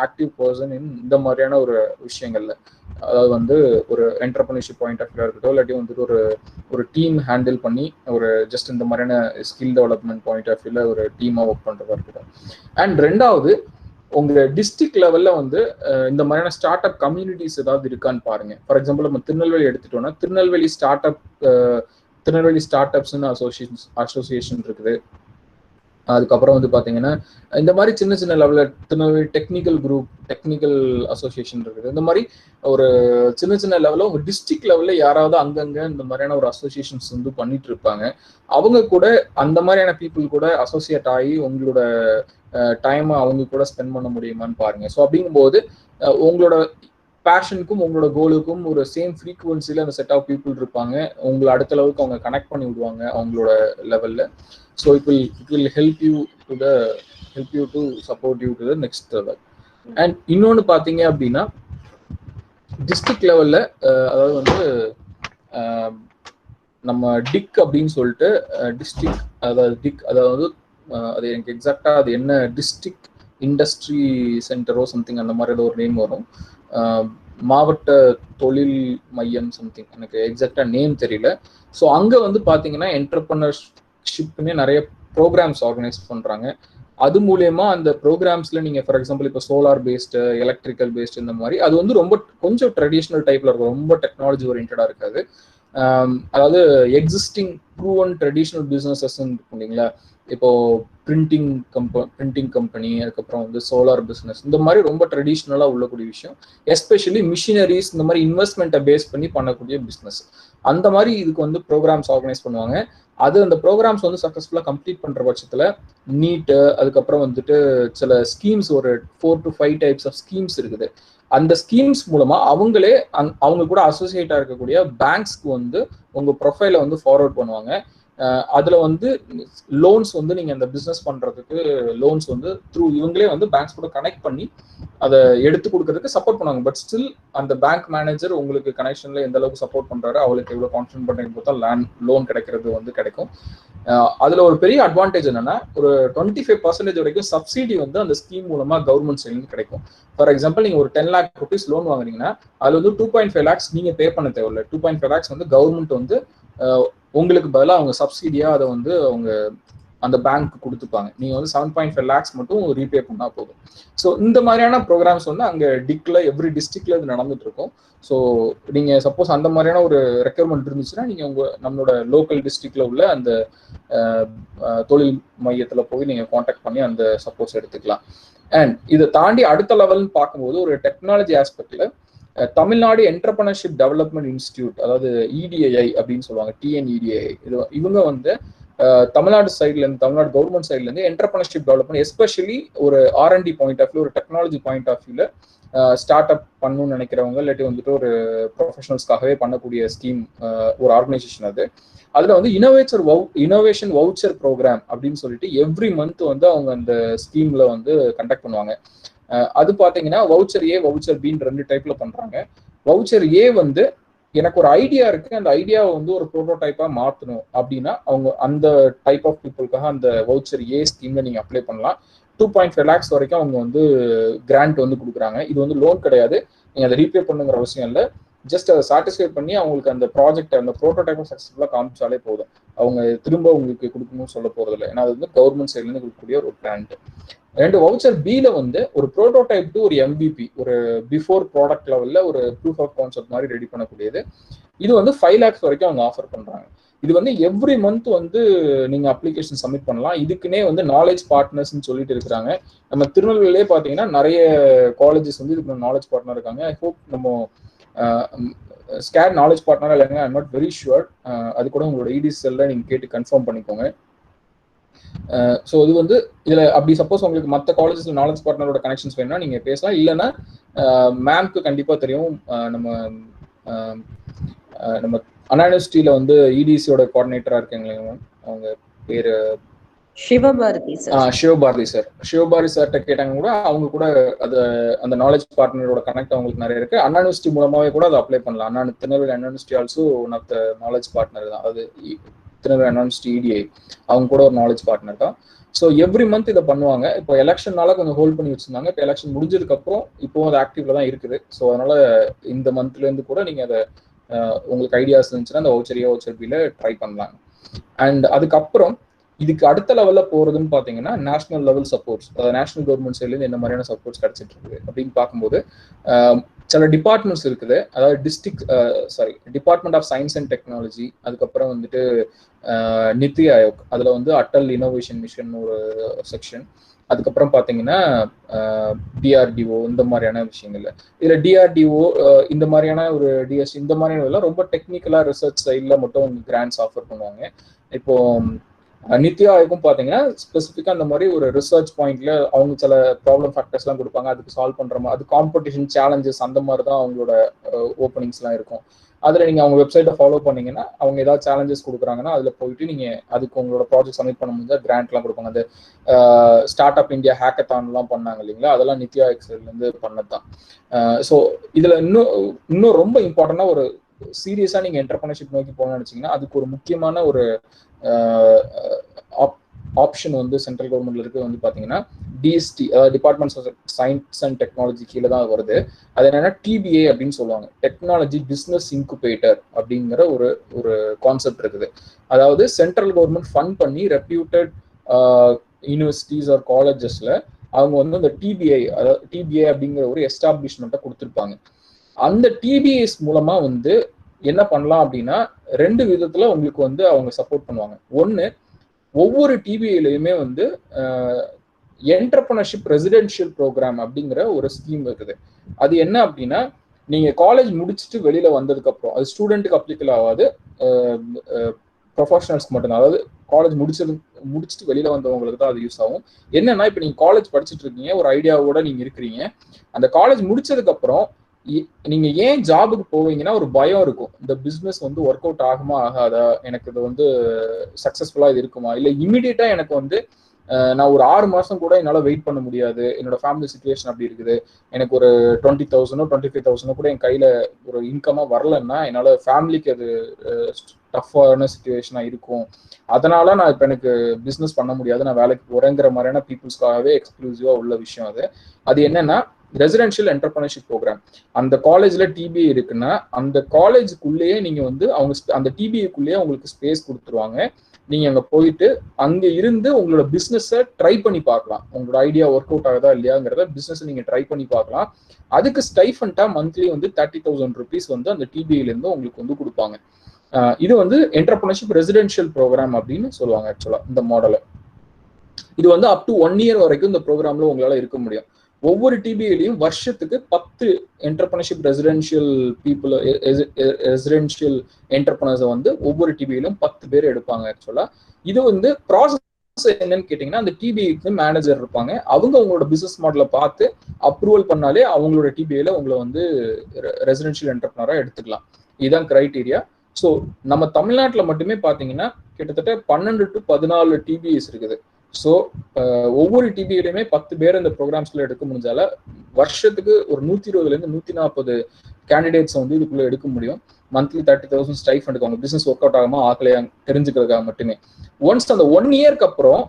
active person in இந்த மாதிரியான ஒரு விஷயங்கள்ல. அதாவது வந்து ஒரு என்டர்பிரினர்ஷிப் பாயிண்ட் ஆஃப் வியூ இருக்கட்டும், இல்லாட்டி வந்துட்டு ஒரு டீம் ஹேண்டில் பண்ணி ஒரு ஜஸ்ட் இந்த மாதிரியான ஸ்கில் டெவலப்மெண்ட் பாயிண்ட் ஆஃப் வியூல ஒரு டீமாக ஒர்க் பண்ணுறதா இருக்கட்டும். அண்ட் 2வது, உங்க டிஸ்ட்ரிக்ட் லெவல்ல வந்து இந்த மாதிரியான ஸ்டார்ட் அப் கம்யூனிட்டிஸ் ஏதாவது இருக்கான்னு பாருங்க. ஃபார் எக்ஸாம்பிள் நம்ம திருநெல்வேலி எடுத்துட்டோம்னா திருநெல்வேலி ஸ்டார்ட் அப்ஸ்னு அசோசியேஷன் இருக்குது. அதுக்கப்புறம் வந்து பாத்தீங்கன்னா இந்த மாதிரி சின்ன சின்ன லெவல்ல Tirunelveli technical group, technical association இருக்குது. இந்த மாதிரி ஒரு சின்ன சின்ன லெவலில் உங்க டிஸ்ட்ரிக்ட் லெவல்ல யாராவது அங்கங்க இந்த மாதிரியான ஒரு அசோசியேஷன்ஸ் வந்து பண்ணிட்டு இருப்பாங்க. அவங்க கூட அந்த மாதிரியான பீப்புள் கூட அசோசியேட் ஆகி உங்களோட டைமை அவங்க கூட ஸ்பெண்ட் பண்ண முடியுமான்னு பாருங்க. ஸோ அப்படிங்கும்போது உங்களோட பேஷனுக்கும் உங்களோட கோலுக்கும் ஒரு சேம் ஃப்ரீக்குவன்சில அந்த செட் ஆஃப் பீப்புள் இருப்பாங்க. உங்களை அடுத்த லெவலுக்கு அவங்க கனெக்ட் பண்ணி விடுவாங்க அவங்களோட லெவல்ல. So it will help you to support you to the next level. And இன்னொன்று பார்த்தீங்க அப்படின்னா டிஸ்ட்ரிக்ட் லெவல்ல அதாவது வந்து நம்ம டிக் அப்படின்னு சொல்லிட்டு டிஸ்ட்ரிக்ட், அதாவது அது எனக்கு எக்ஸாக்டா அது என்ன டிஸ்ட்ரிக்ட் இண்டஸ்ட்ரி சென்டரோ சம்திங் அந்த மாதிரி ஏதோ ஒரு நேம் வரும், மாவட்ட தொழில் மையம் சம்திங், எனக்கு எக்ஸாக்டா நேம் தெரியல. ஸோ அங்கே வந்து பார்த்தீங்கன்னா என்டர்பிரினர்ஷிப்னே நிறைய ப்ரோக்ராம்ஸ் ஆர்கனைஸ் பண்ணுறாங்க. அது மூலயமா அந்த ப்ரோக்ராம்ஸ்ல நீங்க ஃபார் எக்ஸாம்பிள் இப்போ சோலார் பேஸ்டு, எலக்ட்ரிக்கல் பேஸ்டு இந்த மாதிரி அது வந்து ரொம்ப கொஞ்சம் ட்ரெடிஷ்னல் டைப்ல இருக்கும், ரொம்ப டெக்னாலஜி ஓரியன்டா இருக்காது. அதாவது எக்ஸிஸ்டிங் ப்ரூவன் ட்ரெடிஷ்னல் பிஸ்னஸஸ் இல்லைங்களா, இப்போ பிரிண்டிங் கம்பெனி, அதுக்கப்புறம் வந்து சோலார் பிஸ்னஸ், இந்த மாதிரி ரொம்ப ட்ரெடிஷ்னலாக உள்ளக்கூடிய விஷயம், எஸ்பெஷலி மிஷினரிஸ் இந்த மாதிரி இன்வெஸ்ட்மெண்ட்டை பேஸ் பண்ணி பண்ணக்கூடிய பிஸ்னஸ். அந்த மாதிரி இதுக்கு வந்து ப்ரோக்ராம்ஸ் ஆர்கனைஸ் பண்ணுவாங்க. அது அந்த ப்ரோக்ராம்ஸ் வந்து சக்ஸஸ்ஃபுல்லாக கம்ப்ளீட் பண்ணுற பட்சத்தில் நீட்டு, அதுக்கப்புறம் வந்துட்டு சில ஸ்கீம்ஸ், ஒரு 4 to 5 டைப்ஸ் ஆஃப் ஸ்கீம்ஸ் இருக்குது. அந்த ஸ்கீம்ஸ் மூலமா அவங்களே அவங்க கூட அசோசியேட்டா இருக்கக்கூடிய பேங்க்ஸ்க்கு வந்து உங்க ப்ரொஃபைலை வந்து ஃபார்வர்ட் பண்ணுவாங்க. அதுல வந்து லோன்ஸ் வந்து நீங்க அந்த பிசினஸ் பண்றதுக்கு லோன்ஸ் வந்து த்ரூ இவங்களே வந்து பேங்க்ஸ் கூட கனெக்ட் பண்ணி அதை எடுத்து கொடுக்கறதுக்கு சப்போர்ட் பண்ணுவாங்க. பட் ஸ்டில் அந்த பேங்க் மேனேஜர் உங்களுக்கு கனெக்ஷன்ல எந்த அளவுக்கு சப்போர்ட் பண்றாரு, அவளுக்கு எவ்வளவு கான்ஃபிடன்ட் பண்றீங்க பார்த்தா லோன் கிடைக்கிறது வந்து கிடைக்கும். அதுல ஒரு பெரிய அட்வான்டேஜ் என்னன்னா, ஒரு 25% வரைக்கும் சப்சிடி வந்து அந்த ஸ்கீம் மூலமா கவர்மெண்ட் சைட்ல கிடைக்கும். ஃபார் எக்ஸாம்பிள் நீங்க ஒரு 10 lakh rupees லோன் வாங்குறீங்கன்னா அதுல வந்து 2.5 lakhs நீங்க பே பண்ண தேவையில்லை. 2.5 lakhs வந்து கவர்மெண்ட் வந்து உங்களுக்கு பதிலாக அவங்க சப்சிடியா அதை வந்து அவங்க அந்த பேங்க் கொடுத்துப்பாங்க. நீங்க வந்து 7.5 lakhs மட்டும் ரீபே பண்ணா போதும். ஸோ இந்த மாதிரியான ப்ரோக்ராம்ஸ் வந்து அங்க எவ்ரி டிஸ்ட்ரிக்ட்ல இது நடந்துட்டு இருக்கும். ஸோ நீங்க சப்போஸ் அந்த மாதிரியான ஒரு ரெக்யர்மெண்ட் இருந்துச்சுன்னா நீங்க நம்மளோட லோக்கல் டிஸ்ட்ரிக்ட்ல உள்ள அந்த தொழில் மையத்துல போய் நீங்க கான்டாக்ட் பண்ணி அந்த சப்போர்ட்ஸ் எடுத்துக்கலாம். அண்ட் இதை தாண்டி அடுத்த லெவல்னு பார்க்கும்போது ஒரு டெக்னாலஜி ஆஸ்பெக்ட்ல தமிழ்நாடு என்டர்பிரனர்ஷிப் டெவலப்மெண்ட் இன்ஸ்டிடியூட், அதாவது EDII அப்படின்னு சொல்லுவாங்க, TNEDII, இவங்க வந்து தமிழ்நாடு சைட்ல இருந்து, தமிழ்நாடு கவர்மெண்ட் சைட்ல இருந்து என்டர்பிரனர்ஷிப் டெவலப்மெண்ட் எஸ்பெஷலி ஒரு R&D பாயிண்ட் ஆஃப் வியூ, ஒரு டெக்னாலஜி பாயிண்ட் ஆஃப் வியூல ஸ்டார்ட் அப் பண்ணணும்னு நினைக்கிறவங்க, இல்லாட்டி வந்துட்டு ஒரு ப்ரொஃபஷனல்ஸ்க்காகவே பண்ணக்கூடிய ஸ்கீம், ஒரு ஆர்கனைசேஷன் அது. அதுல வந்து இனோவேஷன் வவுச்சர் ப்ரோக்ராம் அப்படின்னு சொல்லிட்டு எவ்ரி மந்த் வந்து அவங்க அந்த ஸ்கீம்ல வந்து கண்டக்ட் பண்ணுவாங்க. அது பாத்தீங்கன்னா வவுச்சர் A, வவுச்சர் Bன்னு 2 டைப்ல பண்றாங்க. வவுச்சர் A வந்து எனக்கு ஒரு ஐடியா இருக்கு, அந்த ஐடியாவை வந்து ஒரு ப்ரோட்டோடைப்பா மாத்தணும் அப்படின்னா அவங்க அந்த டைப் ஆஃப் பீப்புளுக்காக அந்த வவுச்சர் A ஸ்கீம்ல நீங்க அப்ளை பண்ணலாம். 2.5 lakhs வரைக்கும் அவங்க வந்து கிராண்ட் வந்து கொடுக்குறாங்க. இது வந்து லோன் கிடையாது, நீங்க அதை ரீபே பண்ணுங்கிற அவசியம் இல்லை. ஜஸ்ட் அதை சாட்டிஸ்ஃபை பண்ணி அவங்களுக்கு அந்த ப்ராஜெக்ட், அந்த ப்ரோட்டோடைப்பை சக்ஸஸ்ஃபுல்லாக காமிச்சாலே போதும். அவங்க திரும்ப உங்களுக்கு கொடுக்கணும்னு சொல்ல போறது இல்லை, ஏன்னா அது வந்து கவர்மெண்ட் சைட்ல இருந்து கொடுக்கக்கூடிய ஒரு கிராண்ட். வவுச்சர் Bல வந்து ஒரு ப்ரோட்டோடைப் டு ஒரு MVP, ஒரு பிஃபோர் ப்ராடக்ட் லெவல்ல ஒரு ப்ரூஃப் ஆஃப் கான்செப்ட் மாதிரி ரெடி பண்ணக்கூடியது. இது வந்து 5 lakhs வரைக்கும் அவங்க ஆஃபர் பண்றாங்க. இது வந்து எவ்ரி மந்த் வந்து நீங்க அப்ளிகேஷன் சப்மிட் பண்ணலாம். இதுக்குன்னே வந்து நாலேஜ் பார்ட்னர்ஸ்ன்னு சொல்லிட்டு இருக்கிறாங்க. நம்ம திருநெல்வேலியிலே பாத்தீங்கன்னா நிறைய காலேஜஸ் வந்து இதுக்கு நாலேஜ் பார்ட்னர் இருக்காங்க. ஐ ஹோப் நம்ம ஸ்கேட் நாலேஜ் பார்ட்னரா இல்லைங்க, ஐம் நாட் வெரி ஷுவர். அது கூட உங்களோட EDCL நீங்க கேட்டு கன்ஃபார்ம் பண்ணிக்கோங்க. ஸோ இது வந்து இதுல அப்படி சப்போஸ் உங்களுக்கு மற்ற காலேஜஸ்ல நாலேஜ் பார்ட்னரோட கனெக்ஷன்ஸ் வேணும்னா நீங்க பேசலாம். இல்லைன்னா மேம்க்கு கண்டிப்பா தெரியும், நம்ம அண்ணா யூனிவர்சிட்டியில வந்து EDCயோட கோஆர்டினேட்டரா இருக்காங்க, அவங்க பேரு சிவபாரதி சார். சிவபாரதி சார்கிட்ட கேட்டாங்க கூட அவங்க கூட அது அந்த நாலேஜ் பார்ட்னரோட கனெக்ட் அவங்களுக்கு நிறைய இருக்கு. அண்ணா யூனிவர்சிட்டி மூலமாவே கூட அதை அப்ளை பண்ணலாம். Tirunelveli Anna university also one of the knowledge partner தான். அது திருநெல்வேலி அண்ணா யூனிவர்சிட்டி EDI அவங்க கூட ஒரு நாலேஜ் பார்ட்னர் தான். ஸோ எவ்ரி மந்த் இதை பண்ணுவாங்க. இப்போ எலெக்ஷன்னால கொஞ்சம் ஹோல்ட் பண்ணி வச்சிருந்தாங்க. இப்போ எலெக்ஷன் முடிஞ்சதுக்கு அப்புறம் இப்போ அது ஆக்டிவ்ல தான் இருக்குது. ஸோ அதனால இந்த மந்த்ல இருந்து கூட நீங்க அதை உங்களுக்கு ஐடியாஸ் இருந்துச்சுன்னா அந்த வவுச்சர் Bல ட்ரை பண்ணலாம். அண்ட் அதுக்கப்புறம் இதுக்கு அடுத்த லெவல்ல போறதுன்னு பாத்தீங்கன்னா நேஷனல் லெவல் சப்போர்ட்ஸ், அதாவது நேஷனல் கவர்மெண்ட் சைட்ல இருந்து என்ன மாதிரியான சப்போர்ட்ஸ் கிடைச்சிட்டு இருக்குது அப்படின்னு பார்க்கும்போது சில டிபார்ட்மெண்ட்ஸ் இருக்குது. அதாவது department of science and technology, அதுக்கப்புறம் வந்துட்டு நித்தி ஆயோக், அதுல வந்து அட்டல் இனோவேஷன் மிஷன் ஒரு செக்ஷன், அதுக்கப்புறம் பாத்தீங்கன்னா DRDO, இந்த மாதிரியான விஷயங்கள்ல. இதுல DRDO இந்த மாதிரியான ஒரு DSC இந்த மாதிரியான ரொம்ப டெக்னிக்கலா ரிசர்ச் சைட்ல மட்டும் கிராண்ட்ஸ் ஆஃபர் பண்ணுவாங்க. இப்போ நித்தி ஆயோக்கும் பாத்தீங்கன்னா ஸ்பெசிஃபிக்கா அந்த மாதிரி ஒரு ரிசர்ச் பாயிண்ட்ல அவங்க சில ப்ராப்ளம் ஃபேக்டர்ஸ் எல்லாம் கொடுப்பாங்க, அதுக்கு சால்வ் பண்ற மாதிரி, அது காம்படிஷன் சேலஞ்சஸ் அந்த மாதிரி தான் அவங்களோட ஓப்பனிங்ஸ் எல்லாம் இருக்கும். அதுல நீங்க அவங்க வெப்சைட்டை ஃபாலோ பண்ணீங்கன்னா அவங்க ஏதாவது சேலஞ்சஸ் கொடுக்குறாங்கன்னா அதுல போயிட்டு நீங்க அதுக்கு உங்களோட ப்ராஜெக்ட் சப்மிட் பண்ண முடிஞ்சா கிராண்ட் எல்லாம் கொடுப்பாங்க. அது ஸ்டார்ட் அப் இந்தியா ஹேக்கத்தான் எல்லாம் பண்ணாங்க இல்லைங்களா, அதெல்லாம் நித்தி ஆயோக் சைட்ல இருந்து பண்ணதான். ஸோ இதுல இன்னும் ரொம்ப இம்பார்ட்டன்டா ஒரு சீரியஸா நீங்க என்டர்பிரினர்ஷிப் நோக்கி போகணும்னு நினைச்சீங்கன்னா அதுக்கு ஒரு முக்கியமான ஒரு ஆப்ஷன் வந்து சென்ட்ரல் கவர்மெண்ட்ல இருக்கு வந்து பாத்தீங்கன்னா DST, department of science and technology கீழே தான் வருது. அது என்னன்னா TBA அப்படின்னு சொல்லுவாங்க, டெக்னாலஜி பிசினஸ் இன்குபேட்டர் அப்படிங்கிற ஒரு கான்செப்ட் இருக்குது. அதாவது சென்ட்ரல் கவர்மெண்ட் ஃபண்ட் பண்ணி ரெப்யூட்டட் யூனிவர்சிட்டிஸ் ஆர் காலேஜஸ்ல அவங்க வந்து அந்த டிபிஐ, அதாவது டிபிஐ அப்படிங்கிற ஒரு எஸ்டாப்ளிஷ்மெண்ட்டை கொடுத்துருப்பாங்க. அந்த டிபிஐஸ் மூலமா வந்து என்ன பண்ணலாம் அப்படின்னா 2 விதத்துல உங்களுக்கு வந்து அவங்க சப்போர்ட் பண்ணுவாங்க. ஒன்னு, ஒவ்வொரு டிபிஐலையுமே வந்து என்டர்பிரனர்ஷிப் ரெசிடென்ஷியல் ப்ரோக்ராம் அப்படிங்கிற ஒரு ஸ்கீம் இருக்குது. அது என்ன அப்படின்னா, நீங்க காலேஜ் முடிச்சுட்டு வெளியில வந்ததுக்கு அப்புறம், அது ஸ்டூடெண்ட்டுக்கு அப்ளிகபிள் ஆகாது, ப்ரொஃபஷனல்ஸ்க்கு மட்டும்தான். அதாவது காலேஜ் முடிச்சுட்டு வெளியில வந்தவங்களுக்கு தான் அது யூஸ் ஆகும். என்னன்னா, இப்போ நீங்க காலேஜ் படிச்சுட்டு இருக்கீங்க, ஒரு ஐடியாவோட நீங்க இருக்கிறீங்க. அந்த காலேஜ் முடிச்சதுக்கு அப்புறம் நீங்க ஏன் ஜாபுக்கு போவீங்கன்னா ஒரு பயம் இருக்கும். இந்த பிசினஸ் வந்து ஒர்க் அவுட் ஆகுமா ஆகாதா, எனக்கு இது வந்து சக்சஸ்ஃபுல்லா இது இருக்குமா, இல்லை இமீடியட்டா எனக்கு வந்து நான் ஒரு 6 மாசம் கூட என்னால் வெயிட் பண்ண முடியாது, என்னோட ஃபேமிலி சுச்சுவேஷன் அப்படி இருக்குது, எனக்கு ஒரு 20,000 25,000 கூட என் கையில் ஒரு இன்கமாக வரலன்னா என்னால் ஃபேமிலிக்கு அது டஃப்பான சுச்சுவேஷனாக இருக்கும், அதனால நான் இப்போ எனக்கு பிஸ்னஸ் பண்ண முடியாது, நான் வேலைக்கு போகிறேங்கிற மாதிரியான பீப்புள்ஸ்க்காகவே எக்ஸ்க்ளூசிவாக உள்ள விஷயம் அது. அது என்னன்னா ரெசிடென்ஷியல் என்டர்பிரனர்ஷிப் ப்ரோக்ராம். அந்த காலேஜ்ல டிபிஐ இருக்குன்னா அந்த காலேஜுக்குள்ளேயே நீங்க வந்து அவங்க அந்த டிபிஐக்குள்ளேயே உங்களுக்கு ஸ்பேஸ் கொடுத்துருவாங்க. நீங்க அங்க போயிட்டு அங்க இருந்து உங்களோட பிசினஸை ட்ரை பண்ணி பார்க்கலாம். உங்களோட ஐடியா ஒர்க் அவுட் ஆகுதா இல்லையாங்கிறத பிசினஸ் நீங்க ட்ரை பண்ணி பார்க்கலாம். அதுக்கு ஸ்டைஃபண்டா மந்த்லி வந்து 30,000 rupees வந்து அந்த டிபிஐல இருந்து உங்களுக்கு வந்து கொடுப்பாங்க. இது வந்து என்டர்பிரனர்ஷிப் ரெசிடென்ஷியல் ப்ரோக்ராம் அப்படின்னு சொல்லுவாங்க ஆக்சுவலா இந்த மாடலை. இது வந்து அப் டு 1 year வரைக்கும் இந்த ப்ரோக்ராம்ல உங்களால இருக்க முடியும். ஒவ்வொரு டிபிஐலையும் வருஷத்துக்கு 10 என்டர்பிரனர்ஷிப் ரெசிடென்ஷியல் என்டர்பிரனர்ஸை வந்து ஒவ்வொரு டிபிஐலும் 10 பேர் எடுப்பாங்க ஆக்சுவலா. இது வந்து ப்ராசஸ் என்னன்னு கேட்டீங்கன்னா, அந்த டிபிஐக்கு மேனேஜர் இருப்பாங்க. அவங்க உங்களோட பிசினஸ் மாடலை பார்த்து அப்ரூவல் பண்ணாலே அவங்களோட டிபிஐல உங்களை வந்து ரெசிடென்ஷியல் என்டர்பிரனரா எடுத்துக்கலாம். இதுதான் கிரைட்டீரியா. ஸோ நம்ம தமிழ்நாட்டில் மட்டுமே பார்த்தீங்கன்னா கிட்டத்தட்ட 12 to 14 டிபிஐஸ் இருக்குது. ஸோ ஒவ்வொரு டிபிஐலையுமே 10 பேர் இந்த ப்ரோக்ராம்ஸ்ல எடுக்க முடிஞ்சால வருஷத்துக்கு ஒரு 120 to 140 கேண்டிடேட்ஸ் வந்து இதுக்குள்ள எடுக்க முடியும். மந்த்லி 30,000 ஸ்டைஃபண்டுக்கு அவங்க பிசினஸ் ஒர்க் அவுட் ஆகாம ஆக்கலையா தெரிஞ்சுக்கிறதுக்காக மட்டுமே. ஒன்ஸ் அந்த 1 yearக்கு அப்புறம்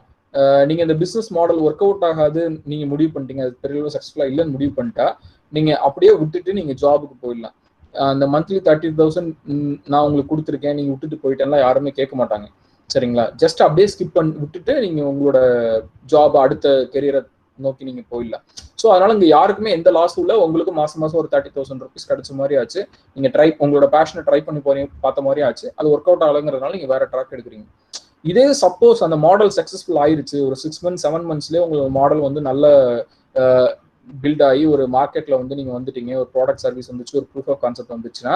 நீங்க இந்த பிசினஸ் மாடல் ஒர்க் அவுட் ஆகாது நீங்க முடிவு பண்ணிட்டீங்க, அது பெரிய சக்சஸ்ஃபுல்லா இல்லைன்னு முடிவு பண்ணிட்டா நீங்க அப்படியே விட்டுட்டு நீங்க ஜாபுக்கு போயிடலாம். அந்த மந்த்லி 30,000 நான் உங்களுக்கு கொடுத்துருக்கேன், நீங்க விட்டுட்டு போயிட்டேன்னா யாருமே கேட்க மாட்டாங்க, சரிங்களா? ஜஸ்ட் அப்படியே ஸ்கிப் பண்ணி விட்டுட்டு நீங்க உங்களோட ஜாப் அடுத்த கெரியரை நோக்கி நீங்க போயிடலாம். ஸோ அதனால இங்க யாருக்குமே எந்த லாஸ் இல்லை. உங்களுக்கு மாசம் ஒரு 30,000 rupees கிடைச்ச மாதிரி ஆச்சு. நீங்க உங்களோட பேஷனை ட்ரை பண்ணி போறீங்க பார்த்த மாதிரி ஆச்சு. அது ஒர்க் அவுட் ஆகலைங்கிறதுனால நீங்க வேற ட்ராக் எடுக்கிறீங்க. இதே சப்போஸ் அந்த மாடல் சக்சஸ்ஃபுல் ஆயிருச்சு, ஒரு 6 months 7 monthsலேயே உங்களோட மாடல் வந்து நல்ல பில்ட் ஆகி ஒரு மார்க்கெட்ல வந்து நீங்க வந்துட்டீங்க, ஒரு ப்ராடக்ட் சர்வீஸ் வந்துச்சு, ஒரு ப்ரூஃப் ஆஃப் கான்செப்ட் வந்துச்சுன்னா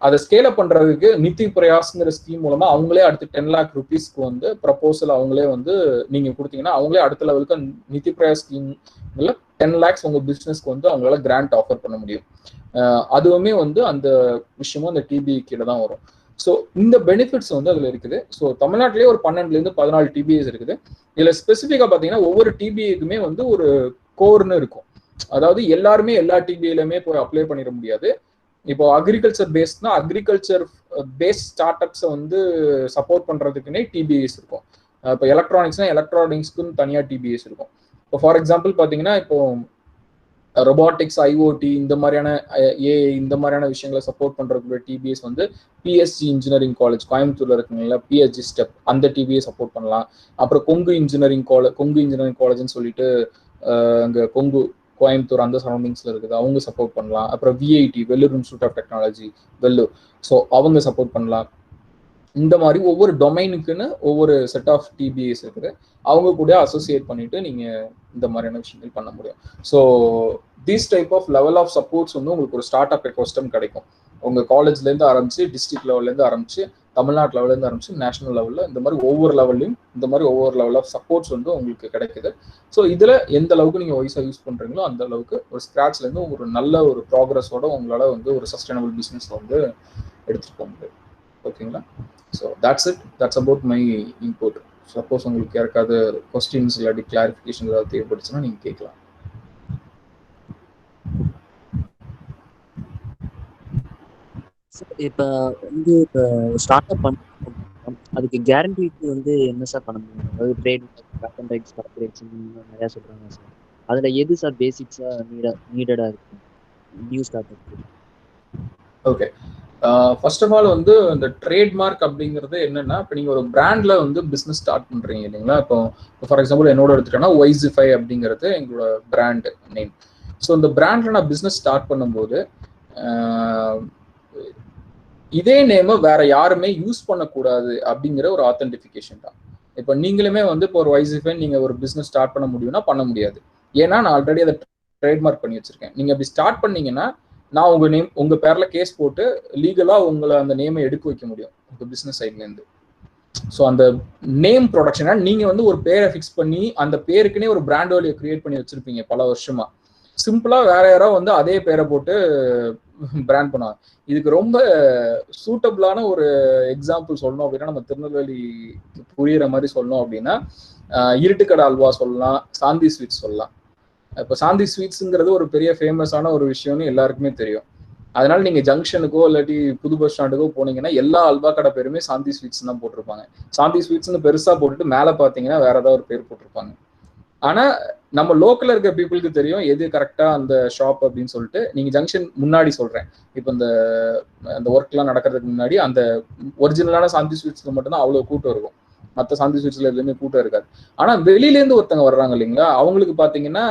அதை ஸ்கேல் அப் பண்றதுக்கு நிதி பிரயாஸ்ங்கிற ஸ்கீம் மூலமா அவங்களே அடுத்து 10 lakh rupeesக்கு வந்து ப்ரப்போசல் அவங்களே வந்து நீங்க கொடுத்தீங்கன்னா அவங்களே அடுத்த லெவலுக்கு நிதி பிரயாஸ் ஸ்கீம்ல 10 lakhs உங்க பிசினஸ்க்கு வந்து அவங்களால கிராண்ட் ஆஃபர் பண்ண முடியும். அதுவுமே வந்து அந்த விஷயமும் அந்த டிபி கீழே தான் வரும். ஸோ இந்த பெனிஃபிட்ஸ் வந்து அதுல இருக்குது. ஸோ தமிழ்நாட்டிலேயே ஒரு 12 to 14 டிபிஐஸ் இருக்குது. இதுல ஸ்பெசிஃபிக்கா பாத்தீங்கன்னா ஒவ்வொரு டிபிஐக்குமே வந்து ஒரு கோர்னு இருக்கும். அதாவது எல்லாருமே எல்லா டிபிஐலுமே போய் அப்ளை பண்ணிட முடியாது. இப்போ அக்ரிகல்ச்சர் பேஸ்ட்னா அக்ரிகல்ச்சர் பேஸ்ட் ஸ்டார்ட் அப்ஸை வந்து சப்போர்ட் பண்றதுக்குன்னே டிபிஐஸ் இருக்கும். இப்போ எலக்ட்ரானிக்ஸ்னா எலக்ட்ரானிக்ஸ்க்குன்னு தனியாக டிபிஐஸ் இருக்கும். இப்போ ஃபார் எக்ஸாம்பிள் பார்த்தீங்கன்னா இப்போ ரொபாட்டிக்ஸ், ஐஓடி இந்த மாதிரியான ஏஐ இந்த மாதிரியான விஷயங்களை சப்போர்ட் பண்றதுக்குள்ள டிபிஎஸ் வந்து பிஎஸ்ஜி இன்ஜினியரிங் காலேஜ் கோயம்புத்தூர்ல இருக்குங்களா, பிஎஸ்ஜி ஸ்டெப் அந்த டிபிஐ சப்போர்ட் பண்ணலாம். அப்புறம் கொங்கு இன்ஜினியரிங் காலேஜ்னு சொல்லிட்டு அங்கே கொங்கு கோயம்புத்தூர் அந்த சரௌண்டிங்ஸ்ல இருக்குது, அவங்க சப்போர்ட் பண்ணலாம். அப்புறம் VIT Vellore institute of technology Vellore, so அவங்க சப்போர்ட் பண்ணலாம். இந்த மாதிரி ஒவ்வொரு டொமைனுக்குன்னு ஒவ்வொரு செட் ஆஃப் டிபிஐஸ் இருக்குது. அவங்க கூட அசோசியேட் பண்ணிட்டு நீங்க இந்த மாதிரியான விஷயங்கள் பண்ண முடியும். So these type of level of supports வந்து உங்களுக்கு ஒரு ஸ்டார்ட் அப் எக்கோசிஸ்டம் கிடைக்கும். உங்க காலேஜ்லேருந்து ஆரம்பிச்சு, டிஸ்ட்ரிக்ட் லெவல்லேருந்து ஆரம்பிச்சு, தமிழ்நாட்டு லெவல்லேருந்து ஆரம்பிச்சு, நேஷனல் லெவலில் இந்த மாதிரி ஒவ்வொரு லெவல்லையும் இந்த மாதிரி ஒவ்வொரு லெவல் ஆஃப் சப்போர்ட்ஸ் வந்து உங்களுக்கு கிடைக்குது. ஸோ இதில் எந்த அளவுக்கு நீங்கள் வைஸாக யூஸ் பண்ணுறீங்களோ அந்த அளவுக்கு ஒரு ஸ்க்ராட்ச்லேருந்து ஒரு நல்ல ஒரு ப்ராக்ரஸோட உங்களால் வந்து ஒரு சஸ்டைனபிள் பிஸ்னஸ் வந்து எடுத்துகிட்டு போக முடியும். ஓகேங்களா? So that's it. That's about my input. Suppose உங்களுக்கு யாருக்காவது கொஸ்டின்ஸ் இல்லாட்டி கிளாரிஃபிகேஷன் ஏதாவது தேவைப்படுச்சுன்னா நீங்கள் கேட்கலாம். இப்போ வந்து இப்போ ஸ்டார்ட் அப் பண்ண அதுக்கு கேரண்டிக்கு வந்து என்ன சார் பண்ண முடியும்? அதாவது ட்ரேட் பேட்டன் ரைட்ஸ், கார்பரேட்ஸ் நிறையா சொல்கிறாங்க சார். அதில் எது சார் பேசிக்ஸாக நீடடாக இருக்கும் new start up? Okay, first of all வந்து இந்த ட்ரேட்மார்க் அப்படிங்கிறது என்னன்னா, இப்போ நீங்கள் ஒரு பிராண்ட்ல வந்து பிஸ்னஸ் ஸ்டார்ட் பண்ணுறீங்க இல்லைங்களா? இப்போ ஃபார் எக்ஸாம்பிள் என்னோட எடுத்துட்டேன்னா ஒய்ஸிஃபை அப்படிங்கிறது எங்களோட பிராண்ட் நேம். ஸோ இந்த பிராண்ட்ல நான் பிஸ்னஸ் ஸ்டார்ட் பண்ணும்போது இதே நேமை வேற யாருமே யூஸ் பண்ணக்கூடாது அப்படிங்கிற ஒரு ஆத்தென்டிஃபிகேஷன் தான். இப்போ நீங்களுமே வந்து இப்போ ஒரு ஒய்ஸிஃபை நீங்கள் ஒரு பிஸ்னஸ் ஸ்டார்ட் பண்ண முடியும்னா பண்ண முடியாது. ஏன்னா நான் ஆல்ரெடி அதை ட்ரேட்மார்க் பண்ணி வச்சிருக்கேன். நீங்கள் அப்படி ஸ்டார்ட் பண்ணீங்கன்னா நான் உங்க நேம் உங்க பேர்ல கேஸ் போட்டு லீகலா உங்களை அந்த நேமை எடுக்க வைக்க முடியும் உங்க பிசினஸ் சைட்ல இருந்து. ஸோ அந்த நேம் ப்ரொடக்ஷனா நீங்க வந்து ஒரு பேரை ஃபிக்ஸ் பண்ணி அந்த பேருக்குன்னே ஒரு பிராண்ட் வேல்யூ கிரியேட் பண்ணி வச்சிருப்பீங்க பல வருஷமா. சிம்பிளா வேற யாரோ வந்து அதே பேரை போட்டு பிராண்ட் பண்ணுவாங்க. இதுக்கு ரொம்ப சூட்டபிளான ஒரு எக்ஸாம்பிள் சொல்லணும் அப்படின்னா நம்ம திருநெல்வேலி புரியுற மாதிரி சொல்லணும் அப்படின்னா இருட்டுக்கடை அல்வா சொல்லலாம், சாந்தி ஸ்வீட்ஸ் சொல்லலாம். இப்போ சாந்தி ஸ்வீட்ஸுங்கிறது ஒரு பெரிய ஃபேமஸான ஒரு விஷயம்னு எல்லாருக்குமே தெரியும். அதனால நீங்க ஜங்ஷனுக்கோ இல்லாட்டி புது பஸ் ஸ்டாண்டுக்கோ போனீங்கன்னா எல்லா அல்வா கடை பேருமே சாந்தி ஸ்வீட்ஸ் தான் போட்டிருப்பாங்க. சாந்தி ஸ்வீட்ஸ்னு பெருசா போட்டுட்டு மேலே பார்த்தீங்கன்னா வேற ஏதாவது ஒரு பேர் போட்டிருப்பாங்க. ஆனா நம்ம லோக்கல்ல இருக்க பீப்புளுக்கு தெரியும் எது கரெக்டா அந்த ஷாப் அப்படின்னு சொல்லிட்டு. நீங்க ஜங்ஷன் முன்னாடி சொல்றேன், இப்போ இந்த ஒர்க்லாம் நடக்கிறதுக்கு முன்னாடி அந்த ஒரிஜினலான சாந்தி ஸ்வீட்ஸ்க்கு மட்டும்தான் அவ்வளவு கூட்டம் இருக்கும். மற்ற சாந்தி ஸ்வீட்ஸ்ல எதுவுமே கூட்டம் இருக்காது. ஆனா வெளியிலேருந்து ஒருத்தங்க வர்றாங்க இல்லைங்களா, அவங்களுக்கு பாத்தீங்கன்னா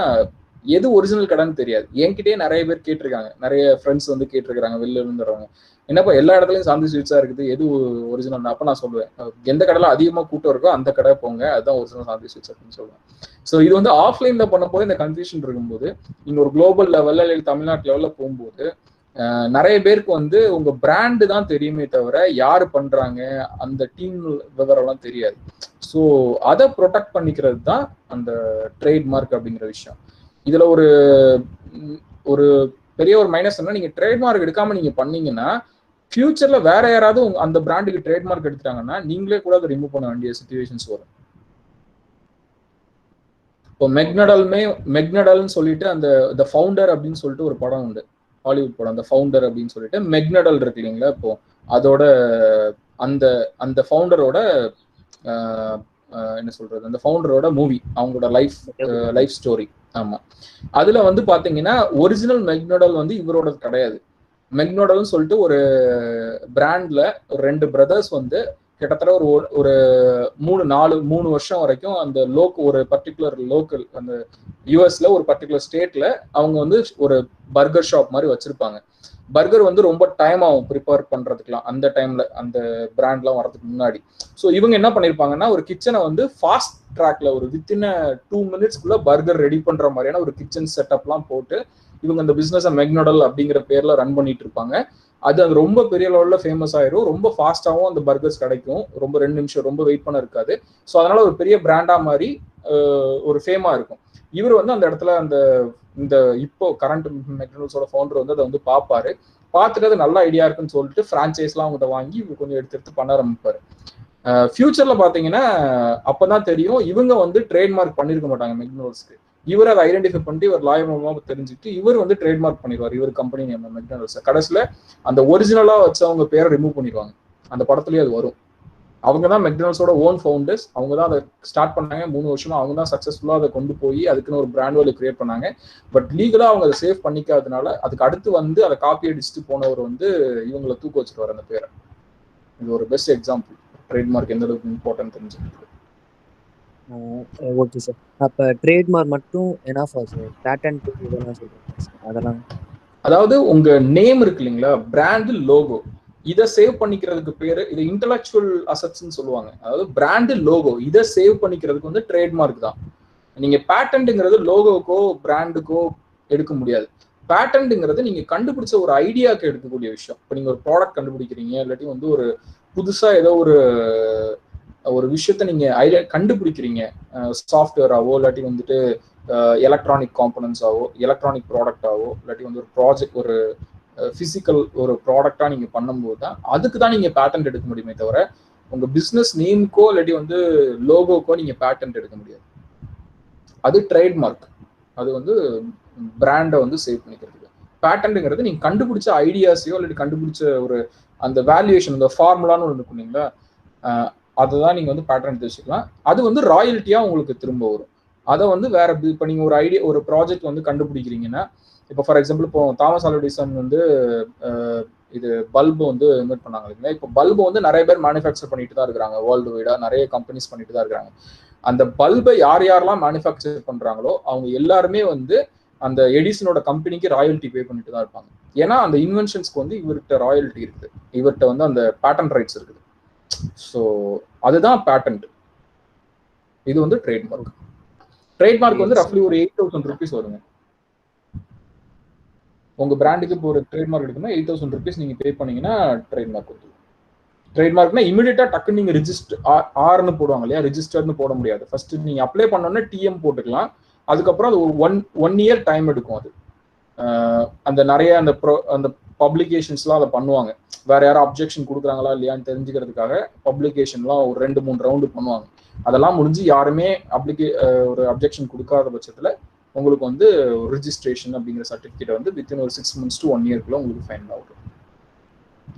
எது ஒரிஜினல் கடைன்னு தெரியாது. என்கிட்டயே நிறைய பேர் கேட்டிருக்காங்க, நிறைய ஃப்ரெண்ட்ஸ் வந்து கேட்டிருக்காங்க வெளில இருந்து வரவங்க, என்னப்பா எல்லா இடத்துலயும் சாந்தி ஸ்வீட்ஸா இருக்குது, எது ஒரிஜினல்? அப்ப நான் சொல்லுவேன், எந்த கடையில அதிகமா கூட்டம் இருக்கோ அந்த கடை போங்க, அதுதான் ஒரிஜினல் சாந்தி ஸ்வீட்ஸ் அப்படின்னு சொல்லுவேன். ஸோ இது வந்து ஆஃப்லைன்ல பண்ணும்போது இந்த கன்ஃபியூஷன் இருக்கும்போது, நீங்க ஒரு குளோபல் லெவல்ல இல்லை தமிழ்நாட்டு லெவல்ல போகும்போது நிறைய பேருக்கு வந்து உங்க பிராண்டு தான் தெரியுமே தவிர யாரு பண்றாங்க அந்த டீம் விவரம்லாம் தெரியாது. ஸோ அதை ப்ரொடெக்ட் பண்ணிக்கிறது தான் அந்த ட்ரேட்மார்க் அப்படிங்கிற விஷயம். இதுல ஒரு பெரிய ஒரு மைனஸ் என்ன, நீங்க ட்ரேட்மார்க் எடுக்காம நீங்க பண்ணீங்கன்னா ஃபியூச்சர்ல வேற யாராவது அந்த பிராண்டுக்கு ட்ரேட்மார்க் எடுத்துட்டாங்கன்னா நீங்களே கூட அதை ரிமூவ் பண்ண வேண்டிய சிச்சுவேஷன்ஸ் வரும். இப்போ மெக்னடல்னு சொல்லிட்டு அந்த ஃபவுண்டர் அப்படின்னு சொல்லிட்டு ஒரு படம் உண்டு, ஹாலிவுட் படம், அந்த ஃபவுண்டர் அப்படின்னு சொல்லிட்டு. மெக்னடல் இருக்கு இல்லைங்களா, இப்போ அதோட அந்த ஃபவுண்டரோட என்ன சொல்றது, அந்த ஃபவுண்டரோட மூவி, அவங்களோட லைஃப் ஸ்டோரி. ஆமா, அதுல வந்து பாத்தீங்கன்னா ஒரிஜினல் மெக்னடல் வந்து இவரோட கிடையாது. மெக்னடல்னு சொல்லிட்டு ஒரு பிராண்ட்ல ஒரு 2 பிரதர்ஸ் வந்து கிட்டத்தட்ட ஒரு 3 வருஷம் வரைக்கும் அந்த ஒரு பர்டிகுலர் லோக்கல் அந்த யூஎஸ்ல ஒரு பர்டிகுலர் ஸ்டேட்ல அவங்க வந்து ஒரு பர்கர் ஷாப் மாதிரி வச்சிருப்பாங்க. பர்கர் வந்து ரொம்ப டைம் ஆகும் ப்ரிப்பேர் பண்றதுக்குலாம் அந்த டைம்ல, அந்த பிராண்ட்லாம் வரதுக்கு முன்னாடி. ஸோ இவங்க என்ன பண்ணிருப்பாங்கன்னா ஒரு கிச்சனை வந்து ஃபாஸ்ட் ட்ராக்ல ஒரு வித்தின் 2 மினிட்ஸ்க்குள்ள பர்கர் ரெடி பண்ற மாதிரியான ஒரு கிச்சன் செட்டப்லாம் போட்டு இவங்க அந்த பிசினஸை மெக்னடல் அப்படிங்கிற பேர்ல ரன் பண்ணிட்டு இருப்பாங்க. அது ரொம்ப பெரிய லெவல்ல ஃபேமஸ் ஆயிரும், ரொம்ப ஃபாஸ்டாகவும் அந்த பர்கர்ஸ் கிடைக்கும், ரொம்ப 2 நிமிஷம் ரொம்ப வெயிட் பண்ண இருக்காது. ஸோ அதனால ஒரு பெரிய பிராண்டா மாதிரி ஒரு ஃபேமா இருக்கும். இவர் வந்து அந்த இடத்துல இந்த இப்போ கரண்ட் மெக்டனல்ஸோட ஃபவுண்டர் வந்து அதை வந்து பார்ப்பாரு, பார்த்துட்டு அது நல்ல ஐடியா இருக்குன்னு சொல்லிட்டு ஃப்ரான்ச்சைஸ்லாம் அவங்ககிட்ட வாங்கி இவர் கொஞ்சம் எடுத்து பண்ண ஆரம்பிப்பாரு. ஃபியூச்சர்ல பாத்தீங்கன்னா அப்பதான் தெரியும் இவங்க வந்து ட்ரேட்மார்க் பண்ணிருக்க மாட்டாங்க மெக்டனல்ஸ்க்கு. இவர் அதை ஐடென்டிஃபை பண்ணிட்டு இவர் லாயர் மூலமா தெரிஞ்சுட்டு இவர் வந்து ட்ரேட்மார்க் பண்ணிடுவார் இவர் கம்பெனி நேம் மெக்டனல்ஸ். கடைசியில அந்த ஒரிஜினலா வச்சு அவங்க பேரை ரிமூவ் பண்ணிடுவாங்க. அந்த படத்துலயே அது வரும். அவங்க தான் மெக்டனல்ஸோட ஓன் ஃபவுண்டர்ஸ், அவங்க தான் அதை ஸ்டார்ட் பண்ணாங்க. 3 வருஷமா அவங்க தான் சக்சஸ்ஃபுல்லா அதை கொண்டு போய் அதுக்குன்னு ஒரு பிராண்ட் வேல்யூ கிரியேட் பண்ணாங்க. பட் லீகலா அவங்க அதை சேவ் பண்ணிக்காதனால அதுக்கு அடுத்து வந்து அதை காப்பி அடிச்சுட்டு போனவர் வந்து இவங்களை தூக்க வச்சுட்டு அந்த பேரை. இது ஒரு பெஸ்ட் எக்ஸாம்பிள் ட்ரேட்மார்க் எந்த அளவுக்கு இம்பார்ட்டன்ட் தெரிஞ்சுக்கிட்டு. ஓகே சார், அப்போ ட்ரேட்மார்க் மட்டும் எனாஃபா சார்? பேட்டன்ட் இதெல்லாம் சொல்றீங்க சார், அதெல்லாம்? அதாவது உங்க நேம் இருக்கு இல்லைங்களா, பிராண்ட் லோகோ, இதை சேவ் பண்ணிக்கிறதுக்கு பேரு இது இன்டெலக்சுவல் அசெட்ஸ்ன்னு சொல்லுவாங்க. அதாவது பிராண்ட் லோகோ இதை சேவ் பண்ணிக்கிறதுக்கு வந்து ட்ரேட்மார்க் தான். நீங்க பேட்டன்ட்ங்கிறது லோகோக்கோ பிராண்டுக்கோ எடுக்க முடியாது. பேட்டன்ட்ங்கிறது நீங்க கண்டுபிடிச்ச ஒரு ஐடியாவுக்கு எடுக்கக்கூடிய விஷயம். இப்போ நீங்க ஒரு ப்ராடக்ட் கண்டுபிடிக்கிறீங்க, இல்லாட்டி வந்து ஒரு புதுசா ஏதோ ஒரு விஷயத்த நீங்க கண்டுபிடிக்கிறீங்க, சாஃப்ட்வேராவோ இல்லாட்டி வந்துட்டு எலக்ட்ரானிக் காம்பனன்ஸாவோ எலக்ட்ரானிக் ப்ராடக்டாவோ இல்லாட்டி வந்து ஒரு ப்ராஜெக்ட் ஒரு பிசிக்கல் ஒரு ப்ராடக்டா நீங்க பண்ணும்போது தான் அதுக்கு தான் நீங்க பேட்டன்ட் எடுக்க முடியுமே தவிர உங்க பிசினஸ் நேமுக்கோ இல்லாட்டி வந்து லோகோக்கோ நீங்க பேட்டன்ட் எடுக்க முடியாது. அது ட்ரேட்மார்க், அது வந்து பிராண்டை வந்து சேவ் பண்ணிக்கிறதுக்கு. பேட்டன்ட்ங்கிறது நீங்க கண்டுபிடிச்ச ஐடியாஸையோ இல்லாட்டி கண்டுபிடிச்ச ஒரு அந்த வேல்யூவேஷன் அந்த ஃபார்முலான்னு ஒன்று இருக்கும் இல்லைங்களா, அதுதான் நீங்க வந்து பேட்டர்ன் எடுத்து வச்சுக்கலாம். அது வந்து ராயல்ட்டியா உங்களுக்கு திரும்ப வரும். அதை வந்து வேற இப்போ நீங்க ஒரு ஐடியா ஒரு ப்ராஜெக்ட் வந்து கண்டுபிடிக்கிறீங்கன்னா, இப்போ ஃபார் எக்ஸாம்பிள் இப்போ தாமஸ் ஆல்வா எடிசன் வந்து இது பல்பு வந்து இன்வென்ட் பண்ணாங்க இல்லைங்களா. இப்போ பல்பு வந்து நிறைய பேர் மேனுஃபேக்சர் பண்ணிட்டு தான் இருக்கிறாங்க, வேர்ல்டு வைடா நிறைய கம்பெனிஸ் பண்ணிட்டு தான் இருக்கிறாங்க. அந்த பல்பை யாரெல்லாம் மேனுஃபேக்சர் பண்றாங்களோ அவங்க எல்லாருமே வந்து அந்த எடிசனோட கம்பெனிக்கு ராயல்ட்டி பே பண்ணிட்டு தான் இருப்பாங்க. ஏன்னா அந்த இன்வென்ஷன்ஸ்க்கு வந்து இவர்கிட்ட ராயல்ட்டி இருக்குது, இவர்கிட்ட வந்து அந்த பேட்டன் ரைட்ஸ் இருக்குது. ஸோ அதுதான் பேட்டன்ட். இது வந்து ட்ரேட்மார்க். ட்ரேட்மார்க் வந்து ரஃப்லி ஒரு 8,000 rupees வருங்க. உங்க பிராண்டுக்கு இப்போ ஒரு ட்ரேட்மார்க் எடுக்கணும்னா 8,000 rupees நீங்க பே பண்ணீங்கன்னா ட்ரேட்மார்க் வந்து. ட்ரேட்மார்க்னா இமிடியேட்டா டக்கு நீங்க ரிஜிஸ்டர் ஆர்னு போடுவாங்க இல்லையா, ரிஜிஸ்டர்னு போட முடியாது. ஃபர்ஸ்ட் நீங்க அப்ளை பண்ணோன்னா டிஎம் போட்டுக்கலாம். அதுக்கப்புறம் அது ஒரு ஒன் இயர் டைம் எடுக்கும். அது அந்த நிறைய அந்த பப்ளிகேஷன்ஸ்லாம் அதை பண்ணுவாங்க. வேற யாரும் அப்ஜெக்ஷன் கொடுக்குறாங்களா இல்லையான்னு தெரிஞ்சுக்கிறதுக்காக பப்ளிகேஷன்லாம் ஒரு 2-3 ரவுண்டு பண்ணுவாங்க. அதெல்லாம் முடிஞ்சு யாருமே ஒரு அப்ஜெக்ஷன் கொடுக்காத பட்சத்தில் உங்களுக்கு வந்து ரிஜிஸ்ட்ரேஷன் அப்படிங்கிற சர்டிஃபிகேட் வந்து வித்தின் ஒரு 6 months to 1 year உங்களுக்கு ஃபைனல் ஆகும்.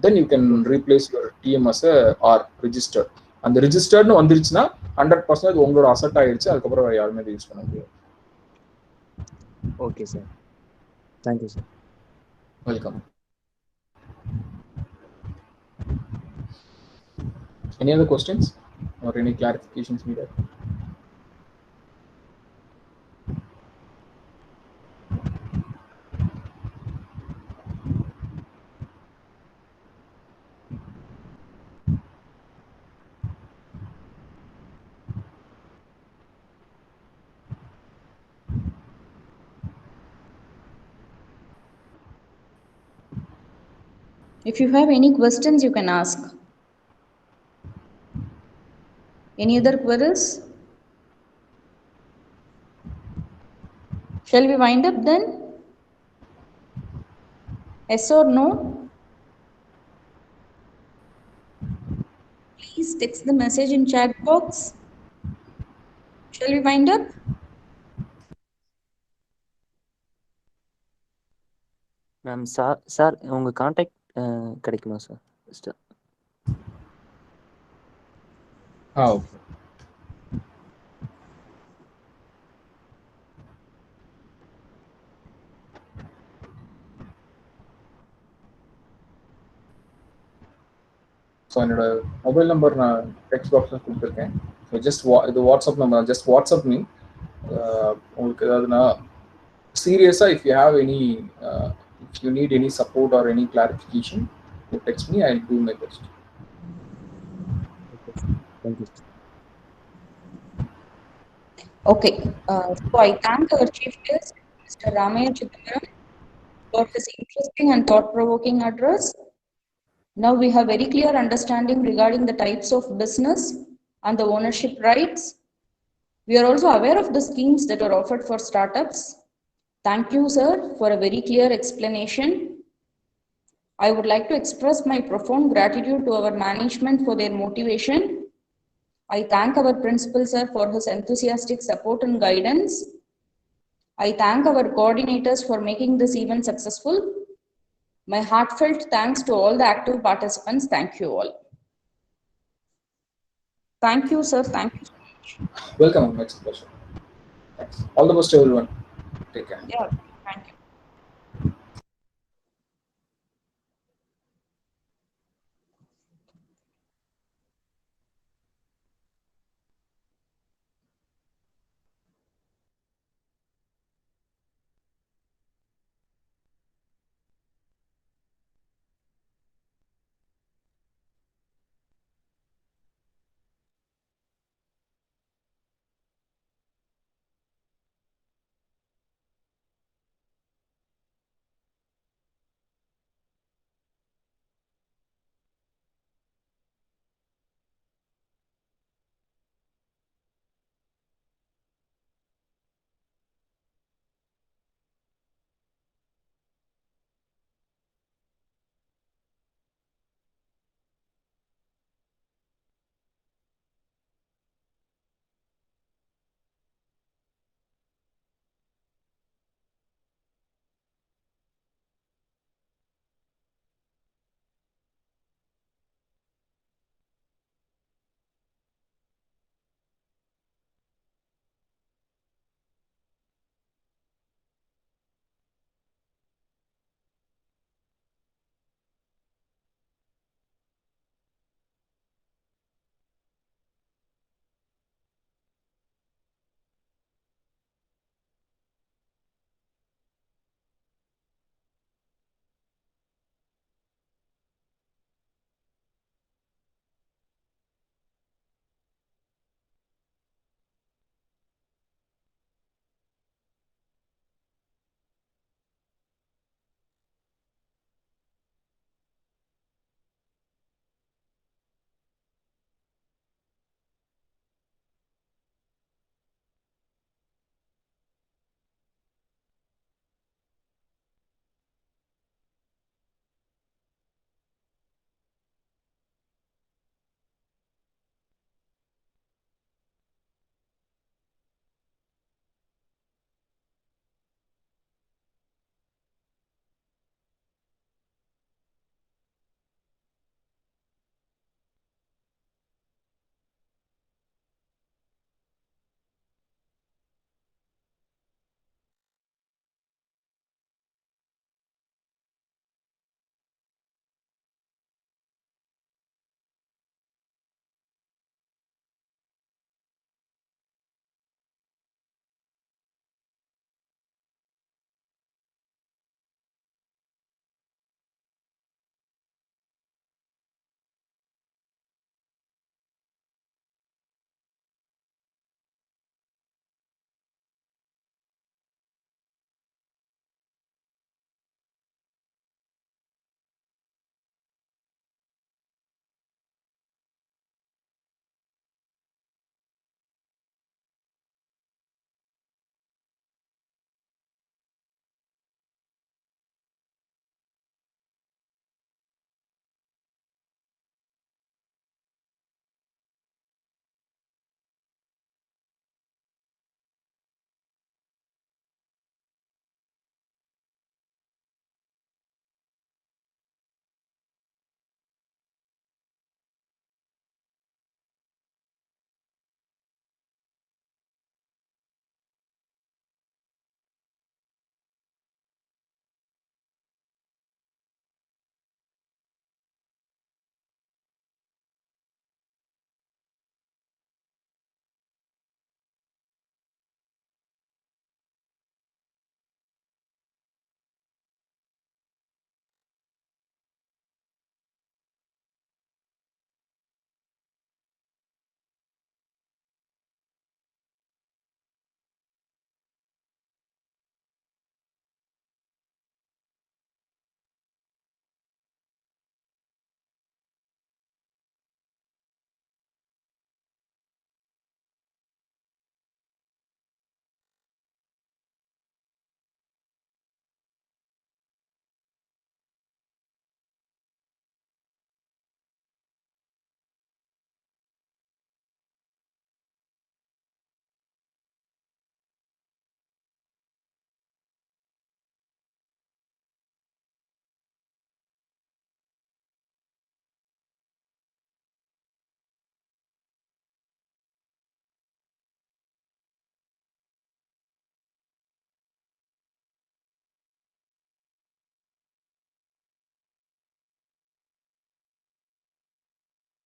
Then you can replace your TM as a R registered. அந்த ரிஜிஸ்டர்ட்னு வந்துருச்சுன்னா 100% உங்களோட அசெட் ஆயிடுச்சு. அதுக்கப்புறம் வேற யாருமே யூஸ் பண்ண முடியாது. Okay sir, thank you sir. Welcome. Any other questions or any clarifications needed? If you have any questions, you can ask. Any other queries? Shall we wind up then? Yes or no? Please text the message in chat box. Shall we wind up? Ma'am sir உங்கள் contact கிடைக்குமா sir? Okay. So என்னோட mobile number நான் text பாக்ஸில் கொடுத்துருக்கேன். So just இது WhatsApp number, just WhatsApp me. உங்களுக்கு ஏதாவதுனா சீரியஸாக if you have any if you need any support or any clarification, you text me, I'll do my best. Okay, thank you. Okay, so I thank our chief guest, Mr. Ramaya Chidambaram, for his interesting and thought-provoking address. Now we have very clear understanding regarding the types of business and the ownership rights. We are also aware of the schemes that are offered for startups. Thank you, sir, for a very clear explanation. I would like to express my profound gratitude to our management for their motivation. I thank our principal, sir, for his enthusiastic support and guidance. I thank our coordinators for making this event successful. My heartfelt thanks to all the active participants. Thank you all. Thank you, sir. Thank you so much. Welcome. It's a pleasure. Thanks. All the best to everyone. Take care. Yeah, thank you.